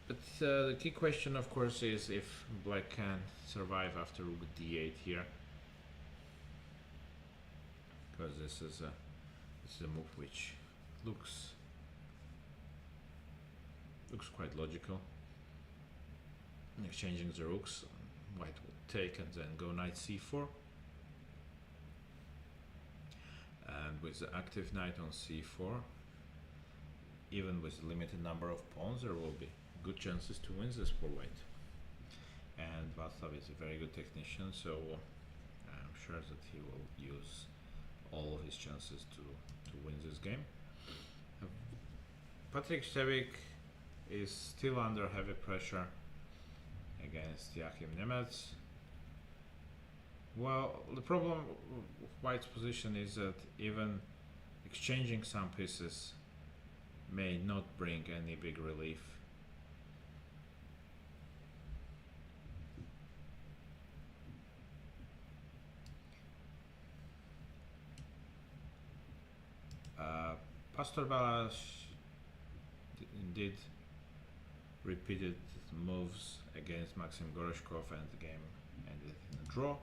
but the key question, of course, is if black can survive after rook d8 here, because this is a move which looks quite logical. Exchanging the rooks, white would take and then go knight c4. And with the active knight on c4, even with a limited number of pawns, there will be good chances to win this for white. And Václav is a very good technician, so I'm sure that he will use all of his chances to win this game. Patrik Stevik is still under heavy pressure against Joachim Nemec. Well, the problem with White's position is that even exchanging some pieces may not bring any big relief. Pastor Balázs did repeated moves against Maxim Goroshkov, and the game ended in a draw.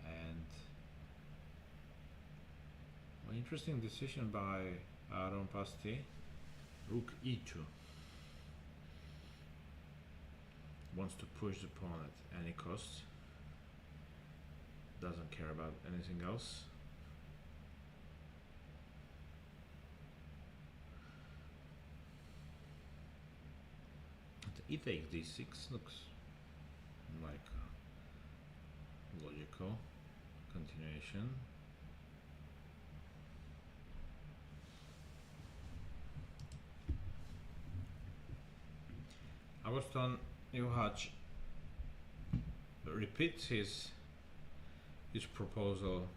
And an interesting decision by Aaron Pasti. Rook e2. Wants to push the pawn at any cost. Doesn't care about anything else. E takes d6 looks like a logical continuation. Agoston Juhaj repeats his proposal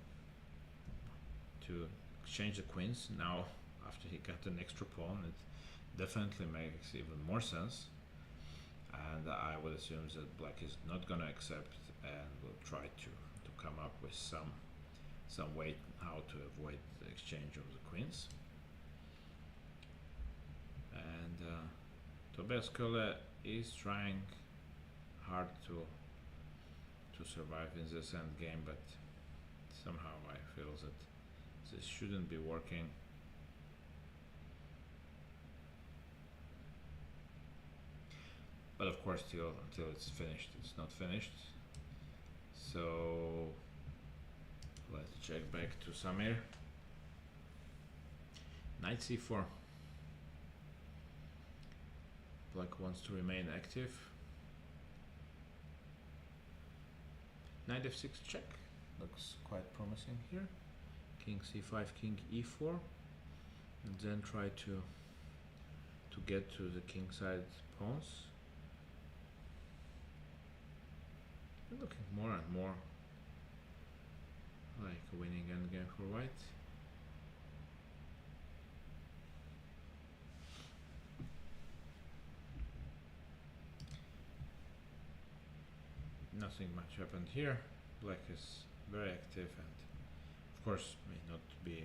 to exchange the queens. Now, after he got an extra pawn, it definitely makes even more sense. And I would assume that black is not going to accept and will try to come up with some way how to avoid the exchange of the queens. And Tobias Köhler is trying hard to survive in this end game, but somehow I feel that this shouldn't be working. But of course, until it's finished, it's not finished. So let's check back to Samir. Knight c4. Black wants to remain active. Knight f6 check. Looks quite promising here. King c5, king e4. And then try to get to the king side pawns. Looking more and more like a winning endgame for white. Nothing much happened here. Black is very active and of course may not be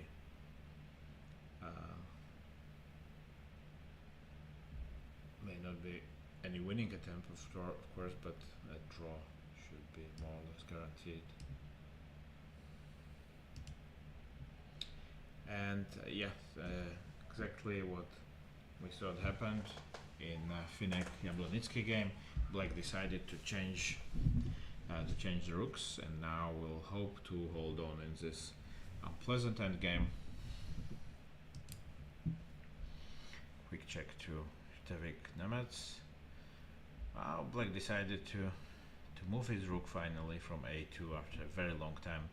any winning attempt of course, but a draw should be more or less guaranteed. And exactly what we thought happened in Finek Jablonitsky game. Black decided to change the rooks, and now we'll hope to hold on in this unpleasant endgame. Quick check to Stevik Nemec. Wow, Black decided to move his rook finally from a2 after a very long time.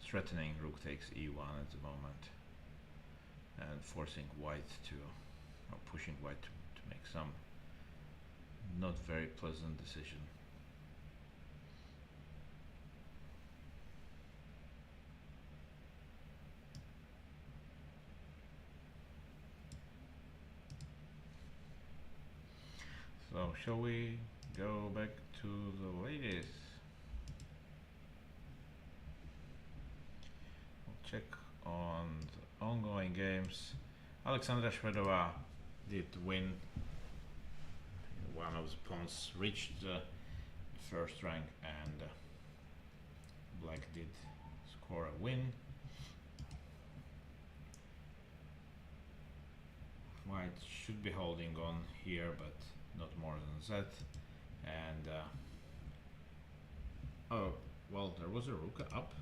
Threatening rook takes e1 at the moment, and forcing white or pushing white to make some not very pleasant decision. So shall we go back to the ladies? We'll check on the ongoing games. Alexandra Shvedova did win. One of the pawns reached the first rank, and Black did score a win. White should be holding on here, but not more than that. And oh well, there was a rook up,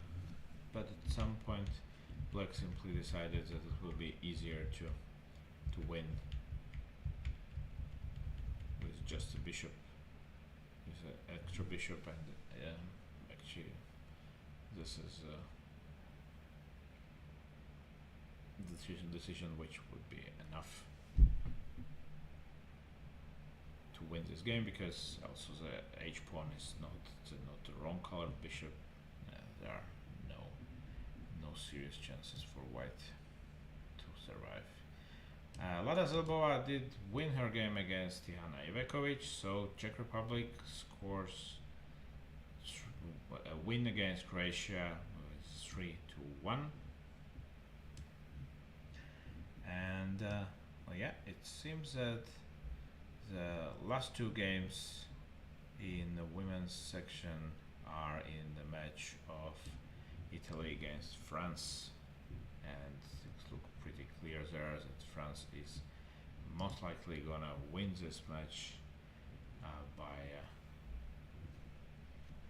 but at some point black simply decided that it will be easier to win with just a bishop, with an extra bishop, and actually this is a decision which would be enough to win this game, because also the h pawn is not the wrong colored bishop. There are no serious chances for white to survive. Lada Zelbova did win her game against Tihana Ivekovic, so Czech Republic scores a win against Croatia with 3-1. And well, yeah, it seems that the last two games in the women's section are in the match of Italy against France, and things look pretty clear there that France is most likely gonna win this match by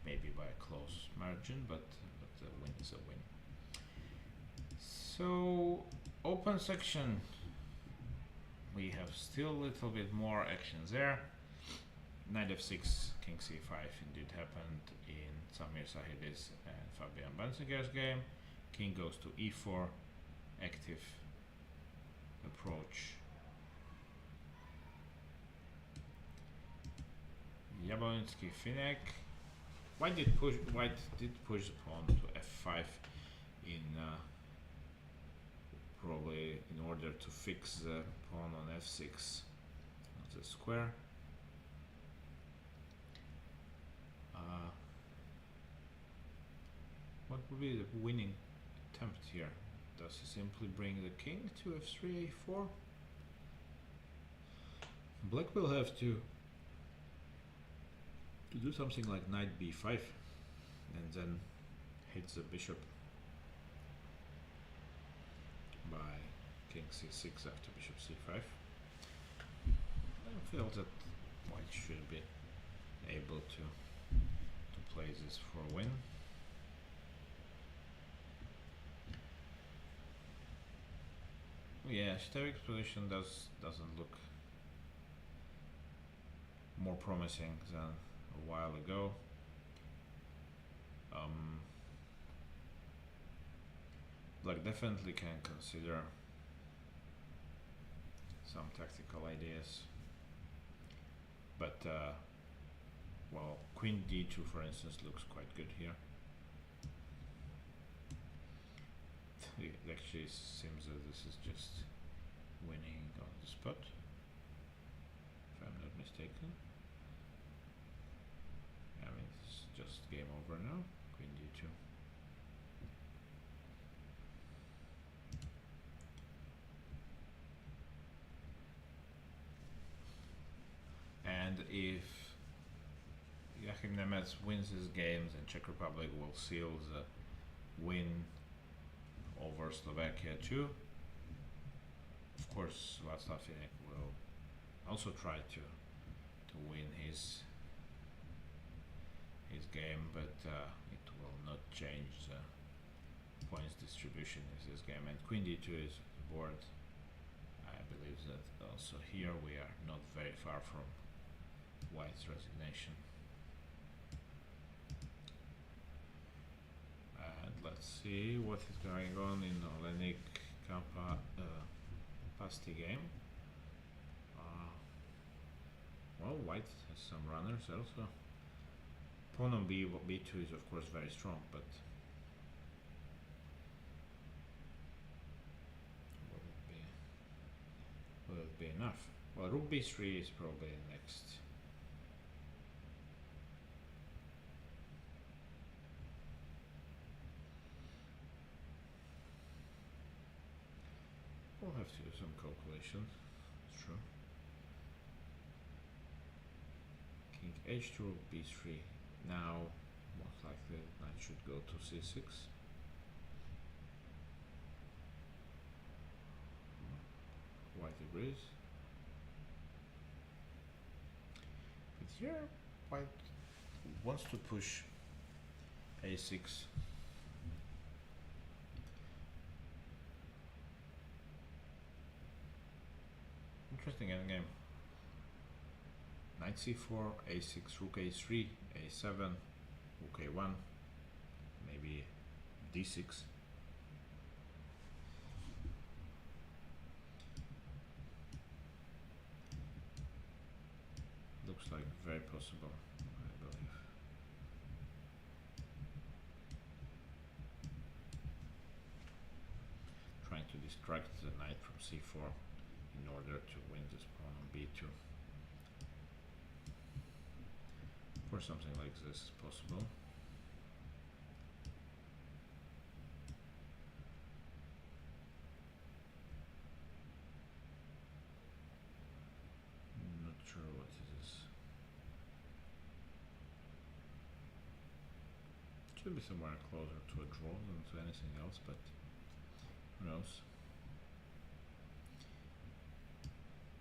maybe by a close margin, but the win is a win. So open section, we have still a little bit more action there. Knight f6, king c5 indeed happened in Samir Sahidis and Fabian Banziger's game. King goes to e4, active approach. Jablonski Finek. White did push the pawn to f5 in probably in order to fix the pawn on f6 of the square. What would be the winning attempt here? Does he simply bring the king to f3, a4? Black will have to do something like knight b5 and then hit the bishop by king c6 after bishop c5. I feel that white should be able to play this for a win. Yeah, Stevik's position doesn't look more promising than a while ago. Black definitely can consider some tactical ideas, but well, queen d2 for instance looks quite good here. It actually seems that this is just winning on the spot, if I'm not mistaken. I mean, it's just game over now. Queen d2. And if Joachim Nemeth wins his games, then Czech Republic will seal the win over Slovakia too. Of course, Václav Finek will also try to win his game, but it will not change the points distribution in this game. And queen d2 is the board. I believe that also here we are not very far from white's resignation. And let's see what is going on in Olenik Pasti game. Well, white has some runners also. Pawn on b2 is of course very strong, but will it be enough? Well, rook b3 is probably next. We'll have to do some calculation, it's true. King h2, rook b3. Now, most likely knight should go to c6. White agrees. But here, white wants to push a6 Interesting endgame. Knight c4, a6, rook a3, a7, rook a1, maybe d6. Looks like very possible, I believe. Trying to distract the knight from c4 in order to win this pawn on b2. Or something like this is possible. Not sure what it is. Should be somewhere closer to a draw than to anything else, but who knows.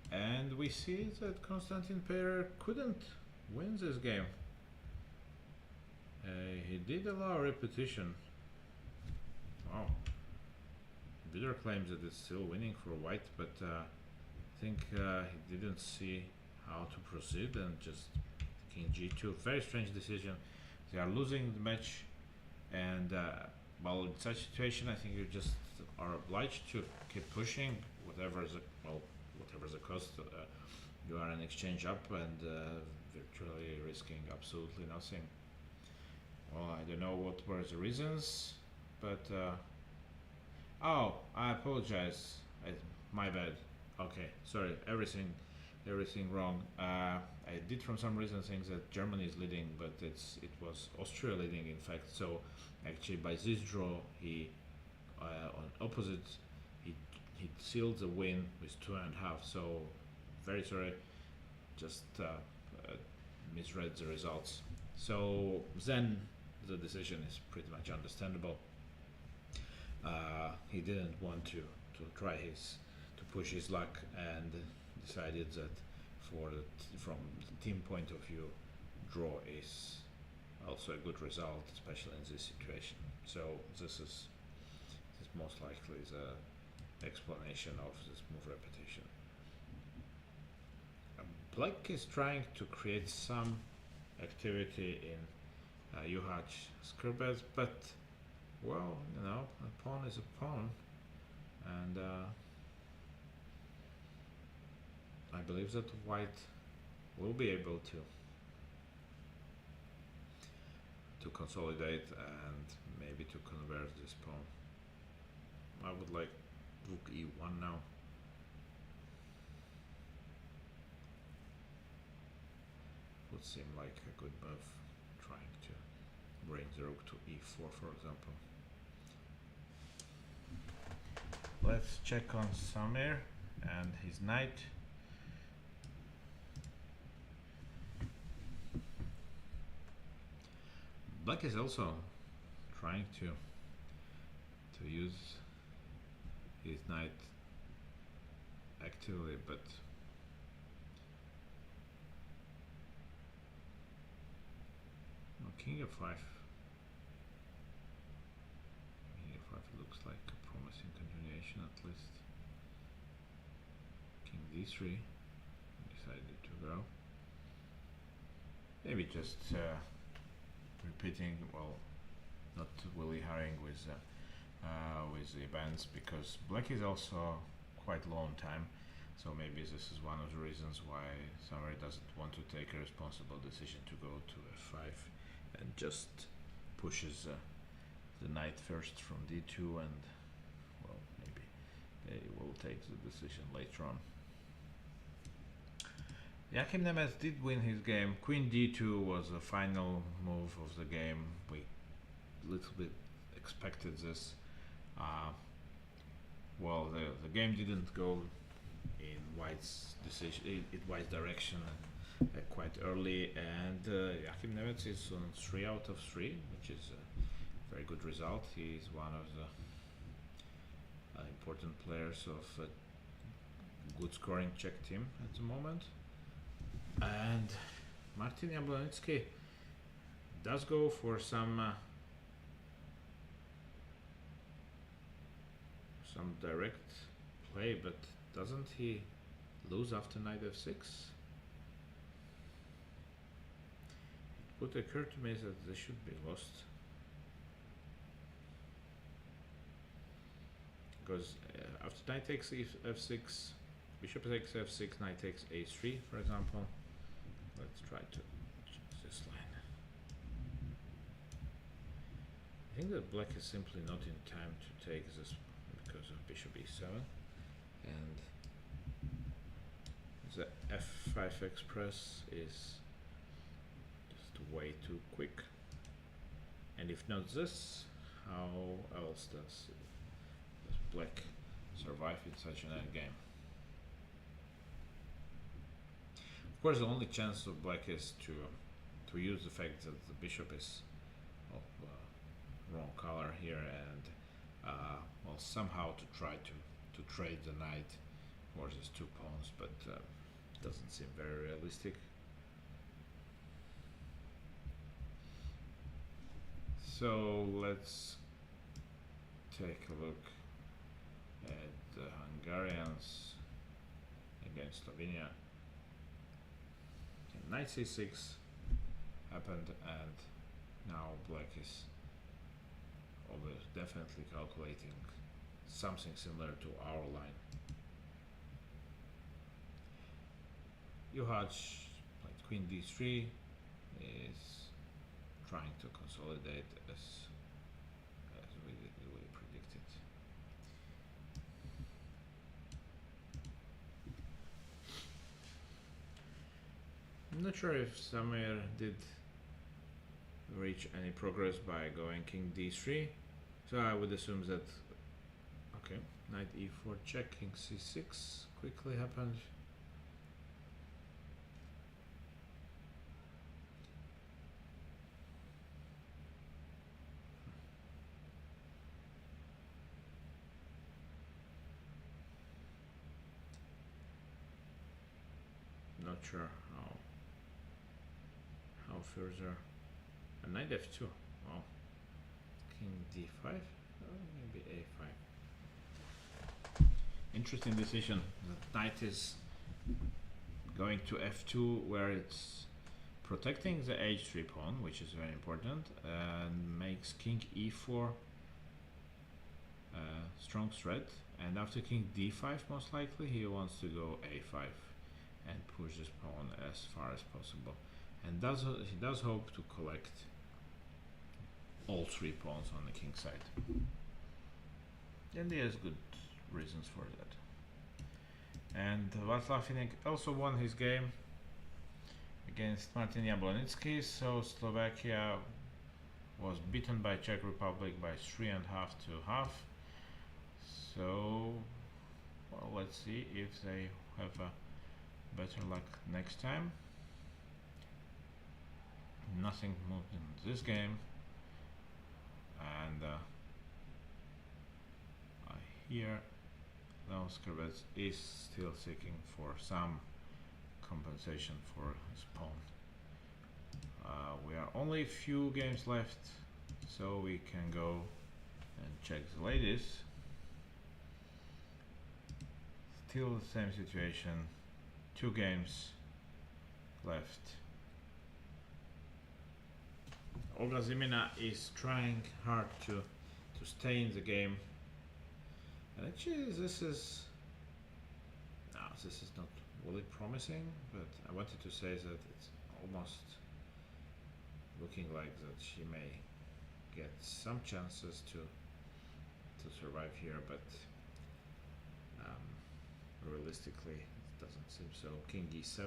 And we see that Konstantin Perer couldn't win this game. He did allow repetition. Wow. Bidder claims that it's still winning for white, but I think he didn't see how to proceed and just king g2. Very strange decision. They are losing the match, and well, in such situation, I think you just are obliged to keep pushing, whatever the cost. You are an exchange up and virtually risking absolutely nothing. Well, I don't know what were the reasons, but oh, I apologize. My bad. Okay, sorry. Everything wrong. I did from some reason think that Germany is leading, but it was Austria leading in fact. So actually, by this draw, he on opposite, he sealed the win with 2.5. So very sorry, just misread the results. So then the decision is pretty much understandable. He didn't want to try to push his luck, and decided that from the team point of view, draw is also a good result, especially in this situation. So this is most likely the explanation of this move repetition. Black is trying to create some activity in Juhaj Skrbets, but well, you know, a pawn is a pawn, and I believe that white will be able to consolidate and maybe to convert this pawn. I would like rook e1 now. Would seem like a good move, trying to bring the rook to e4, for example. Let's check on Samir and his knight. Black is also trying to use his knight actively, but king f5. King f5 looks like a promising continuation at least. King d3 decided to go. Maybe just repeating, well, not really hurrying with the events, because black is also quite low on time. So maybe this is one of the reasons why Samir doesn't want to take a responsible decision to go to f5 and just pushes the knight first from d2, and well, maybe they will take the decision later on. Joachim Nemeth did win his game. Queen d2 was the final move of the game. We little bit expected this. Well, the game didn't go in white's decision, in white's direction quite early, and Joachim Nemeth is on 3 out of 3, which is a very good result. He is one of the important players of a good scoring Czech team at the moment. And Martin Jablonitsky does go for some direct play, but doesn't he lose after knight f6. It would occur to me that they should be lost, because after knight takes f6, bishop takes f6, knight takes a3, for example. Let's try to choose this line. I think that black is simply not in time to take this because of bishop e7, and the f5 express is just way too quick. And if not this, how else does black survive in such an endgame? Of course, the only chance of black is to use the fact that the bishop is of wrong color here, and well, somehow to try to trade the knight for these two pawns, but doesn't seem very realistic. So let's take a look at the Hungarians against Slovenia. Knight c6 happened, and now black is definitely calculating something similar to our line. Juhaj played queen d3, is trying to consolidate as we predicted. I'm not sure if Samir did reach any progress by going king d3, so I would assume that, okay, knight e4 check, king c6 quickly happened. Not sure how further. A knight f2. Wow. King d5. Maybe a5. Interesting decision. The knight is going to f2, where it's protecting the h3 pawn, which is very important, and makes king e4 strong threat. And after king d5, most likely he wants to go a5 and push this pawn as far as possible, and he does hope to collect all three pawns on the king side, and he has good reasons for that. And Václav Finek also won his game against Martin Jablonitsky, so Slovakia was beaten by Czech Republic by 3.5 to half. So, well, let's see if they have a better luck next time. Nothing moved in this game, and I hear Leon is still seeking for some compensation for his pawn. We are only a few games left, so we can go and check the ladies. Still the same situation. 2 games left. Olga Zimina is trying hard to stay in the game, and actually this is not really promising, but I wanted to say that it's almost looking like that she may get some chances to survive here, but realistically it doesn't seem so. King e7.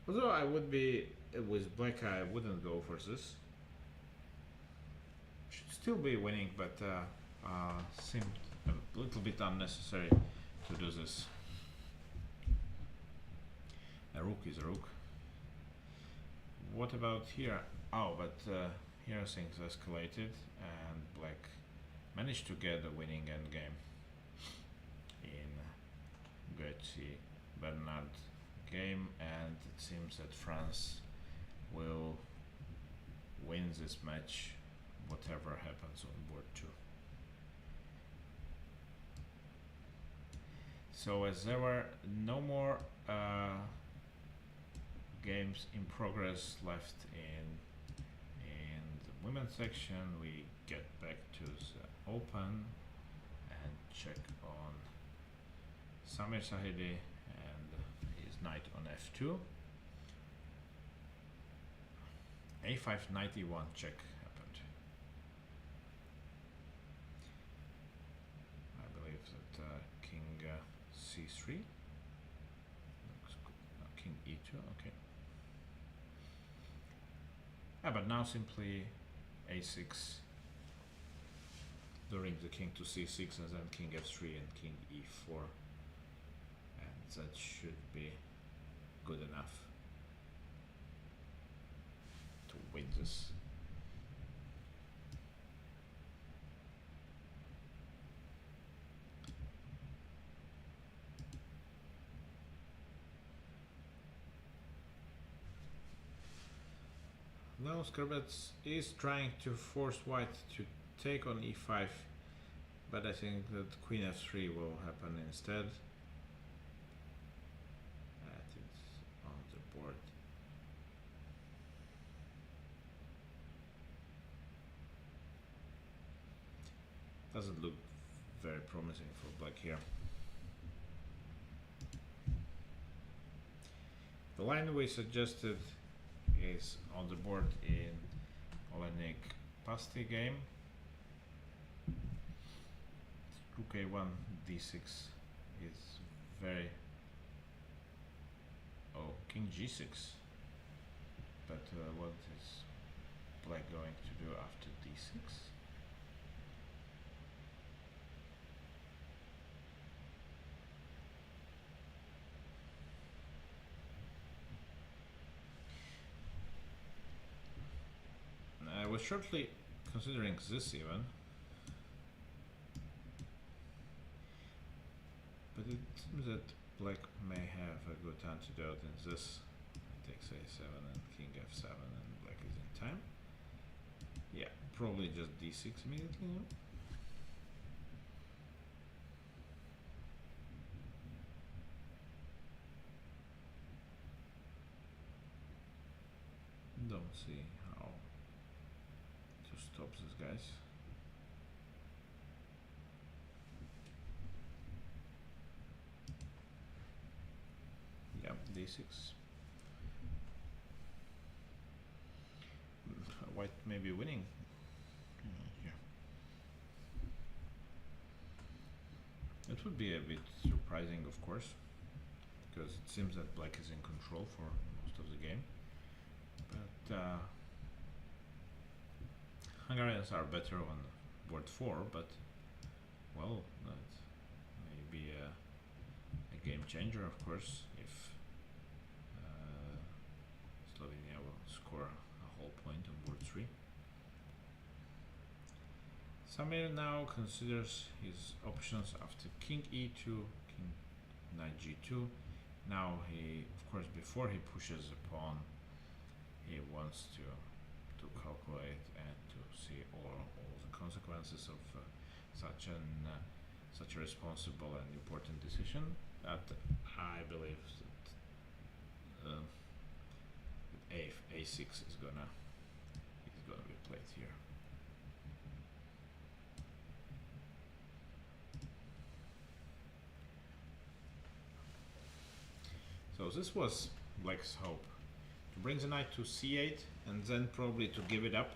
Although I would be with black, I wouldn't go for this. Should still be winning, but seemed a little bit unnecessary to do this. A rook is a rook. What about here? Oh, but here things escalated, and black managed to get a winning endgame in Götze Bernard game, and it seems that France will win this match whatever happens on board 2. So as there were no more games in progress left in the women's section, we get back to the open and check on Samir Sahidi and his knight on f2. a5 knight e1 check happened. I believe that king c3 looks good. No, king e2, okay. But now simply a6, luring the king to c6 and then king f3 and king e4, and that should be good enough to win this. Now Skarbets is trying to force white to take on e5, but I think that queen f3 will happen instead. That is on the board. Doesn't look very promising for black here. The line we suggested is on the board in Olenik Pasti game. Rook a1 d6 is very... oh, king g6. But what is black going to do after d6? I was shortly considering this even, but it seems that black may have a good antidote in this. It takes a7 and king f7 and black is in time. Yeah, probably just d6 immediately, no? Don't see how to stop these guys. Yeah, d6. White may be winning. Yeah. It would be a bit surprising, of course, because it seems that black is in control for most of the game. But Hungarians are better on board 4, but well, that may be a game changer, of course, if Slovenia will score a whole point on board 3. Samir now considers his options after king e2, king knight g2. Now he, of course, before he pushes a pawn, he wants to calculate and to see all the consequences of such a responsible and important decision. That I believe that a6 is gonna be played here. So this was black's hope, to bring the knight to c8 and then probably to give it up.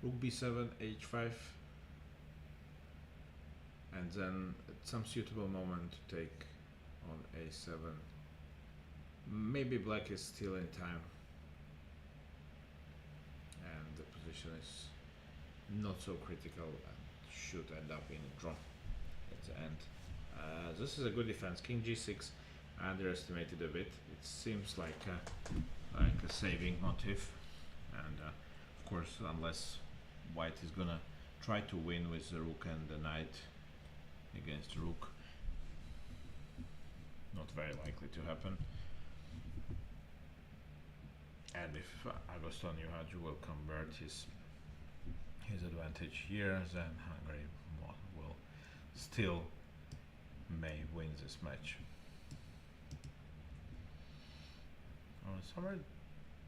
Rook b7, h5, and then at some suitable moment to take on a7. Maybe black is still in time and the position is not so critical and should end up in a draw at the end. This is a good defense. King g6, I underestimated a bit. It seems like a saving motif, and of course, unless white is gonna try to win with the rook and the knight against the rook, not very likely to happen. And if Agoston Juhaju will convert his his advantage here, then Hungary will still may win this match. Sommer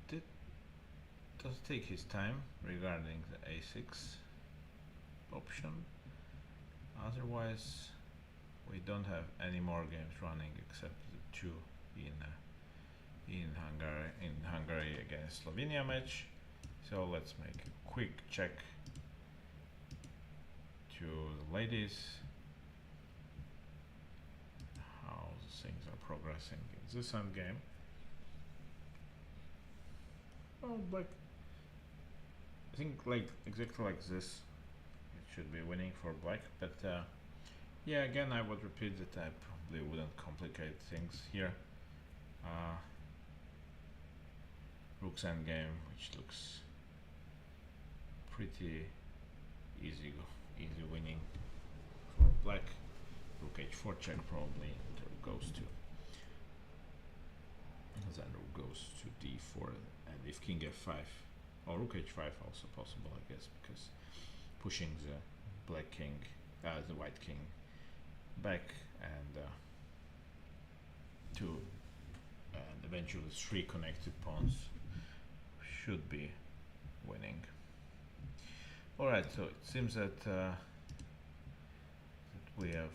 does take his time regarding the a6 option. Otherwise, we don't have any more games running except the two in Hungary against Slovenia match. So let's make a quick check to the ladies how things are progressing in this end game. Well, like I think like exactly like this, it should be winning for black. But yeah, again, I would repeat that I probably wouldn't complicate things here. Rook's endgame, which looks pretty easy winning for black. Rook h4 check probably. The rook goes to. Then rook goes to d4, and if king f5, or rook h5 also possible, I guess, because pushing the black king, the white king back, and two, and eventually three connected pawns should be winning. Alright, so it seems that we have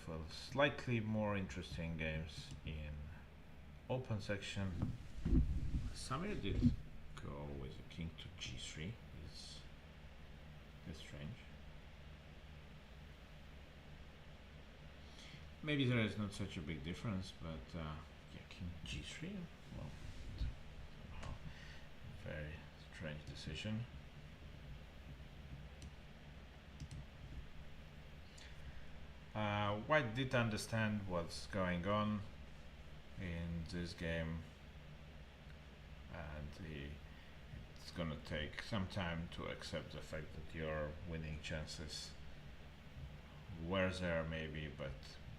slightly more interesting games in open section. Samir did go with a king to g3. It's strange. Maybe there is not such a big difference, but yeah, king g3. Well, somehow very strange decision. White did understand what's going on in this game, and it's gonna take some time to accept the fact that your winning chances were there maybe, but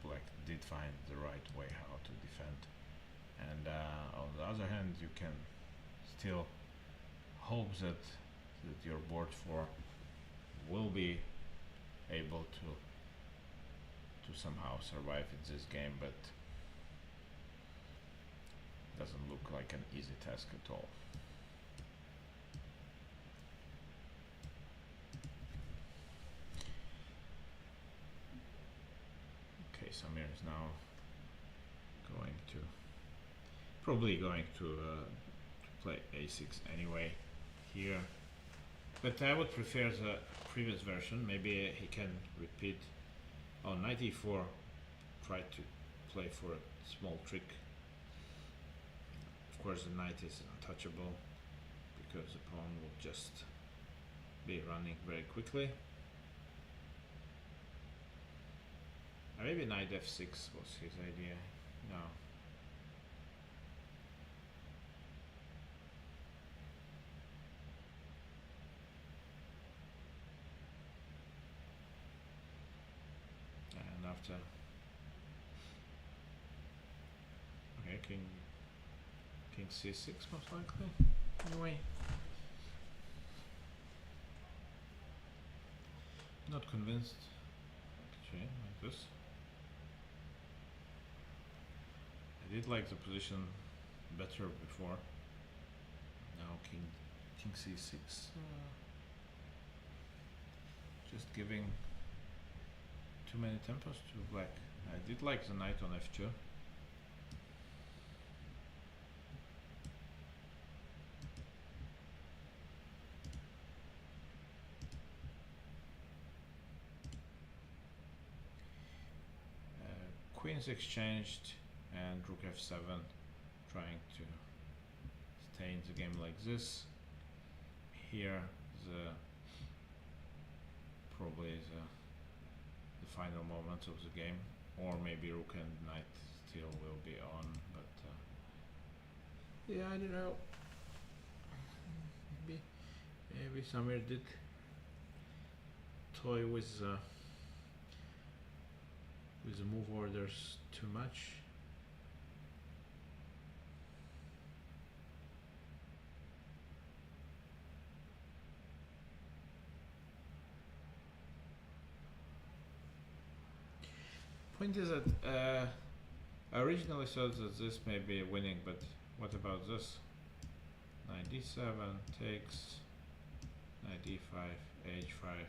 black did find the right way how to defend. And on the other hand, you can still hope that your board 4 will be able to somehow survive in this game, but doesn't look like an easy task at all. Okay, Samir is now probably going to play a6 anyway here, but I would prefer the previous version. Maybe he can repeat on knight e4, try to play for a small trick. Of course, the knight is untouchable because the pawn will just be running very quickly. Maybe knight f6 was his idea. No. And after, okay, king c6 most likely. Anyway, not convinced actually like this. I did like the position better before. Now king c6, just giving too many tempos to black. I did like the knight on f2. Queens exchanged and rook f7, trying to stay in the game like this. Here probably the final moment of the game, or maybe rook and knight still will be on, but yeah, I don't know. Maybe Samir did toy with the move orders too much. Point is that I originally thought that this may be winning, but what about this? Knight d7 takes, knight d5, h5.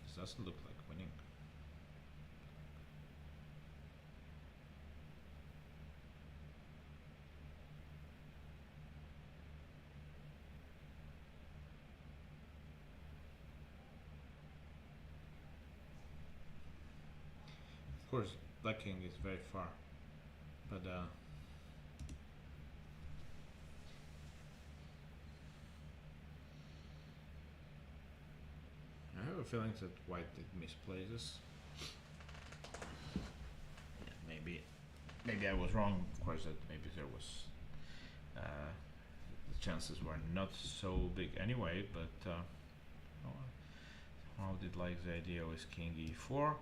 This doesn't look like winning. Of course, black king is very far, but I have a feeling that white did misplay this. Yeah, maybe I was wrong. Of course, that maybe there was the chances were not so big anyway. But how did like the idea with king e4?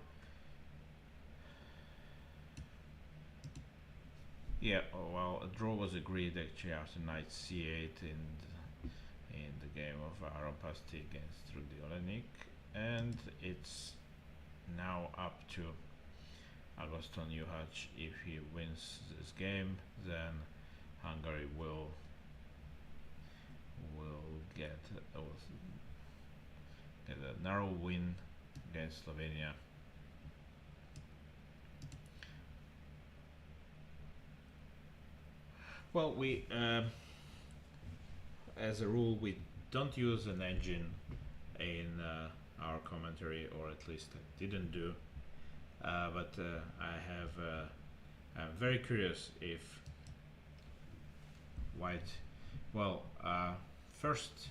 Yeah, well, a draw was agreed actually after knight c8 in the game of Aaron Pasti against Rudy Olenik, and it's now up to Agoston Juhaj. If he wins this game, then Hungary will get a narrow win against Slovenia. Well, we, as a rule, we don't use an engine in our commentary, or at least I didn't do. But I'm very curious if white. Well, first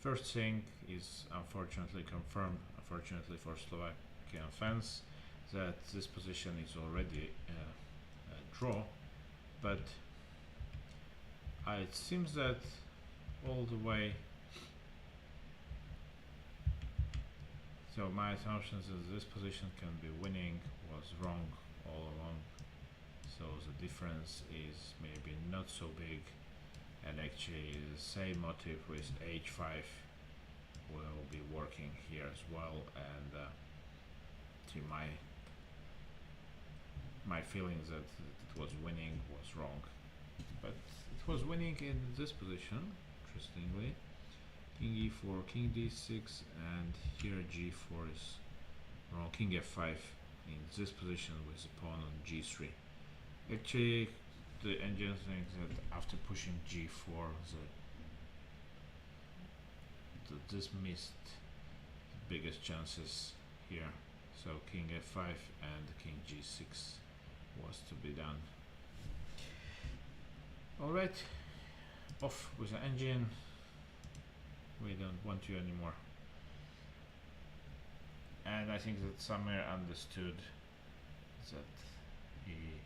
thing is unfortunately confirmed. Unfortunately for Slovakian fans, that this position is already a draw, but. It seems that all the way, so my assumptions that this position can be winning was wrong all along, so the difference is maybe not so big, and actually the same motive with h5 will be working here as well, and to my feelings that it was winning was wrong, but it was winning in this position, interestingly. King e4, king d6, and here g4 is wrong. King f5 in this position with the pawn on g3. Actually, the engine thinks that after pushing g4, this missed the biggest chances here. So king f5 and king g6 was to be done. Alright, off with the engine. We don't want you anymore. And I think that Samir understood that he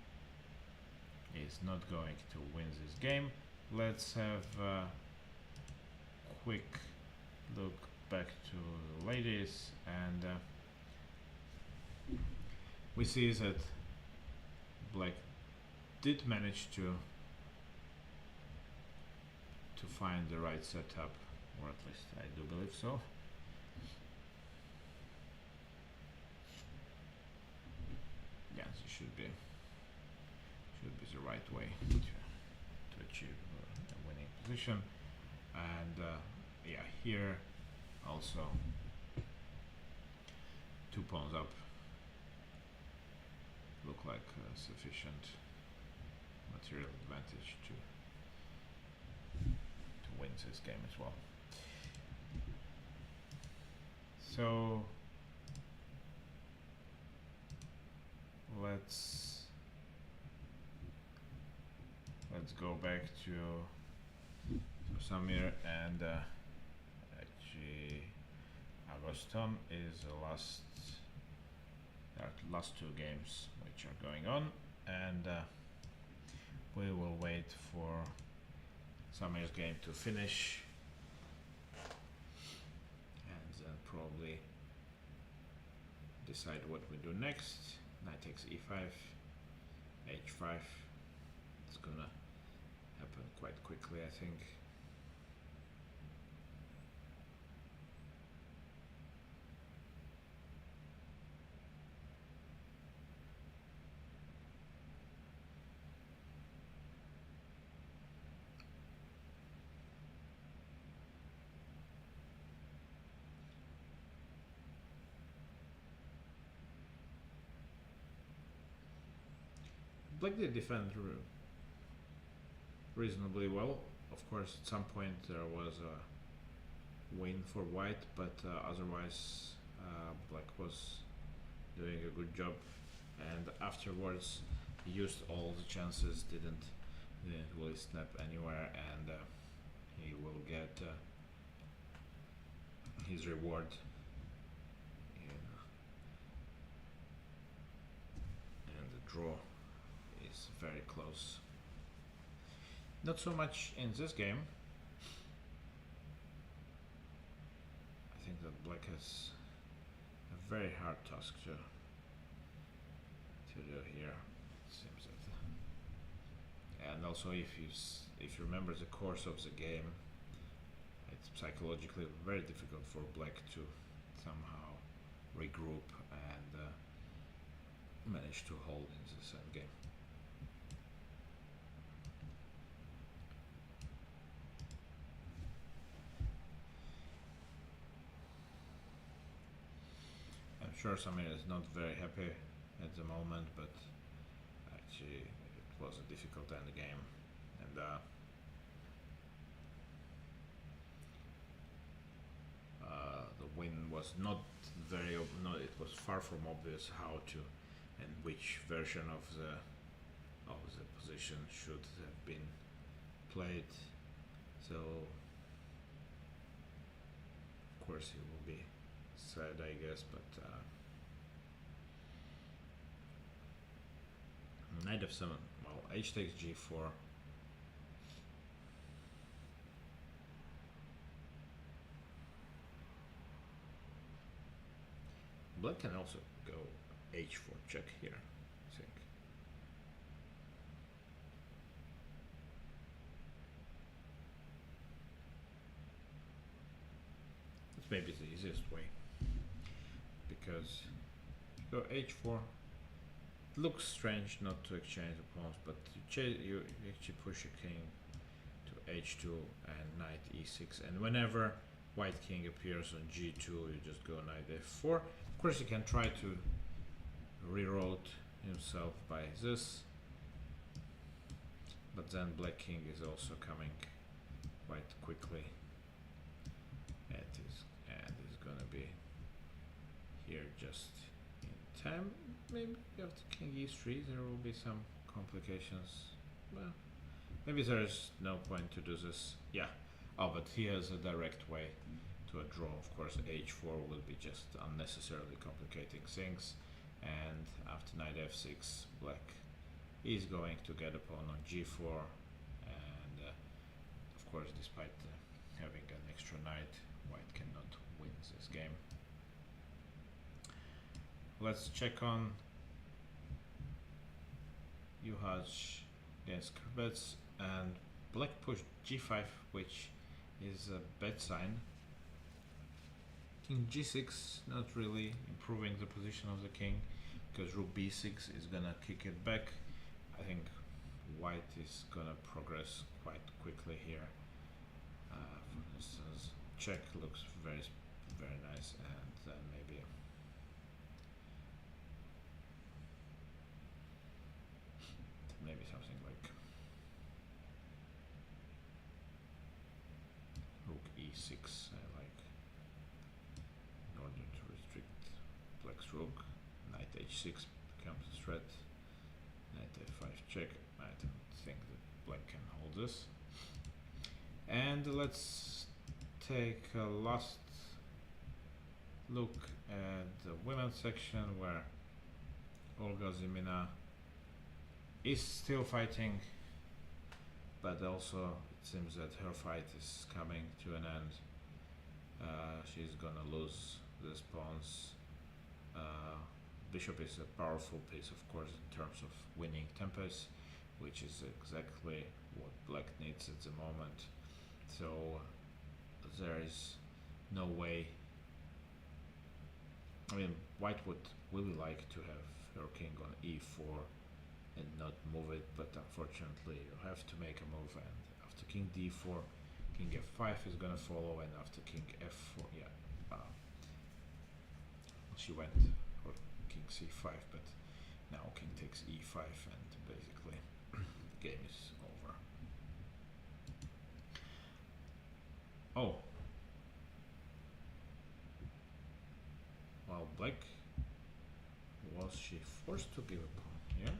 is not going to win this game. Let's have a quick look back to the ladies, and we see that black did manage to find the right setup, or at least I do believe so. Yeah, this should be the right way to achieve a winning position. And yeah, here also 2 pawns up look like sufficient material advantage to win this game as well. So let's go back to Samir, and actually Agoston is the last 2 games which are going on, and we will wait for Samir's game to finish, and then probably decide what we do next. Knight takes e5, h5. It's gonna happen quite quickly, I think. Black did defend reasonably well. Of course, at some point there was a win for white, but otherwise black was doing a good job, and afterwards he used all the chances, didn't really snap anywhere, and he will get his reward and the draw is very close. Not so much in this game. I think that black has a very hard task to do here. It seems that, and also if you remember the course of the game, it's psychologically very difficult for black to somehow regroup and manage to hold in this endgame. I'm sure Samir is not very happy at the moment, but actually it was a difficult endgame, and the win was not very it was far from obvious how to and which version of the position should have been played, so of course he will be sad, I guess, but knight f7, well, h takes g4. Black can also go h4 check here, I think. That's maybe the easiest way, because go h4. It looks strange not to exchange the pawns, but you actually push your king to h2 and knight e6, and whenever white king appears on g2, you just go knight f4. Of course, you can try to reroute himself by this, but then black king is also coming quite quickly, and is gonna be here just in time. Maybe after king e3 there will be some complications. Well, maybe there's no point to do this. Yeah. Oh, but he has a direct way to a draw. Of course, h4 will be just unnecessarily complicating things, and after knight f6, black is going to get a pawn on g4, and of course, despite having an extra knight, white cannot win this game. Let's check on Juhaj against Krbets, and black pushed g5, which is a bad sign. King g6, not really improving the position of the king, because rook b6 is gonna kick it back. I think white is gonna progress quite quickly here. For instance, check looks very nice, and then maybe something like rook e6, I like, in order to restrict black's rook. Knight h6 becomes a threat. Knight f5 check. I don't think that black can hold this. And let's take a last look at the women's section, where Olga Zimina is still fighting, but also it seems that her fight is coming to an end. She's gonna lose these pawns. Bishop is a powerful piece, of course, in terms of winning tempos, which is exactly what black needs at the moment. So there is no way. I mean, white would really like to have her king on e4 and not move it, but unfortunately you have to make a move, and after king d4, king f5 is gonna follow, and after king f4, yeah, she went for king c5, but Now king takes e5 and basically the game is over. Oh. Well, black, was she forced to give a pawn here?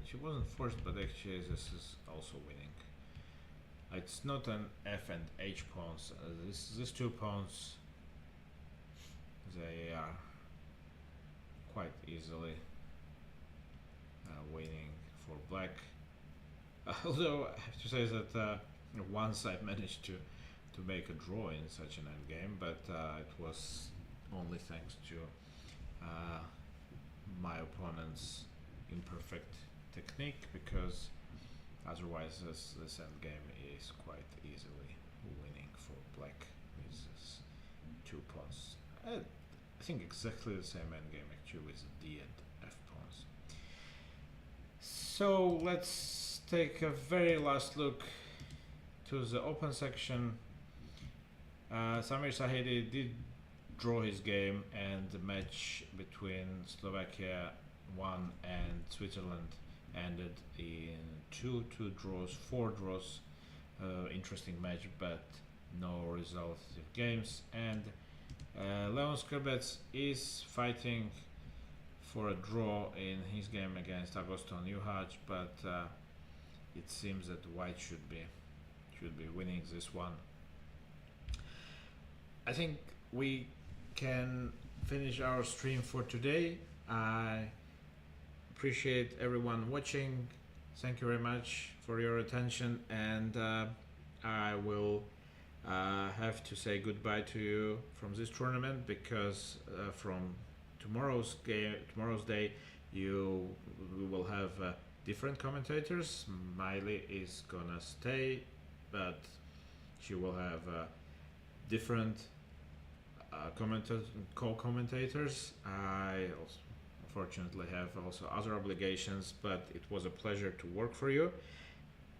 She wasn't forced, but actually this is also winning. It's not an f and h pawns. These two pawns, they are quite easily winning for black. Although I have to say that once I managed to make a draw in such an endgame, but it was only thanks to my opponent's imperfect technique, because otherwise this endgame is quite easily winning for black with this two pawns. I think exactly the same endgame actually with d and f pawns. So let's take a very last look to the open section. Samir Sahedi did draw his game, and the match between Slovakia 1 and Switzerland ended in 2 draws, 4 draws. Interesting match, but no resultative games. And Leon Skrbets is fighting for a draw in his game against Agoston Juhaj, but it seems that white should be winning this one. I think we can finish our stream for today. I appreciate everyone watching. Thank you very much for your attention, and I will have to say goodbye to you from this tournament, because from tomorrow's day, we will have different commentators. Miley is gonna stay, but she will have different co-commentators. I also unfortunately have also other obligations, but it was a pleasure to work for you,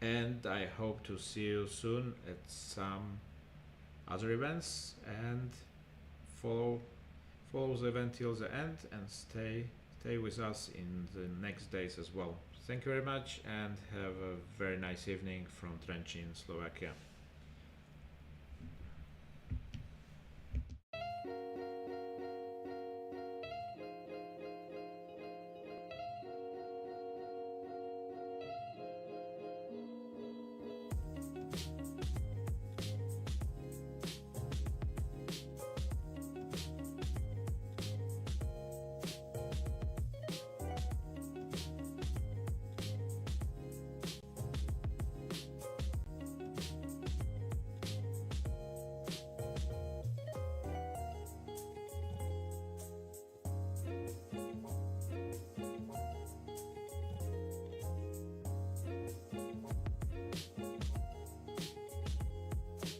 and I hope to see you soon at some other events, and follow the event till the end, and stay with us in the next days as well. Thank you very much, and have a very nice evening from Trenčín, Slovakia.